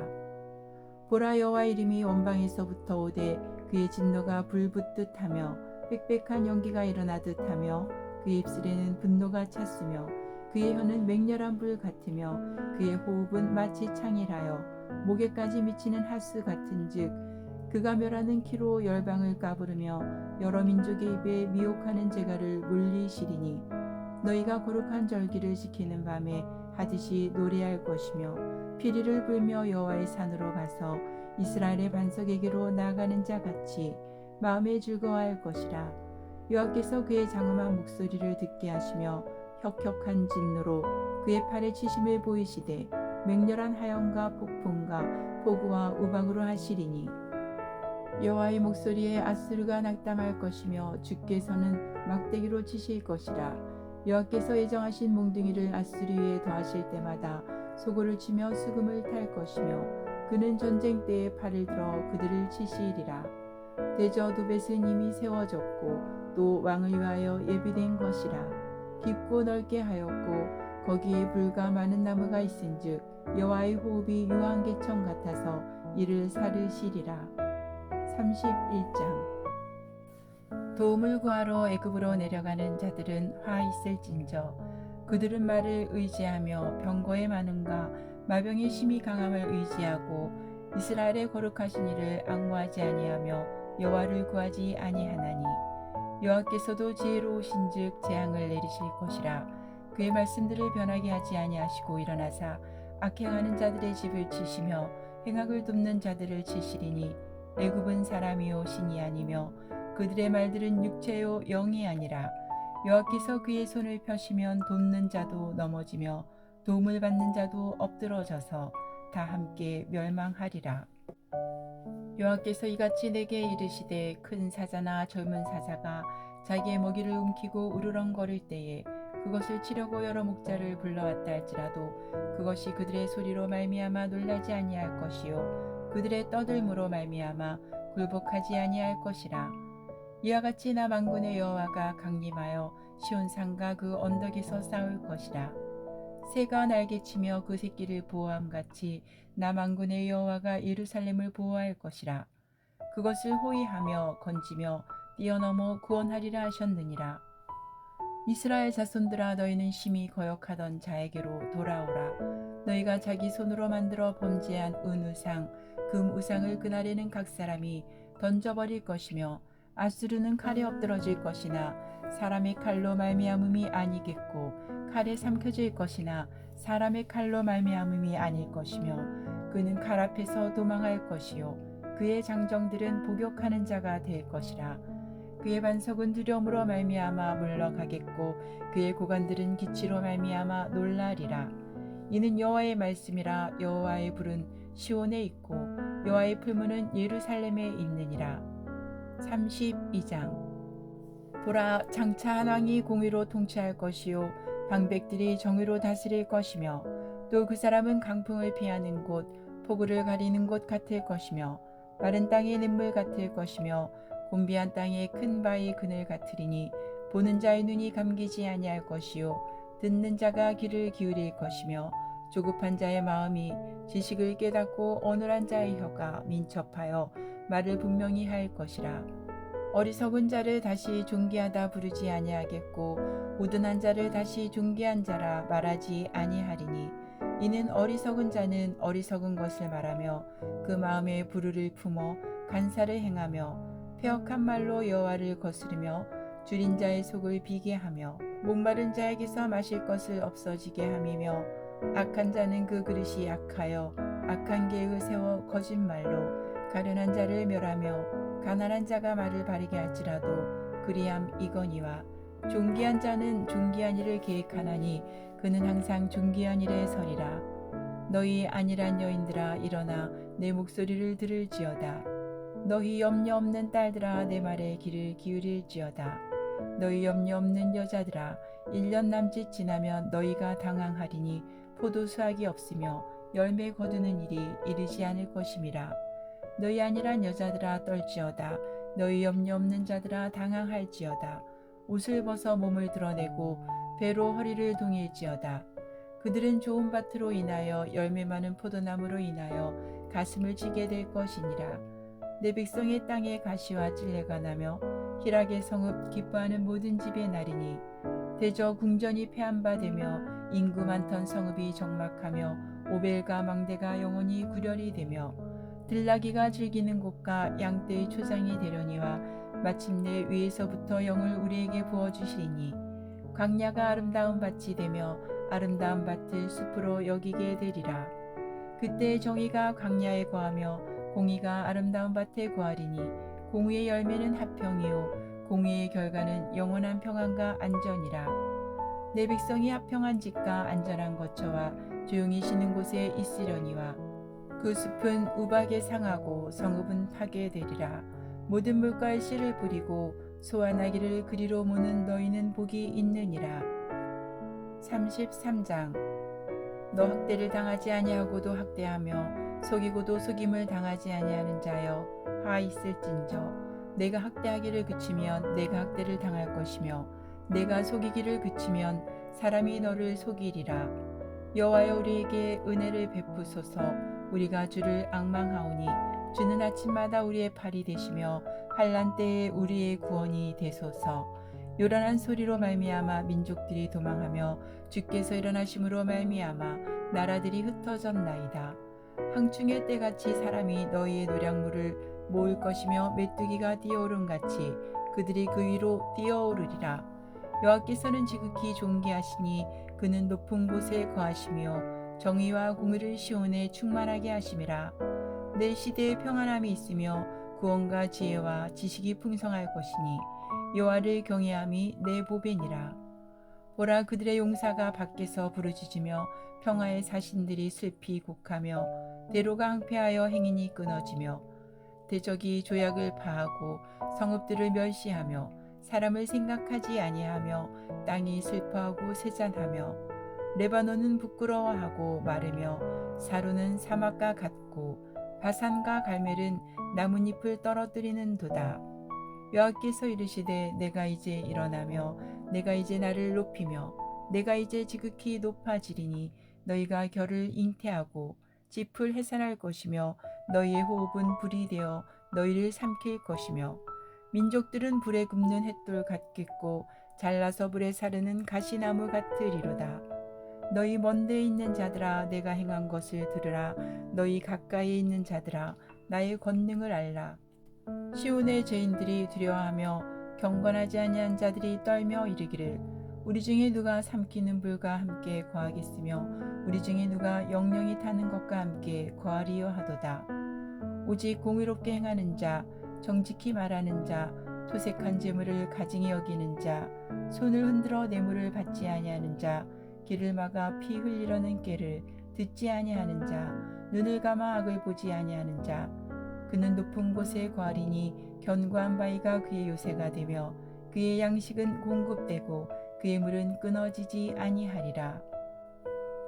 보라, 여호와 이름이 원방에서부터 오되 그의 진노가 불 붙듯 하며 빽빽한 연기가 일어나듯 하며 그의 입술에는 분노가 찼으며 그의 혀는 맹렬한 불 같으며 그의 호흡은 마치 창일하여 목에까지 미치는 하스 같은즉 그가 멸하는 키로 열방을 까부르며 여러 민족의 입에 미혹하는 재갈을 물리시리니 너희가 거룩한 절기를 지키는 밤에 하듯이 노래할 것이며 피리를 불며 여호와의 산으로 가서 이스라엘의 반석에게로 나아가는 자 같이 마음에 즐거워할 것이라. 여호와께서 그의 장엄한 목소리를 듣게 하시며 혁혁한 진노로 그의 팔에 치심을 보이시되 맹렬한 하염과 폭풍과 폭우와 우박으로 하시리니 여호와의 목소리에 아수르가 낙담할 것이며 주께서는 막대기로 치실 것이라. 여호와께서 예정하신 몽둥이를 아수르 위에 더하실 때마다 소고를 치며 수금을 탈 것이며 그는 전쟁 때에 팔을 들어 그들을 치시리라. 대저 두벳은 이미 세워졌고 또 왕을 위하여 예비된 것이라. 깊고 넓게 하였고 거기에 불과 많은 나무가 있은즉 여호와의 호흡이 유황개청 같아서 이를 사르시리라. 31장. 도움을 구하러 애굽으로 내려가는 자들은 화 있을진저 그들은 말을 의지하며 병거의 많음과 마병의 심히 강함을 의지하고 이스라엘의 거룩하신 이를 앙모하지 아니하며 여호와를 구하지 아니하나니 여호와께서도 지혜로우신즉 재앙을 내리실 것이라. 그의 말씀들을 변하게 하지 아니하시고 일어나사 악행하는 자들의 집을 치시며 행악을 돕는 자들을 치시리니 애굽은 사람이요 신이 아니며 그들의 말들은 육체요 영이 아니라. 여호와께서 그의 손을 펴시면 돕는 자도 넘어지며 도움을 받는 자도 엎드러져서 다 함께 멸망하리라. 여호와께서 이같이 내게 이르시되 큰 사자나 젊은 사자가 자기의 먹이를 움키고 으르렁거릴 때에 그것을 치려고 여러 목자를 불러왔다 할지라도 그것이 그들의 소리로 말미암아 놀라지 아니할 것이요 그들의 떠들므로 말미암아 굴복하지 아니할 것이라. 이와 같이 나 만군의 여호와가 강림하여 시온산과 그 언덕에서 싸울 것이라. 새가 날개치며 그 새끼를 보호함같이 나 만군의 여호와가 예루살렘을 보호할 것이라. 그것을 호위하며 건지며 뛰어넘어 구원하리라 하셨느니라. 이스라엘 자손들아, 너희는 심히 거역하던 자에게로 돌아오라. 너희가 자기 손으로 만들어 범죄한 은우상 금우상을 그날에는 각 사람이 던져버릴 것이며 아수르는 칼에 엎드러질 것이나 사람의 칼로 말미암음이 아니겠고 칼에 삼켜질 것이나 사람의 칼로 말미암음이 아닐 것이며 그는 칼 앞에서 도망할 것이요 그의 장정들은 복역하는 자가 될 것이라. 그의 반석은 두려움으로 말미암아 물러가겠고 그의 고관들은 기치로 말미암아 놀라리라. 이는 여호와의 말씀이라. 여호와의 불은 시온에 있고 여호와의 풀무는 예루살렘에 있느니라. 32장. 보라, 장차 한 왕이 공의로 통치할 것이요 방백들이 정의로 다스릴 것이며 또 그 사람은 강풍을 피하는 곳, 폭우를 가리는 곳 같을 것이며 마른 땅의 냇물 같을 것이며 곤비한 땅의 큰 바위 그늘 같으리니 보는 자의 눈이 감기지 아니할 것이요 듣는 자가 귀를 기울일 것이며 조급한 자의 마음이 지식을 깨닫고 어눌한 자의 혀가 민첩하여 말을 분명히 할 것이라. 어리석은 자를 다시 존귀하다 부르지 아니하겠고 우둔한 자를 다시 존귀한 자라 말하지 아니하리니 이는 어리석은 자는 어리석은 것을 말하며 그 마음에 불의를 품어 간사를 행하며 패역한 말로 여호와를 거스르며 줄인 자의 속을 비게 하며 목마른 자에게서 마실 것을 없어지게 함이며 악한 자는 그 그릇이 약하여 악한 계획을 세워 거짓말로 가련한 자를 멸하며 가난한 자가 말을 바르게 할지라도 그리함 이거니와 존귀한 자는 존귀한 일을 계획하나니 그는 항상 존귀한 일에 서리라. 너희 안일한 여인들아 일어나 내 목소리를 들을지어다. 너희 염려 없는 딸들아 내 말에 귀를 기울일지어다. 너희 염려 없는 여자들아 1년 남짓 지나면 너희가 당황하리니 포도 수확이 없으며 열매 거두는 일이 이르지 않을 것임이라. 너희 안일한 여자들아 떨지어다. 너희 염려 없는 자들아 당황할지어다. 옷을 벗어 몸을 드러내고 배로 허리를 동일지어다. 그들은 좋은 밭으로 인하여 열매 많은 포도나무로 인하여 가슴을 치게 될 것이니라. 내 백성의 땅에 가시와 찔레가 나며 희락의 성읍 기뻐하는 모든 집의 날이니 대저 궁전이 패한 바 되며 인구 많던 성읍이 적막하며 오벨과 망대가 영원히 구렬이 되며 들나귀가 즐기는 곳과 양떼의 초장이 되려니와 마침내 위에서부터 영을 우리에게 부어주시리니 광야가 아름다운 밭이 되며 아름다운 밭을 숲으로 여기게 되리라. 그때 정의가 광야에 거하며 공의가 아름다운 밭에 거하리니 공의의 열매는 화평이요 공의의 결과는 영원한 평안과 안전이라. 내 백성이 화평한 집과 안전한 거처와 조용히 쉬는 곳에 있으려니와 그 숲은 우박에 상하고 성읍은 파괴되리라. 모든 물가에 씨를 뿌리고 소환하기를 그리로 모는 너희는 복이 있느니라. 33장. 너 학대를 당하지 아니하고도 학대하며 속이고도 속임을 당하지 아니하는 자여 화 있을진저. 내가 학대하기를 그치면 내가 학대를 당할 것이며 내가 속이기를 그치면 사람이 너를 속이리라. 여호와여 우리에게 은혜를 베푸소서. 우리가 주를 앙망하오니 주는 아침마다 우리의 팔이 되시며 환난 때에 우리의 구원이 되소서. 요란한 소리로 말미암아 민족들이 도망하며 주께서 일어나심으로 말미암아 나라들이 흩어졌나이다. 항충의 때같이 사람이 너희의 노량물을 모을 것이며 메뚜기가 뛰어오름 같이 그들이 그 위로 뛰어오르리라. 여호와께서는 지극히 존귀하시니 그는 높은 곳에 거하시며 정의와 공의를 시온에 충만하게 하심이라. 내 시대에 평안함이 있으며 구원과 지혜와 지식이 풍성할 것이니 여호와를 경외함이 내 보배니라. 보라 그들의 용사가 밖에서 부르짖으며 평화의 사신들이 슬피 곡하며 대로가 항폐하여 행인이 끊어지며 대적이 조약을 파하고 성읍들을 멸시하며 사람을 생각하지 아니하며 땅이 슬퍼하고 세잔하며 레바논은 부끄러워하고 마르며 사루는 사막과 같고 바산과 갈멜은 나뭇잎을 떨어뜨리는 도다. 여호와께서 이르시되 내가 이제 일어나며 내가 이제 나를 높이며 내가 이제 지극히 높아지리니 너희가 결을 잉태하고 짚을 해산할 것이며 너희의 호흡은 불이 되어 너희를 삼킬 것이며 민족들은 불에 굽는 횃돌 같겠고 잘라서 불에 사르는 가시나무 같으리로다. 너희 먼 데에 있는 자들아 내가 행한 것을 들으라. 너희 가까이에 있는 자들아 나의 권능을 알라. 시온의 죄인들이 두려워하며 경건하지 아니한 자들이 떨며 이르기를 우리 중에 누가 삼키는 불과 함께 거하겠으며 우리 중에 누가 영영이 타는 것과 함께 거하리요 하도다. 오직 공의롭게 행하는 자 정직히 말하는 자 토색한 재물을 가증히 여기는 자, 손을 흔들어 뇌물을 받지 아니하는 자, 길을 막아 피 흘리려는 꾀를 듣지 아니하는 자, 눈을 감아 악을 보지 아니하는 자, 그는 높은 곳에 거하리니 견고한 바위가 그의 요새가 되며 그의 양식은 공급되고 그의 물은 끊어지지 아니하리라.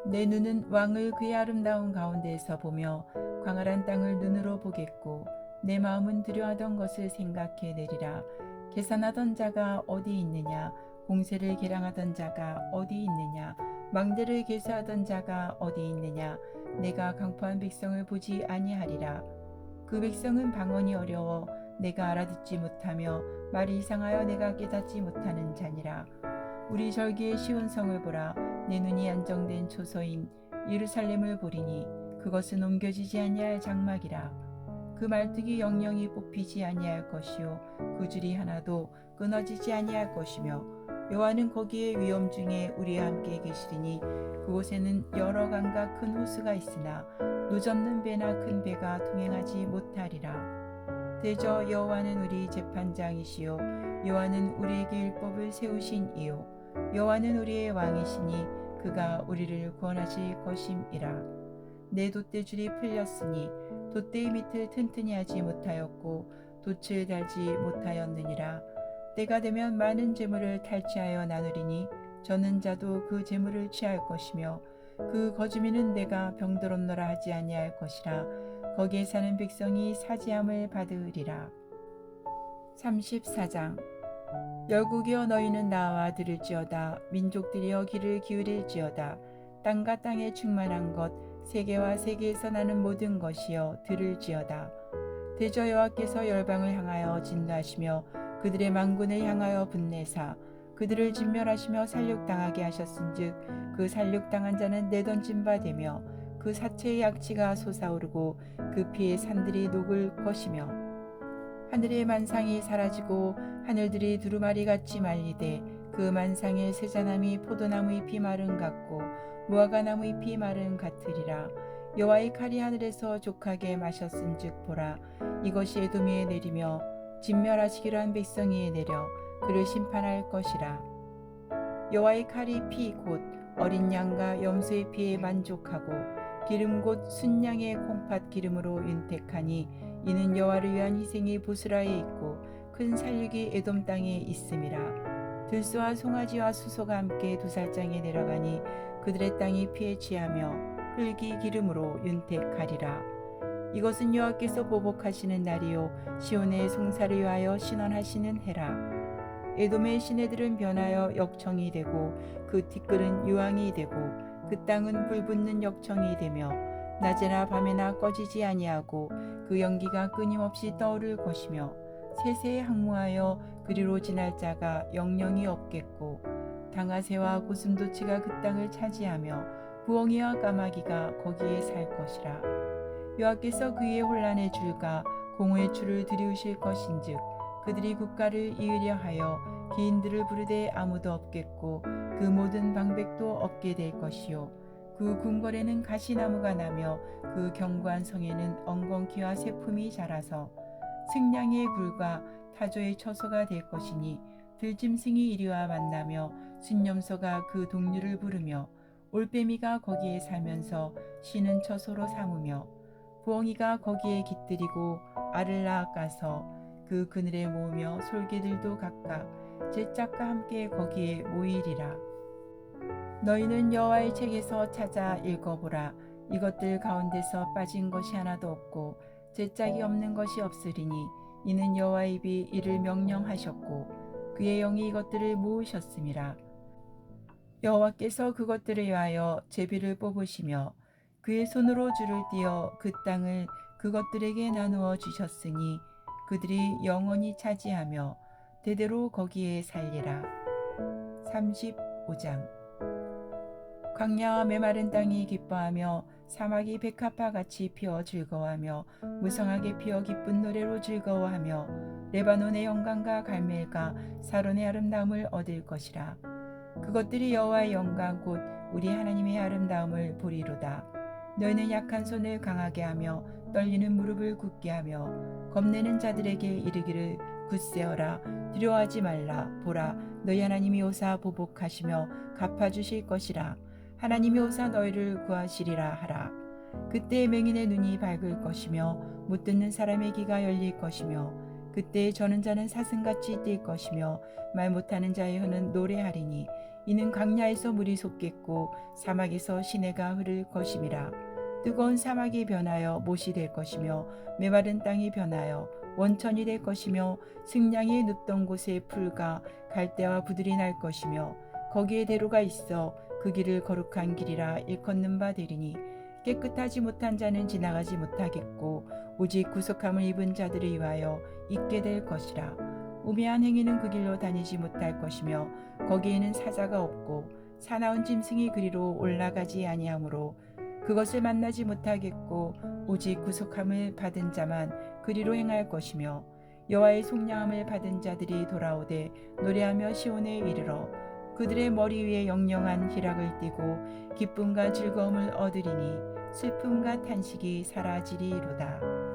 내 눈은 왕을 그의 아름다운 가운데에서 보며 광활한 땅을 눈으로 보겠고 내 마음은 두려워하던 것을 생각해 내리라. 계산하던 자가 어디 있느냐? 공세를 계량하던 자가 어디 있느냐? 망대를 계수하던 자가 어디 있느냐? 내가 강포한 백성을 보지 아니하리라. 그 백성은 방언이 어려워 내가 알아듣지 못하며 말이 이상하여 내가 깨닫지 못하는 자니라. 우리 절기의 시온 성을 보라. 내 눈이 안정된 초소인 예루살렘을 보리니 그것은 옮겨지지 아니할 장막이라. 그 말뚝이 영영이 뽑히지 아니할 것이요 그 줄이 하나도 끊어지지 아니할 것이며 여호와는 거기에 위엄 중에 우리와 함께 계시리니 그곳에는 여러 강과 큰 호수가 있으나 노젓는 배나 큰 배가 동행하지 못하리라. 대저 여호와는 우리 재판장이시요 여호와는 우리에게 율법을 세우신 이요 여호와는 우리의 왕이시니 그가 우리를 구원하실 것임이라. 내 돛대줄이 풀렸으니 돛대의 밑을 튼튼히 하지 못하였고 돛을 달지 못하였느니라. 때가 되면 많은 재물을 탈취하여 나누리니 저는 자도 그 재물을 취할 것이며 그 거주민은 내가 병들었노라 하지 아니할 것이라. 거기에 사는 백성이 사지함을 받으리라. 34장. 열국이여 너희는 나와 들을지어다. 민족들이여 귀를 기울일지어다. 땅과 땅에 충만한 것 세계와 세계에서 나는 모든 것이여 들을지어다. 대저 여호와께서 열방을 향하여 진노하시며 그들의 만군을 향하여 분내사 그들을 진멸하시며 살육당하게 하셨은즉 그 살육당한 자는 내던진 바 되며 그 사체의 약치가 솟아오르고 그 피의 산들이 녹을 것이며 하늘의 만상이 사라지고 하늘들이 두루마리같이 말리되 그 만상의 세자나무 포도나무의 피 마른 같고 무화과나무의 피 마른 같으리라. 여호와의 칼이 하늘에서 족하게 마셨은즉 보라 이것이 에돔 위에 내리며 진멸하시기로 한 백성 위에 내려 그를 심판할 것이라. 여호와의 칼이 피 곧 어린 양과 염소의 피에 만족하고 기름 곧 순양의 콩팥 기름으로 윤택하니 이는 여호와를 위한 희생이 보스라에 있고 큰 살육이 에돔 땅에 있음이라. 들소와 송아지와 수소가 함께 두살장에 내려가니 그들의 땅이 피에 취하며 흙이 기름으로 윤택하리라. 이것은 여호와께서 보복하시는 날이요 시온의 송사를 위하여 신원하시는 해라. 에돔의 시내들은 변하여 역청이 되고 그 티끌은 유황이 되고 그 땅은 불붙는 역청이 되며 낮에나 밤에나 꺼지지 아니하고 그 연기가 끊임없이 떠오를 것이며 세세에 항무하여 그리로 지날 자가 영영이 없겠고 당아새와 고슴도치가 그 땅을 차지하며 부엉이와 까마귀가 거기에 살 것이라. 여호와께서 그의 혼란의 줄과 공의 줄을 들이우실 것인즉 그들이 국가를 이으려 하여 기인들을 부르되 아무도 없겠고 그 모든 방백도 없게 될 것이요 그 궁궐에는 가시나무가 나며 그 견고한 성에는 엉겅퀴와 새품이 자라서 승냥의 굴과 타조의 처소가 될 것이니 들짐승이 이리와 만나며 순념소가 그 동류를 부르며 올빼미가 거기에 살면서 쉬는 처소로 삼으며 부엉이가 거기에 깃들이고 알을 낳아가서 그 그늘에 모으며 솔개들도 각각 제 짝과 함께 거기에 모이리라. 너희는 여호와의 책에서 찾아 읽어보라. 이것들 가운데서 빠진 것이 하나도 없고 제 짝이 없는 것이 없으리니 이는 여호와의 입이 이를 명령하셨고 그의 영이 이것들을 모으셨음이라. 여호와께서 그것들을 위하여 제비를 뽑으시며 그의 손으로 줄을 띄어 그 땅을 그것들에게 나누어 주셨으니 그들이 영원히 차지하며 대대로 거기에 살리라. 35장. 광야와 메마른 땅이 기뻐하며 사막이 백합화같이 피어 즐거워하며 무성하게 피어 기쁜 노래로 즐거워하며 레바논의 영광과 갈멜과 사론의 아름다움을 얻을 것이라. 그것들이 여호와의 영광 곧 우리 하나님의 아름다움을 보리로다. 너희는 약한 손을 강하게 하며 떨리는 무릎을 굳게 하며 겁내는 자들에게 이르기를 굳세어라. 두려워하지 말라. 보라, 너희 하나님이 오사 보복하시며 갚아주실 것이라. 하나님이 오사 너희를 구하시리라 하라. 그때 맹인의 눈이 밝을 것이며 못 듣는 사람의 귀가 열릴 것이며 그때 저는 자는 사슴같이 뛸 것이며 말 못하는 자의 혀는 노래하리니 이는 광야에서 물이 솟겠고 사막에서 시내가 흐를 것임이라. 뜨거운 사막이 변하여 못이 될 것이며 메마른 땅이 변하여 원천이 될 것이며 승냥이 눕던 곳에 풀과 갈대와 부들이 날 것이며 거기에 대로가 있어 그 길을 거룩한 길이라 일컫는 바 되리니 깨끗하지 못한 자는 지나가지 못하겠고 오직 구속함을 입은 자들을 위하여 있게 될 것이라. 우매한 행위는 그 길로 다니지 못할 것이며 거기에는 사자가 없고 사나운 짐승이 그리로 올라가지 아니하므로 그것을 만나지 못하겠고 오직 구속함을 받은 자만 그리로 행할 것이며 여호와의 속량함을 받은 자들이 돌아오되 노래하며 시온에 이르러 그들의 머리 위에 영영한 희락을 띠고 기쁨과 즐거움을 얻으리니 슬픔과 탄식이 사라지리로다.